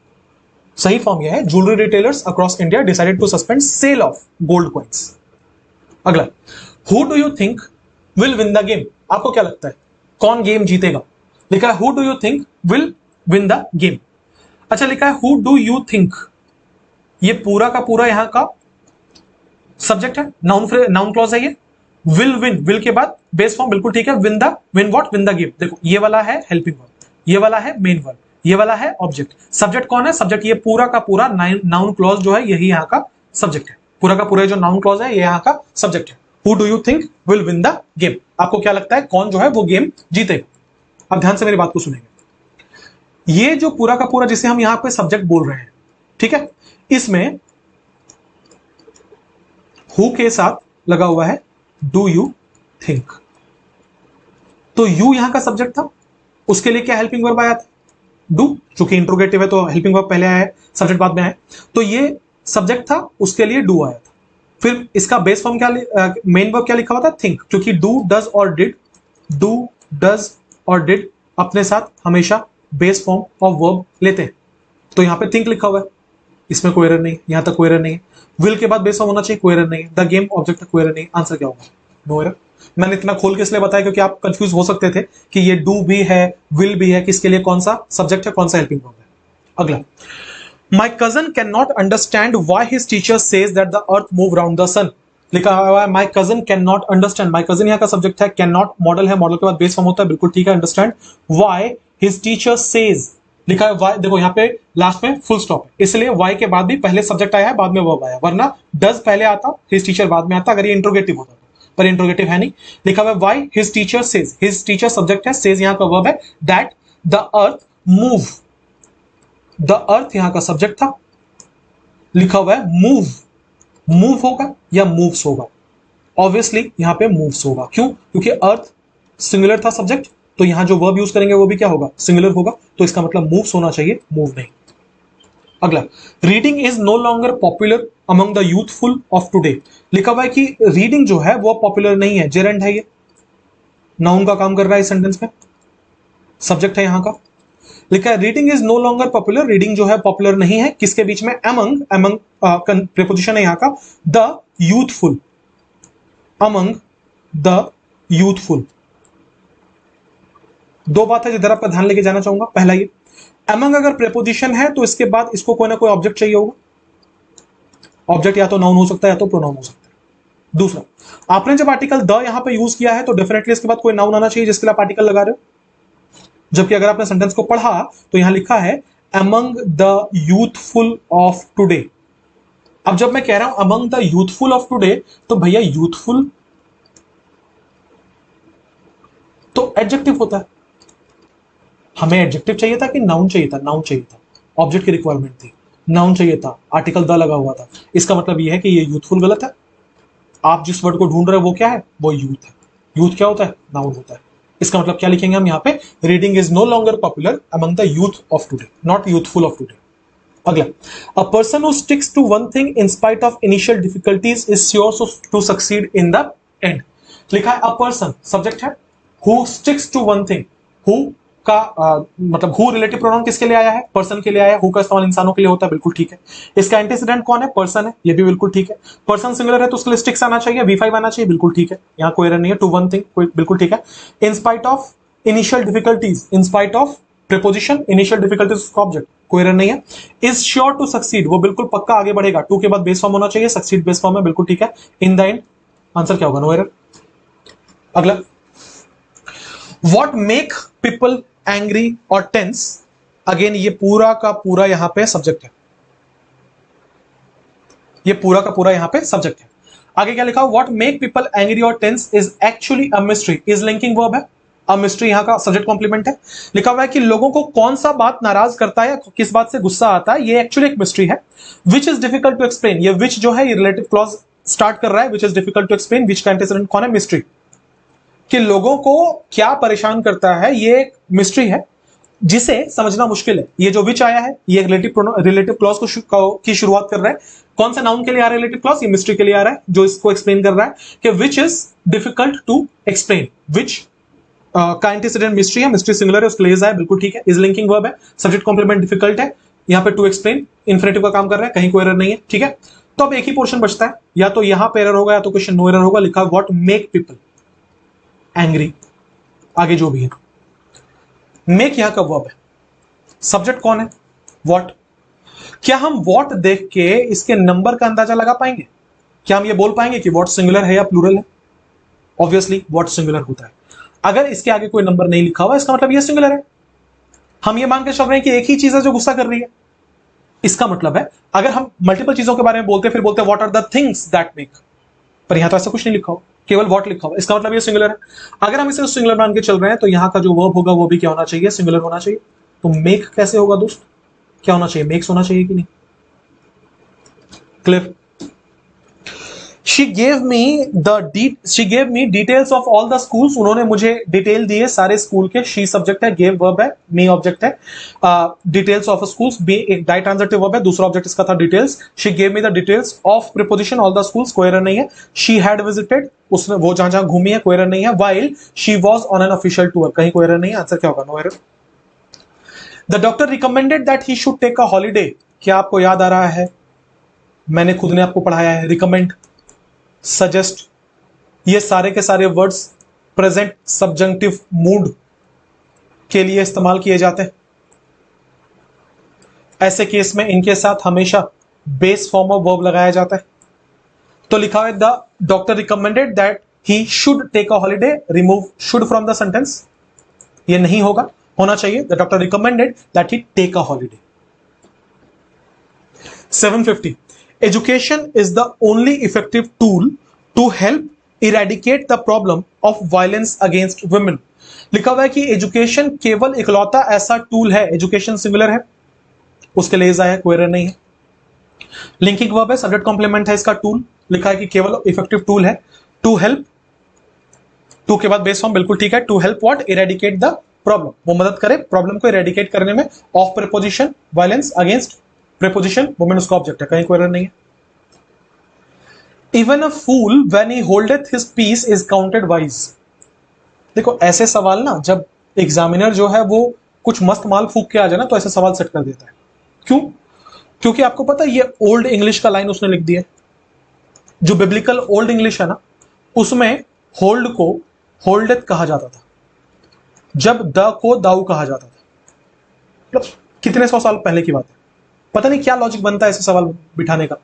सही फॉर्म यह है, jewellery retailers across India decided to suspend sale of gold coins. अगला, who do you think will win the game? आपको क्या लगता है कौन गेम जीतेगा? लिखा है who do you think will win the game. अच्छा, लिखा है हु डू यू थिंक, ये पूरा का पूरा यहां का सब्जेक्ट है, नाउन क्लॉज है ये। विल विन, विल के बाद बेस फॉर्म, बिल्कुल ठीक है। Win the, win what? Win the game. देखो ये वाला है हेल्पिंग वर्ब, ये वाला है मेन वर्ब, ये वाला है ऑब्जेक्ट। सब्जेक्ट कौन है? सब्जेक्ट ये पूरा का पूरा नाउन क्लॉज जो है यही यहां का सब्जेक्ट है। पूरा का पूरा जो नाउन क्लॉज है ये यहां का सब्जेक्ट है। Who do you think will win the game, आपको क्या लगता है कौन जो है वो गेम जीतेगा? अब ध्यान से मेरी बात को सुनेंगे। ये जो पूरा का पूरा जिसे हम यहां पे सब्जेक्ट बोल रहे हैं, ठीक है, इसमें हु के साथ लगा हुआ है डू यू थिंक। तो यू यहां का सब्जेक्ट था, उसके लिए क्या हेल्पिंग वर्ब आया था? डू। चूंकि इंट्रोगेटिव है तो हेल्पिंग वर्ब पहले आया है, सब्जेक्ट बाद में आया। तो ये सब्जेक्ट था, उसके लिए डू आया था। फिर इसका बेस फॉर्म क्या, मेन वर्ब क्या लिखा हुआ था? थिंक, क्योंकि डू, डज और डिड, डू, डज और डिड अपने साथ हमेशा बेस फॉर्म ऑफ वर्ब लेते हैं। तो यहां पे थिंक लिखा हुआ है, इसमें कोई एरर नहीं, यहां तक कोई एरर नहीं है। विल के बाद बेस फॉर्म होना चाहिए, कोई एरर नहीं है। द गेम ऑब्जेक्ट कोई एरर नहीं। आंसर क्या होगा? No error. मैंने इतना खोल के इसलिए बताया क्योंकि आप कंफ्यूज हो सकते थे कि ये डू भी है, विल भी है, किसके लिए कौन सा सब्जेक्ट है, कौन सा हेल्पिंग वर्ब है। अगला, my cousin can not understand why his teacher says that the earth move round the sun. लिखा हुआ है my cousin can not understand. My cousin यहाँ का सब्जेक्ट है, कैन नॉट मॉडल है, मॉडल के बाद बेस फॉर्म होता है, बिल्कुल ठीक है। Understand why his teacher says, लिखा है वाई, देखो यहाँ पे लास्ट में फुल स्टॉप है, इसलिए वाई के बाद भी पहले सब्जेक्ट आया है, बाद में वर्ब आया, वरना डज पहले आता, हिज टीचर बाद में आता अगर ये इंट्रोगेटिव होता, पर इंट्रोगेटिव है नहीं। लिखा हुआ है why his teacher says, his teacher subject है, सेज यहाँ का वर्ब है, that the earth move, the earth यहां का सब्जेक्ट था, लिखा हुआ है मूव, मूव होगा या मूव्स होगा? ऑब्वियसली यहां पे मूव्स होगा। क्यों? क्योंकि अर्थ सिंगुलर था सब्जेक्ट, तो यहां जो वर्ब यूज करेंगे वो भी क्या होगा? सिंगुलर होगा, तो इसका मतलब मूव्स होना चाहिए, मूव नहीं। अगला, reading is no longer popular among the youthful of today. लिखा हुआ है कि रीडिंग जो है वो पॉपुलर नहीं है, जेरेंट है, ये नाउन का काम कर रहा है इस सेंटेंस में, सब्जेक्ट है यहां का। लिखा है reading is no longer popular, reading जो है पॉपुलर नहीं है, किसके बीच में? अमंग, अमंग प्रीपोजिशन है यहां का, the youthful, among the youthful. दो बात है जिधर आपका ध्यान लेके जाना चाहूंगा। पहला ये, अमंग अगर प्रीपोजिशन है तो इसके बाद इसको कोई ना कोई ऑब्जेक्ट चाहिए होगा। ऑब्जेक्ट या तो नाउन हो सकता है या तो प्रोनाउन हो सकता है। दूसरा, आपने जब आर्टिकल द यहां पे यूज किया है तो डेफिनेटली इसके बाद कोई नाउन आना चाहिए जिसके लिए आप आर्टिकल लगा रहे हो। जबकि अगर आपने सेंटेंस को पढ़ा तो यहां लिखा है among the youthful of today. अब जब मैं कह रहा हूं among the youthful of today, तो भैया यूथफुल तो एडजेक्टिव होता है, हमें एडजेक्टिव चाहिए था कि नाउन चाहिए था? नाउन चाहिए था, ऑब्जेक्ट की रिक्वायरमेंट थी, नाउन चाहिए था, आर्टिकल द लगा हुआ था। इसका मतलब यह है कि ये यूथफुल गलत है। आप जिस वर्ड को ढूंढ रहे हो वो क्या है? वो यूथ है। यूथ क्या होता है? नाउन होता है। इसका मतलब क्या लिखेंगे हम यहाँ पे? Reading is no longer popular among the youth of today, not youthful of today. अगला, a person who sticks to one thing in spite of initial difficulties is sure to succeed in the end. लिखा है a person, subject है, who sticks to one thing, who का मतलब who relative pronoun किसके लिए आया है? Person के लिए आया है। हु का इस्तेमाल इंसानों के लिए होता है, बिल्कुल ठीक है। इसका एंटीसीडेंट कौन है? पर्सन है, ये भी बिल्कुल ठीक है। पर्सन सिंगुलर है तो उसके लिए स्टिक्स आना चाहिए, V5 आना चाहिए, बिल्कुल ठीक है, यहाँ कोई एरर नहीं है। टू वन थिंग कोई, बिल्कुल ठीक है। इन spite of initial difficulties, in spite of preposition, initial difficulties का ऑब्जेक्ट, कोई एरर नहीं है। इज श्योर टू सक्सीड, वो बिल्कुल पक्का आगे बढ़ेगा, टू के बाद बेस फॉर्म होना चाहिए, सक्सीड बेस फॉर्म है, बिल्कुल ठीक है। इन द एंड, आंसर क्या होगा? No error. अगला, व्हाट मेक पीपल एंग्री और टेंस, अगेन ये पूरा का पूरा यहां पे सब्जेक्ट है, ये पूरा का पूरा यहां पे सब्जेक्ट है। आगे क्या लिखा? व्हाट मेक पीपल एंग्री और tense is actually a mystery, is linking verb है, अ मिस्ट्री यहां का सब्जेक्ट कॉम्प्लीमेंट है। लिखा हुआ है कि लोगों को कौन सा बात नाराज करता है, किस बात से गुस्सा आता है, ये एक्चुअली एक मिस्ट्री है। Which is difficult to explain, ये विच जो है ये रिलेटिव क्लॉज स्टार्ट कर रहा है, which is difficult to explain, which का एंटीसीडेंट कौन है? मिस्ट्री। कि लोगों को क्या परेशान करता है, ये एक मिस्ट्री है जिसे समझना मुश्किल है। ये जो विच आया है ये रिलेटिव क्लॉज की शुरुआत कर रहा है। कौन सा नाउन के लिए आ रहा है रिलेटिव क्लॉज? ये मिस्ट्री के लिए आ रहा है जो इसको एक्सप्लेन कर रहा है कि which is difficult to explain. Which का एंटीसीडेंट मिस्ट्री है, मिस्ट्री सिंगुलर है, उसके लिए है, बिल्कुल ठीक है। इज लिंकिंग वर्ब है, सब्जेक्ट कॉम्प्लीमेंट डिफिकल्ट है, यहाँ पे टू एक्सप्लेन इन्फिनेटिव का काम कर रहा है, कहीं कोई एरर नहीं है, ठीक है। तो अब एक ही पोर्शन बचता है, या तो यहां पे एरर होगा या तो क्वेश्चन नो एरर होगा। लिखा व्हाट मेक पीपल एंग्री, आगे जो भी है। मेक यहां का वर्ब है, सब्जेक्ट कौन है? व्हाट। क्या हम व्हाट देख के इसके नंबर का अंदाजा लगा पाएंगे? क्या हम ये बोल पाएंगे कि व्हाट सिंगुलर है या प्लूरल है? ऑब्वियसली व्हाट सिंगुलर होता है। अगर इसके आगे कोई नंबर नहीं लिखा हुआ इसका मतलब ये सिंगुलर है। हम ये मान के चल रहे हैं कि एक ही चीज है जो गुस्सा कर रही है। इसका मतलब है अगर हम मल्टीपल चीजों के बारे में बोलते फिर बोलते what are the things that make, पर यहां तो ऐसा कुछ नहीं लिखा हो, केवल व्हाट लिखा हुआ, इसका मतलब ये सिंगुलर है। अगर हम इसे सिंगुलर मान के चल रहे हैं तो यहां का जो वर्ब होगा वो भी क्या होना चाहिए? सिंगुलर होना चाहिए। तो मेक कैसे होगा दोस्त? क्या होना चाहिए? मेक्स होना चाहिए कि नहीं? Clear? She gave me details of all the schools, उन्होंने मुझे डिटेल दिए सारे स्कूल के। शी सब्जेक्ट है, गेव वर्ब है, मी ऑब्जेक्ट है। डिटेल्स ऑफ स्कूल्स, बी एक डाई ट्रांजिटिव वर्ब है, दूसरा ऑब्जेक्ट इसका था details. She gave me the details of preposition all the schools, कोई एरर नहीं है। शी हैड विजिटेड, उसने वो जहां जहां घूमी है, कोई एरर नहीं है। While she was on an official tour, कहीं कोई एरर नहीं है। आंसर क्या होगा? No error. The doctor recommended that he should take a holiday. क्या आपको याद आ रहा है? मैंने खुद ने आपको पढ़ाया है। रिकमेंड, सजेस्ट, ये सारे के सारे वर्ड्स प्रेजेंट सब्जंक्टिव मूड के लिए इस्तेमाल किए जाते हैं। ऐसे केस में इनके साथ हमेशा बेस फॉर्म ऑफ वर्ब लगाया जाता है। तो लिखा है the doctor recommended that he should take a holiday, remove should from the sentence. ये नहीं होगा, होना चाहिए the doctor recommended that he take a holiday. 750 education is the only effective tool to help eradicate the problem of violence against women. लिखा हुआ है कि education केवल इकलौता ऐसा टूल है, एजुकेशन सिंगुलर है, उसके लिए आया, कोई एरर नहीं है। लिंकिंग वर्ब है, सब्जेक्ट कॉम्प्लीमेंट है इसका। टूल लिखा है कि केवल इफेक्टिव टूल है। टू हेल्प, टू के बाद बेस फॉर्म, बिल्कुल ठीक है। To help what? Eradicate the problem, वो मदद करे प्रॉब्लम को इरेडिकेट करने में। Of preposition, violence against preposition, women उसका ऑब्जेक्ट है, कहीं कोई एरर नहीं है। Even a fool when he holdeth his peace is counted wise. देखो ऐसे सवाल ना, जब एग्जामिनर जो है वो कुछ मस्त माल फूक के आ जाए ना, तो ऐसे सवाल सेट कर देता है। क्यों? क्योंकि आपको पता है ये ओल्ड इंग्लिश का लाइन उसने लिख दिया है। जो बिब्लिकल ओल्ड इंग्लिश है ना, उसमें होल्ड को होल्डेथ कहा जाता था, जब द को दाऊ कहा जाता था। मतलब कितने सौ साल पहले की बात है। पता नहीं क्या लॉजिक बनता है ऐसे सवाल बिठाने का।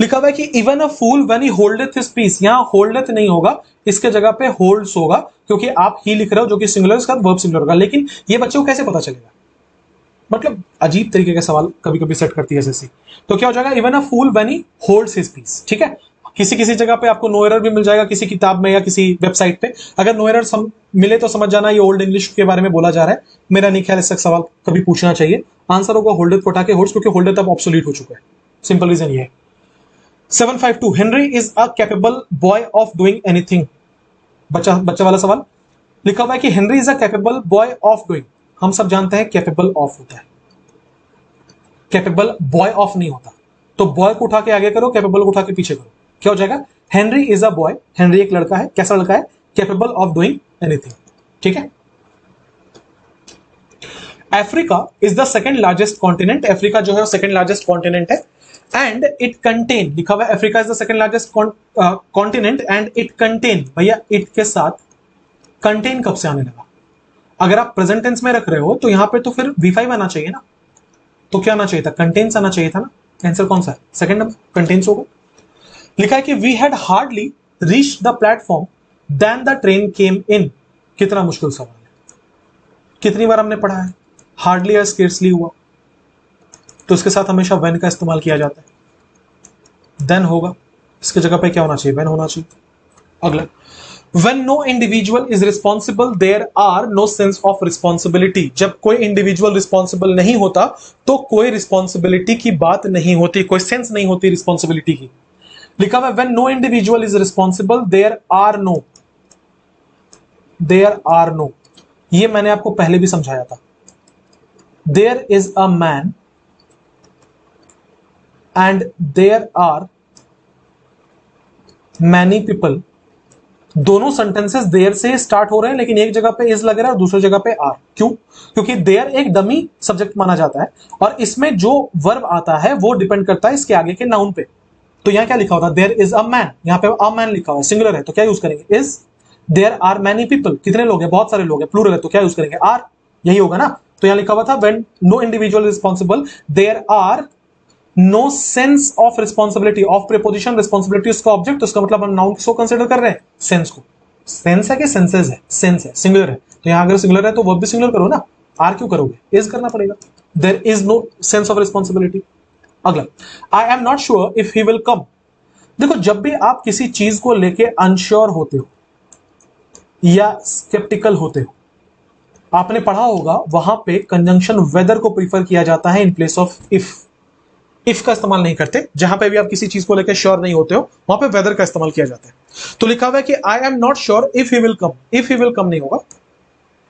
लिखा हुआ है कि even a fool when he holdeth his peace, यहां होल्डेथ नहीं होगा, इसके जगह पे होल्ड्स होगा, क्योंकि आप ही लिख रहे हो जो कि सिंगुलर, इसका वर्ब सिंगुलर होगा। लेकिन ये बच्चों को कैसे पता चलेगा? मतलब अजीब तरीके के सवाल कभी कभी सेट करती है एसएससी। तो क्या हो जाएगा? Even a fool when he holds his peace. ठीक है, किसी किसी जगह पे आपको नो एरर भी मिल जाएगा, किसी किताब में या किसी वेबसाइट पे। अगर नो एरर मिले तो समझ जाना ये ओल्ड इंग्लिश के बारे में बोला जा रहा है। मेरा नहीं ख्याल इससे सवाल कभी पूछना चाहिए। आंसर होगा होल्डेथ को हटा के होल्ड्स, क्योंकि होल्डेथ अब ऑब्सोलीट हो चुका है। सिंपल रीजन ये है। 752 Henry is a capable boy of doing anything. बच्चा बच्चा वाला सवाल। लिखा हुआ है कि Henry is a capable boy of doing. हम सब जानते हैं कैपेबल ऑफ होता है, कैपेबल बॉय ऑफ नहीं होता। तो बॉय को उठा के आगे करो, कैपेबल को उठा के पीछे करो, क्या हो जाएगा? Henry is a boy, Henry एक लड़का है। कैसा लड़का है? Capable of doing anything. ठीक है। Africa is the second largest continent. Africa जो है सेकंड लार्जेस्ट कॉन्टिनेंट है। एंड इट कंटेन, लिखा हुआ है Africa is the second largest continent and it contain. भैया इट के साथ कंटेन कब से आने लगा? अगर आप प्रेजेंट टेंस में रख रहे हो तो यहां पे तो फिर V5 आना चाहिए ना। तो क्या आना चाहिए था? कंटेन्स आना चाहिए था ना। आंसर कौन सा है? सेकंड नंबर, कंटेन्स होगा। लिखा है कि we had hardly reach the platform then the train came in. कितना मुश्किल सवाल है, कितनी बार हमने पढ़ा है? हार्डली या स्केर्सली हुआ, तो इसके साथ हमेशा व्हेन का इस्तेमाल किया जाता है। देन होगा, इसकी जगह पे क्या होना चाहिए? व्हेन होना चाहिए। अगला, When no individual is responsible, there are no sense of responsibility. जब कोई इंडिविजुअल रिस्पॉन्सिबल नहीं होता तो कोई रिस्पॉन्सिबिलिटी की बात नहीं होती, कोई सेंस नहीं होती रिस्पॉन्सिबिलिटी की। लिखा हुआ है when no individual is responsible, there are no, ये मैंने आपको पहले भी समझाया था। There is a man and there are many people। दोनों सेंटेंसेस देयर से स्टार्ट हो रहे हैं, लेकिन एक जगह पे इज लग रहा है और दूसरी जगह पे आर। क्यों? क्योंकि देयर एक डमी सब्जेक्ट माना जाता है और इसमें जो वर्ब आता है वो डिपेंड करता है इसके आगे के नाउन पे। तो यहां क्या लिखा होता है? देयर इज अ मैन, यहां पे अ मैन लिखा हुआ है, सिंगुलर है तो क्या यूज करेंगे? Is. There are many people, कितने लोग हैं? बहुत सारे लोग हैं, प्लूरल है तो क्या यूज करेंगे? आर। यही होगा ना। तो यहां लिखा हुआ था when no individual responsible, there are no sense of responsibility. Of preposition, responsibility उसका ऑब्जेक्ट, तो इसका मतलब हम नाउन किसको कंसिडर कर रहे हैं? सेंस को। सेंस है कि सेंसेस है? सेंस है, सिंगुलर है, तो यहां अगर सिंगुलर है तो वर्ब भी सिंगुलर करो ना। आर क्यों करोगे? इज करना पड़ेगा। There is no sense of responsibility. अगला, I am not sure if he will come. देखो जब भी आप किसी चीज को लेके अनश्योर होते हो या स्केप्टिकल होते हो, आपने पढ़ा होगा वहां पे कंजंक्शन वेदर को प्रीफर किया जाता है in place of if. If का इस्तेमाल नहीं करते। जहां पे भी आप किसी चीज को लेकर श्योर नहीं होते हो वहां पे वेदर का इस्तेमाल किया जाता है। तो लिखा हुआ है कि I am not sure if he will come. If he will come नहीं होगा,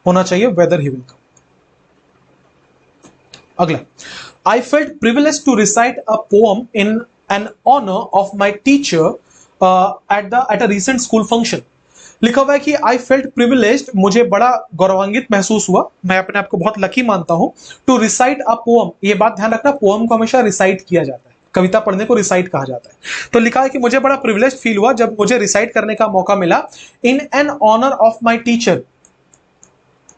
होना चाहिए वेदर ही विल कम। अगला, I felt privilege to recite a poem in an honour of my teacher at a recent school function. लिखा हुआ है कि I felt privileged, मुझे बड़ा गौरवान्वित महसूस हुआ, मैं अपने आप को बहुत लकी मानता हूं, टू रिसाइट अ पोएम। ये बात ध्यान रखना, पोएम को हमेशा रिसाइट किया जाता है, कविता पढ़ने को रिसाइट कहा जाता है। तो लिखा है कि मुझे बड़ा प्रिविलेज फील हुआ जब मुझे रिसाइट करने का मौका मिला, in an honour of my teacher.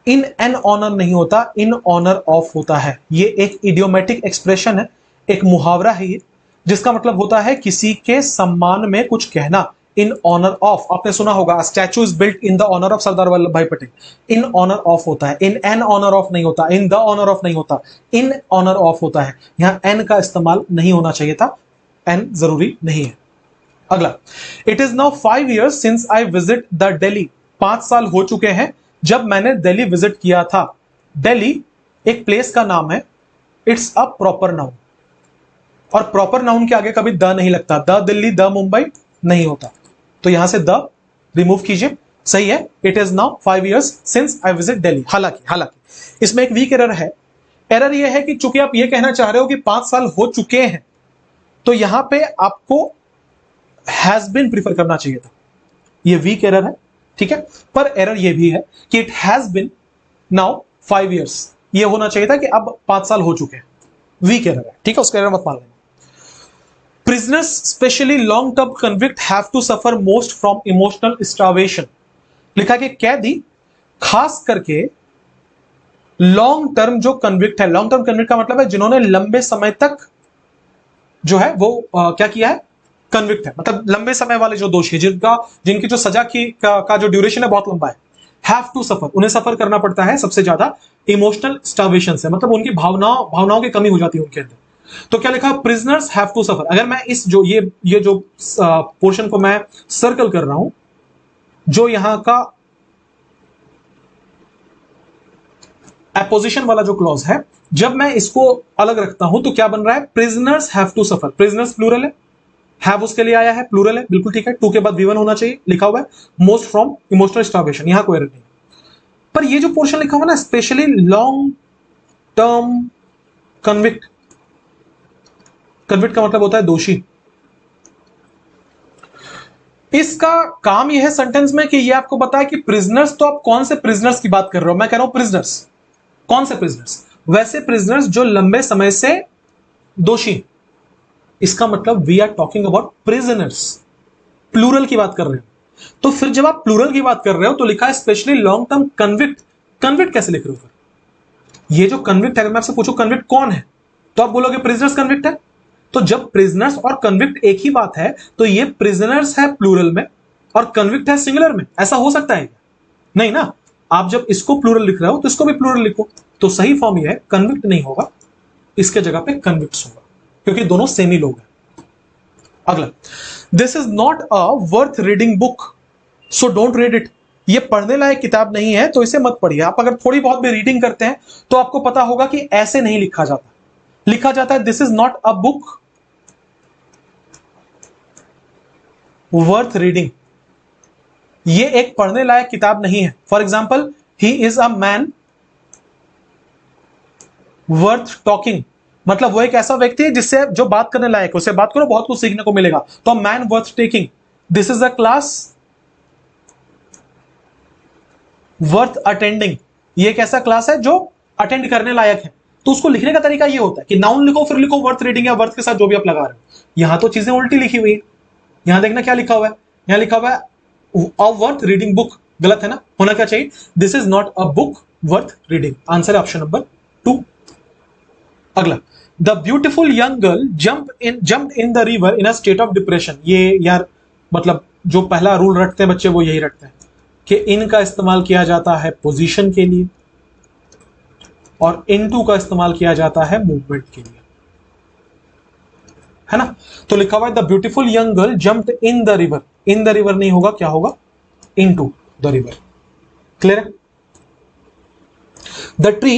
In an honour नहीं होता, इन ऑनर ऑफ होता है। ये एक इडियोमेटिक एक्सप्रेशन है, एक मुहावरा है ये, जिसका मतलब होता है किसी के सम्मान में कुछ कहना। इन ऑनर ऑफ, आपने सुना होगा statue is built in the honour of Sardar Vallabh Bhai Patel. In honour of होता है, इन एन ऑनर ऑफ नहीं होता, इन द ऑनर ऑफ नहीं होता, इन ऑनर ऑफ होता है। यहां एन का इस्तेमाल नहीं होना चाहिए था, एन जरूरी नहीं है। अगला, it is now 5 years since I visit the Delhi. 5 साल हो चुके हैं जब मैंने दिल्ली विजिट किया था। दिल्ली एक प्लेस का नाम है, इट्स अ प्रॉपर नाउन, और प्रॉपर नाउन के आगे कभी द नहीं लगता, द दिल्ली, द मुंबई नहीं होता, तो यहां से द रिमूव कीजिए, सही है। It is now 5 years since I visit Delhi. हालांकि इसमें एक वीक एरर है। एरर यह है कि चूंकि आप ये कहना चाह रहे हो कि 5 साल हो चुके हैं, तो यहां पे आपको हैज बीन प्रीफर करना चाहिए था। ये वीक एरर है, ठीक है। पर एरर ये भी है कि it has been now 5 years, ये होना चाहिए था कि अब 5 साल हो चुके हैं। वीक एरर है, ठीक है, उसका एरर मत मान लेना। Prisoners, especially long-term convict, have to suffer most from emotional starvation. लिखा कि कैदी खास करके लॉन्ग टर्म जो कन्विक्ट है, लॉन्ग टर्म कन्विक्ट का मतलब है जिन्होंने लंबे समय तक जो है वो क्या किया है, कन्विक्ट है, मतलब लंबे समय वाले जो दोषी, जिनकी जो सजा की का जो ड्यूरेशन है बहुत लंबा है, हैव टू सफर, उन्हें सफर करना पड़ता है सबसे ज्यादा इमोशनल स्टार्वेशन से, मतलब उनकी भावनाओं की कमी हो जाती है उनके अंदर। तो क्या लिखा, प्रिजनर्स हैव टू सफर। अगर मैं इस जो ये जो पोर्शन को मैं सर्कल कर रहा हूं, जो यहां का एपोजिशन वाला जो क्लॉज है, जब मैं इसको अलग रखता हूं तो क्या बन रहा है, prisoners have to suffer. Prisoners plural है, हैव उसके लिए आया है, प्लूरल है, बिल्कुल ठीक है। टू के बाद V1 होना चाहिए, लिखा हुआ है मोस्ट फ्रॉम इमोशनल स्टार्वेशन, यहां कोई एरर नहीं। पर ये जो पोर्शन लिखा हुआ ना, specially long term convict, convict का मतलब होता है दोषी। इसका काम यह है सेंटेंस में कि ये आपको बताए कि प्रिजनर्स, तो आप कौन से प्रिजनर्स की बात कर रहे हो। मैं कह रहा हूं प्रिजनर्स, कौन से प्रिजनर्स, वैसे प्रिजनर्स जो लंबे समय से दोषी। इसका मतलब we are talking about prisoners, plural की बात कर रहे हो। तो फिर जब आप प्लूरल की बात कर रहे हो तो लिखा है specially long term convict. Convict कैसे लिख रहे हो फिर, ये जो कन्विक्ट है, अगर मैं आपसे पूछूं कन्विक्ट कौन है, तो आप बोलोगे प्रिजनर्स कन्विक्ट है। तो जब प्रिजनर्स और कन्विक्ट एक ही बात है, तो ये प्रिजनर्स है प्लूरल में और कन्विक्ट है सिंगुलर में, ऐसा हो सकता है नहीं ना। आप जब इसको प्लूरल लिख रहे हो तो इसको भी प्लूरल लिखो, तो सही फॉर्म ये है कन्विक्ट नहीं होगा, इसके जगह पे कन्विक्ट्स होगा, क्योंकि दोनों सेम ही लोग हैं। अगला, this is not a worth reading book so don't read it. ये पढ़ने लायक किताब नहीं है तो इसे मत पढ़िए। आप अगर थोड़ी बहुत भी रीडिंग करते हैं तो आपको पता होगा कि ऐसे नहीं लिखा जाता, लिखा जाता है this is not a book worth reading. ये एक पढ़ने लायक किताब नहीं है। For example, he is a man worth talking, मतलब वो एक ऐसा व्यक्ति है जिससे जो बात करने लायक है, उससे बात करो बहुत कुछ सीखने को मिलेगा। तो man worth taking, this is a class worth attending, ये एक ऐसा क्लास है जो अटेंड करने लायक है। तो उसको लिखने का तरीका ये होता है कि नाउन लिखो फिर लिखो वर्थ रीडिंग या वर्थ के साथ जो भी आप लगा रहे हो। यहां तो चीजें उल्टी लिखी हुई है। यहां देखना क्या लिखा हुआ है, यहां लिखा हुआ है अ वर्थ रीडिंग बुक, गलत है ना, होना क्या चाहिए, this is not a book worth reading. Answer है ऑप्शन नंबर 2। अगला, the beautiful young girl jump in the river in a state of depression. ये यार मतलब जो पहला रूल रखते हैं बच्चे वो यही रखते हैं कि इन का इस्तेमाल किया जाता है पोजीशन के लिए और इनटू का इस्तेमाल किया जाता है मूवमेंट के लिए, है ना। तो लिखा हुआ है the beautiful young girl jumped in the river, in the river नहीं होगा, क्या होगा, इनटू द रिवर। क्लियर है। The tree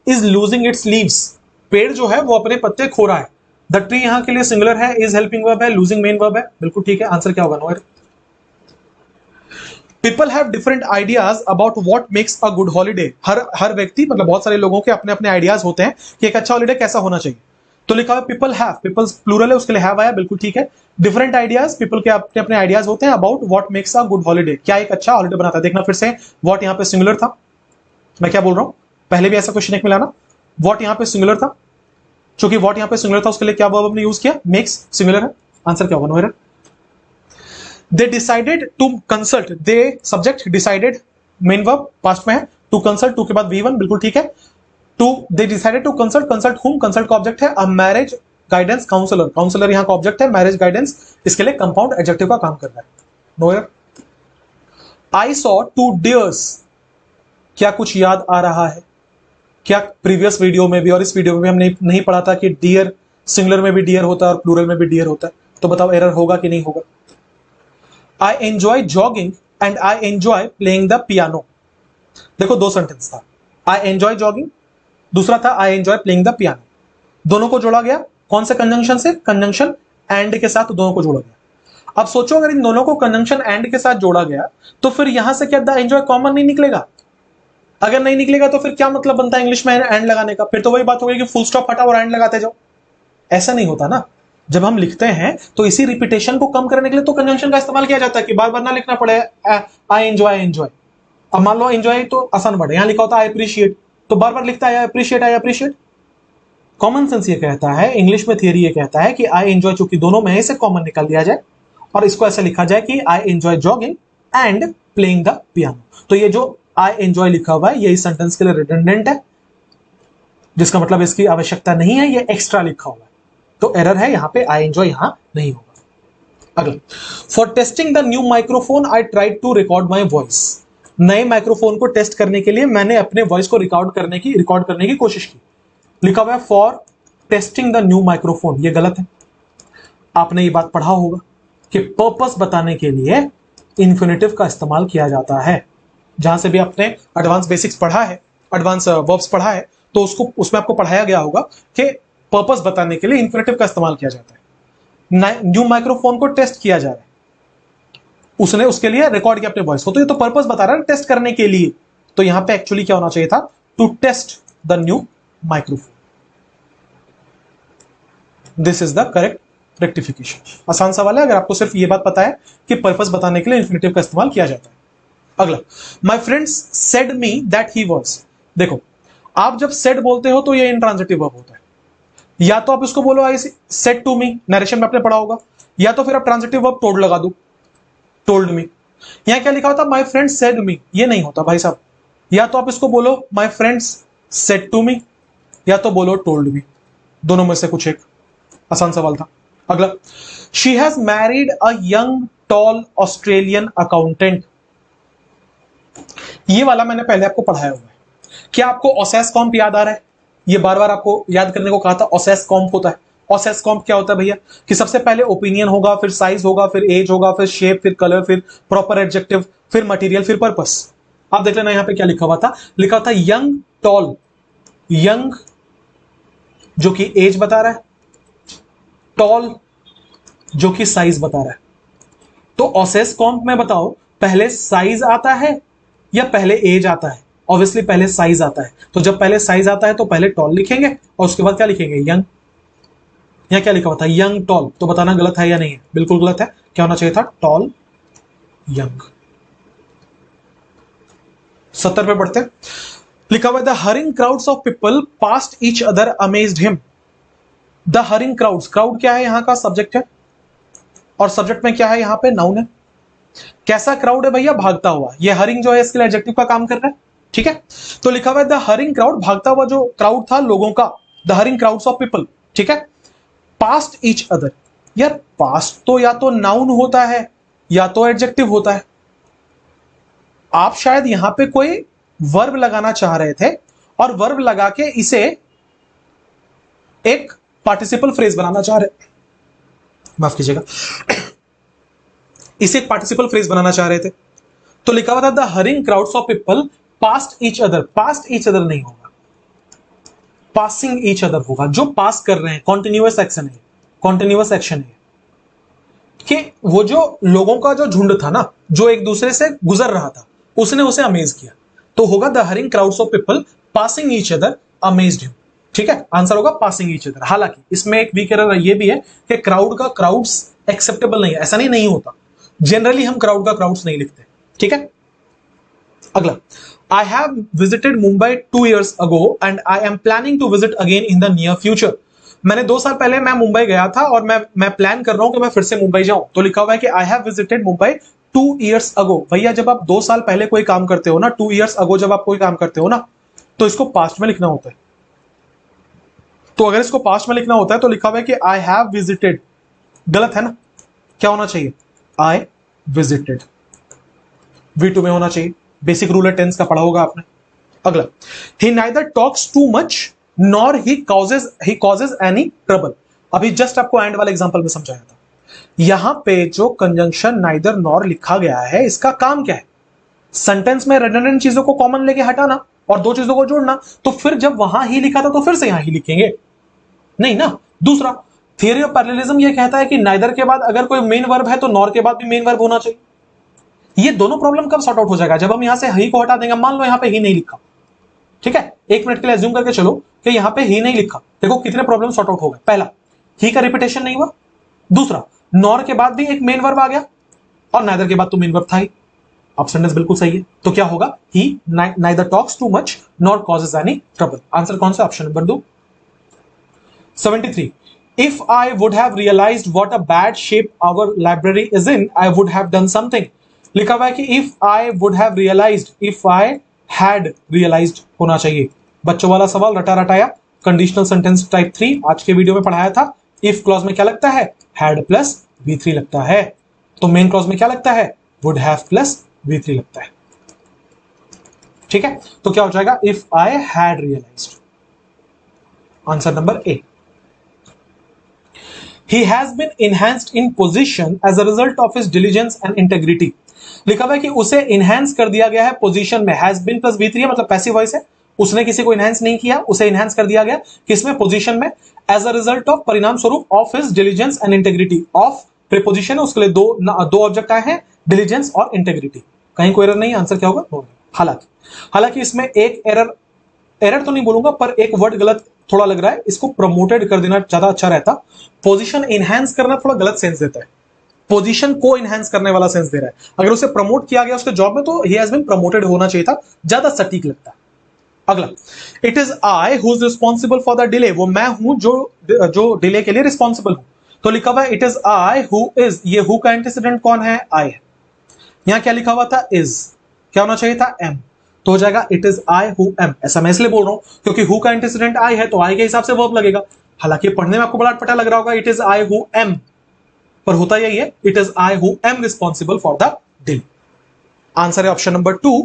is losing its leaves, पेड़ जो है वो अपने पत्ते खो रहा है। द ट्री यहां के लिए सिंगुलर है, इज हेल्पिंग वर्ब है, लूजिंग मेन वर्ब है, बिल्कुल ठीक है। आंसर क्या होगा, no. People have different ideas about what makes a good holiday. हर व्यक्ति मतलब बहुत सारे लोगों के अपने अपने आइडियाज होते हैं कि एक अच्छा हॉलीडे कैसा होना चाहिए। तो लिखा हुआ पीपल हैव, पीपल्स प्लूरल है उसके लिए हैव आया, बिल्कुल ठीक है। डिफरेंट आइडियाज, पीपल के अपने अपने आइडियाज होते हैं about what makes a good holiday, क्या एक अच्छा हॉलिडे बनाता है। देखना फिर से, व्हाट यहाँ पे सिंगुलर था, मैं क्या बोल रहा हूं, पहले भी ऐसा क्वेश्चन एक मिला ना, व्हाट यहाँ पे सिंगुलर था, चूंकि व्हाट यहाँ पे सिंगुलर था उसके लिए क्या वर्ब हमने यूज किया, मेक्स, सिंगुलर है, आंसर क्या होगा, no error. They decided to consult, they subject, decided main verb past में है, टू कंसल्ट, टू के बाद V1 बिल्कुल ठीक है। To they decided to consult, consult whom, consult का ऑब्जेक्ट है, a marriage guidance counsellor, counsellor यहाँ का ऑब्जेक्ट है, मैरिज गाइडेंस इसके लिए कंपाउंड एडजेक्टिव का काम कर रहा है, no error. I saw two deers, क्या कुछ याद आ रहा है, क्या प्रीवियस वीडियो में भी और इस वीडियो में भी हमने नहीं पढ़ा था कि डियर सिंगुलर में भी डियर होता है और प्लूरल में भी डियर होता है, तो बताओ एरर होगा कि नहीं होगा। I enjoy jogging and I enjoy playing the piano, देखो दो सेंटेंस था, आई एंजॉय जॉगिंग, दूसरा था I enjoy playing the piano, दोनों को जोड़ा गया कौन से कंजंक्शन से, कंजंक्शन एंड के साथ दोनों को जोड़ा गया। अब सोचो अगर इन दोनों को कंजंक्शन एंड के साथ जोड़ा गया तो फिर यहां से क्या द एंजॉय कॉमन नहीं निकलेगा, अगर नहीं निकलेगा तो फिर क्या मतलब बनता है इंग्लिश में एंड लगाने का, फिर तो वही बात हो गई कि फुल स्टॉप हटा और एंड लगाते जाओ, ऐसा नहीं होता ना। जब हम लिखते हैं तो इसी रिपीटेशन को कम करने के लिए तो कंजंक्शन का इस्तेमाल किया जाता है कि बार बार ना लिखना पड़े आई एंजॉय एंजॉय। अब मान लो एंजॉय तो आसान वर्ड है, यहां लिखा होता है आई अप्रिशिएट, तो बार बार लिखता है I appreciate, I appreciate. Common sense ये कहता है, इंग्लिश में थियरी ये कहता है कि आई एंजॉय, चूंकि दोनों में से कॉमन निकाल दिया जाए और इसको ऐसे लिखा जाए कि I enjoy jogging and playing the piano. तो ये जो आई एंजॉय लिखा हुआ है ये इस सेंटेंस के लिए रिडंडेंट है, जिसका मतलब इसकी आवश्यकता नहीं है, ये एक्स्ट्रा लिखा हुआ है, तो एरर है यहां पे, आई एंजॉय यहां नहीं होगा। अगला, for testing the new microphone I tried to record my voice, नए माइक्रोफोन को टेस्ट करने के लिए मैंने अपने वॉइस को रिकॉर्ड करने की कोशिश की, लिखा हुआ है for testing the new microphone, ये गलत है। आपने ये बात पढ़ा होगा कि पर्पस बताने के लिए इन्फिनेटिव का इस्तेमाल किया जाता है, जहां से भी आपने एडवांस बेसिक्स पढ़ा है, एडवांस वर्ब्स पढ़ा है, तो उसमें आपको पढ़ाया गया होगा कि पर्पस बताने के लिए इन्फिनेटिव का इस्तेमाल किया जाता है। न्यू माइक्रोफोन को टेस्ट किया जा रहा है, उसने उसके लिए रिकॉर्ड किया अपने वॉइस को, तो ये तो पर्पस बता रहा है टेस्ट करने के लिए, तो यहां पे एक्चुअली क्या होना चाहिए था, to test the new microphone. This is the correct rectification. आसान सवाल है अगर आपको सिर्फ ये बात पता है कि पर्पस बताने के लिए इन्फिनेटिव का इस्तेमाल किया जाता है। अगला, माई friends said me that he was, देखो आप जब सेड बोलते हो तो ये इंट्रांजिटिव वर्ब होता है, या तो आप इसको बोलो I said to me, narration में आपने पढ़ा होगा, या तो फिर आप ट्रांजिटिव वर्ब टोल्ड लगा दो, टोल्ड मी। यहां क्या लिखा होता, माई फ्रेंड सेड मी, ये नहीं होता भाई साहब, या तो आप इसको बोलो my friends said to me, या तो बोलो टोल्ड मी, दोनों में से कुछ एक। आसान सवाल था। अगला, she has married a young tall Australian accountant, ये वाला मैंने पहले आपको पढ़ाया हुआ है। क्या आपको ओसेस कॉम्प याद आ रहा है, ये बार बार आपको याद करने को कहा था, ओसेस कॉम्प होता है। ओसेस कॉम्प क्या होता है भैया, कि सबसे पहले ओपिनियन होगा, फिर साइज होगा, फिर एज होगा, फिर शेप, फिर कलर, फिर प्रॉपर एडजेक्टिव, फिर मटेरियल, फिर पर्पस। आप देख लेना यहां पे क्या लिखा हुआ था, लिखा था यंग टॉल, यंग जो कि एज बता रहा है, टॉल जो कि साइज बता रहा है। तो ओसेस कॉम्प में बताओ पहले साइज आता है या पहले एज आता है, ऑब्वियसली पहले साइज आता है, तो जब पहले साइज आता है तो पहले टॉल लिखेंगे और उसके बाद क्या लिखेंगे, यंग। यहां क्या लिखा हुआ था, यंग टॉल, तो बताना गलत है या नहीं है, बिल्कुल गलत है, क्या होना चाहिए था, टॉल यंग। 70 पे बढ़ते, लिखा हुआ the hurrying crowds of people past each other amazed him, the hurrying crowds, crowd क्या है यहां का सब्जेक्ट है, और सब्जेक्ट में क्या है यहां पे, नाउन है। कैसा क्राउड है भैया, भागता हुआ, ये हरिंग जो है इसके लिए एडजेक्टिव का काम कर रहा है, ठीक है। तो लिखा हुआ है द हरिंग क्राउड, भागता हुआ जो क्राउड था लोगों का, the hurrying crowds of people, ठीक है। पास्ट ईच अदर, यार पास्ट तो या तो नाउन होता है या तो एडजेक्टिव होता है, आप शायद यहां पे कोई वर्ब लगाना चाह रहे थे और वर्ब लगा के इसे एक पार्टिसिपल फ्रेज बनाना चाह रहे, माफ कीजिएगा, इसे एक पार्टिसिपल फ्रेज बनाना चाह रहे थे, तो लिखा हुआ था the hurrying crowds of people past each other, past each other नहीं होगा, पासिंग ईच अदर होगा, जो पास कर रहे हैं, कॉन्टिन्यूअस एक्शन है, कॉन्टिन्यूअस एक्शन है, कि वो जो लोगों का जो झुंड था ना, जो एक दूसरे से गुजर रहा था, उसने उसे अमेज किया, तो होगा the hurrying crowds of people passing each other amazed him. ठीक है, आंसर होगा पासिंग ईच अदर। हालांकि इसमें एक वीक एरर ये भी है कि क्राउड्स एक्सेप्टेबल नहीं है, ऐसा नहीं होता, जनरली हम क्राउड्स नहीं लिखते। ठीक है, अगला, I have visited Mumbai 2 years ago and I am planning to visit again in the near future. मैंने 2 साल पहले मैं मुंबई गया था और मैं प्लान कर रहा हूं कि मैं फिर से मुंबई जाऊं, तो लिखा हुआ है कि आई have visited Mumbai 2 years ago। भैया जब आप 2 साल पहले कोई काम करते हो ना, 2 years ago जब आप कोई काम करते हो ना, तो इसको पास्ट में लिखना होता है। तो अगर इसको पास्ट में लिखना होता है तो लिखा हुआ है कि आई हैव विजिटेड, गलत है ना, क्या होना चाहिए, आई विजिटेड, V2 में होना चाहिए। बेसिक रूल है टेंस का, पढ़ा होगा आपने। अगला, he neither talks too much nor he causes any trouble. अभी जस्ट आपको एंड वाले एग्जांपल में समझाया था। यहां पे जो कंजंक्शन नाइदर नॉर लिखा गया है, इसका काम क्या है, सेंटेंस में रेडंडेंट चीजों को कॉमन लेके हटाना और 2 चीजों को जोड़ना। तो फिर जब वहां ही लिखा था तो फिर से यहां ही लिखेंगे, नहीं ना। दूसरा, थियरी ऑफ पैरेललिज्म ये कहता है कि नाइदर के बाद अगर कोई मेन वर्ब है तो नॉर के बाद भी मेन वर्ब होना चाहिए। ये दोनों प्रॉब्लम कब सॉर्ट आउट हो जाएगा, जब हम यहां से ही को हटा देंगे। मान लो यहां पे ही नहीं लिखा, ठीक है, 1 मिनट के लिए अज्यूम करके चलो कि यहां पे ही नहीं लिखा, देखो कितने प्रॉब्लम सॉर्ट आउट हो गए। पहला, ही का रिपीटेशन नहीं हुआ। दूसरा, नॉर के बाद भी एक मेन वर्ब आ गया और नाइदर के बाद तो मेन वर्ब था ही। अब सेंटेंस बिल्कुल सही है, तो क्या होगा, he neither talks too much nor causes any trouble. Answer कौन सा, option number 2। 73, if I would have realized what a bad shape our library is in, I would have done something। लिखा हुआ है कि if I would have realized, if I had realized होना चाहिए। बच्चों वाला सवाल रटा रटाया, कंडीशनल सेंटेंस टाइप 3 आज के वीडियो में पढ़ाया था। if क्लॉज में क्या लगता है, had प्लस V3 लगता है, तो मेन क्लॉज में क्या लगता है, would have प्लस V3 लगता है। ठीक है, तो क्या हो जाएगा, if I had realized, answer number A. He has been enhanced in position as a result of his diligence and integrity। लिखा हुआ है कि उसे enhance कर दिया गया है पोजीशन में, has been प्लस V3 है, मतलब पैसिव वॉइस है, उसने किसी को enhance नहीं किया, उसे enhance कर दिया गया किसमें, पोजीशन में, as a result of परिणाम स्वरूप of his diligence and integrity। of preposition है, उसके लिए दो ऑब्जेक्ट आए हैं, diligence और integrity। कहीं कोई एरर नहीं, आंसर क्या होगा, हालांकि इसमें एक एरर तो नहीं बोलूंगा, पर एक वर्ड गलत थोड़ा लग रहा है, इसको प्रमोटेड कर देना ज्यादा अच्छा रहता। पोजीशन एनहांस करना थोड़ा गलत सेंस देता है, पोजीशन को एनहांस करने वाला सेंस दे रहा है। अगर उसे प्रमोट किया गया उसके जॉब में तो ही हैज बीन प्रमोटेड होना चाहिए था, ज्यादा सटीक लगता है। अगला, it is I who is responsible for the delay, वो मैं हूं जो डिले के लिए रिस्पॉन्सिबल हूं। तो लिखा हुआ है it is I who is, ये हु का एंटीसीडेंट कौन है, आई है। यहां क्या लिखा हुआ था, इज, क्या होना चाहिए था, एम, तो हो जाएगा it is I who am. ऐसा मैं इसलिए बोल रहा हूं क्योंकि हु का एंटीसीडेंट आई है, तो आई के हिसाब से वर्ब लगेगा। हालांकि पढ़ने में आपको बड़ा अटपटा लग रहा होगा, it is I who am, पर होता यही है, it is I who am responsible for the delay. Answer है ऑप्शन नंबर 2,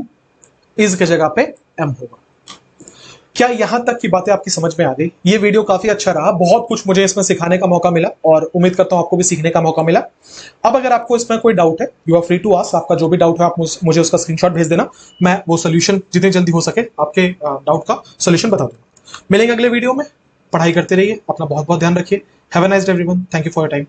इज के जगह पे एम होगा। क्या यहां तक की बातें आपकी समझ में आ गई? ये वीडियो काफी अच्छा रहा, बहुत कुछ मुझे इसमें सिखाने का मौका मिला और उम्मीद करता हूं आपको भी सीखने का मौका मिला। अब अगर आपको इसमें कोई डाउट है, you are free to ask, आपका जो भी डाउट है आप मुझे उसका स्क्रीनशॉट भेज देना, मैं वो सोल्यूशन जितनी जल्दी हो सके आपके डाउट का सोल्यूशन बता दूंगा। मिलेंगे अगले वीडियो में, पढ़ाई करते रहिए, अपना बहुत बहुत ध्यान रखिए। Have a nice day everyone, thank you for your time.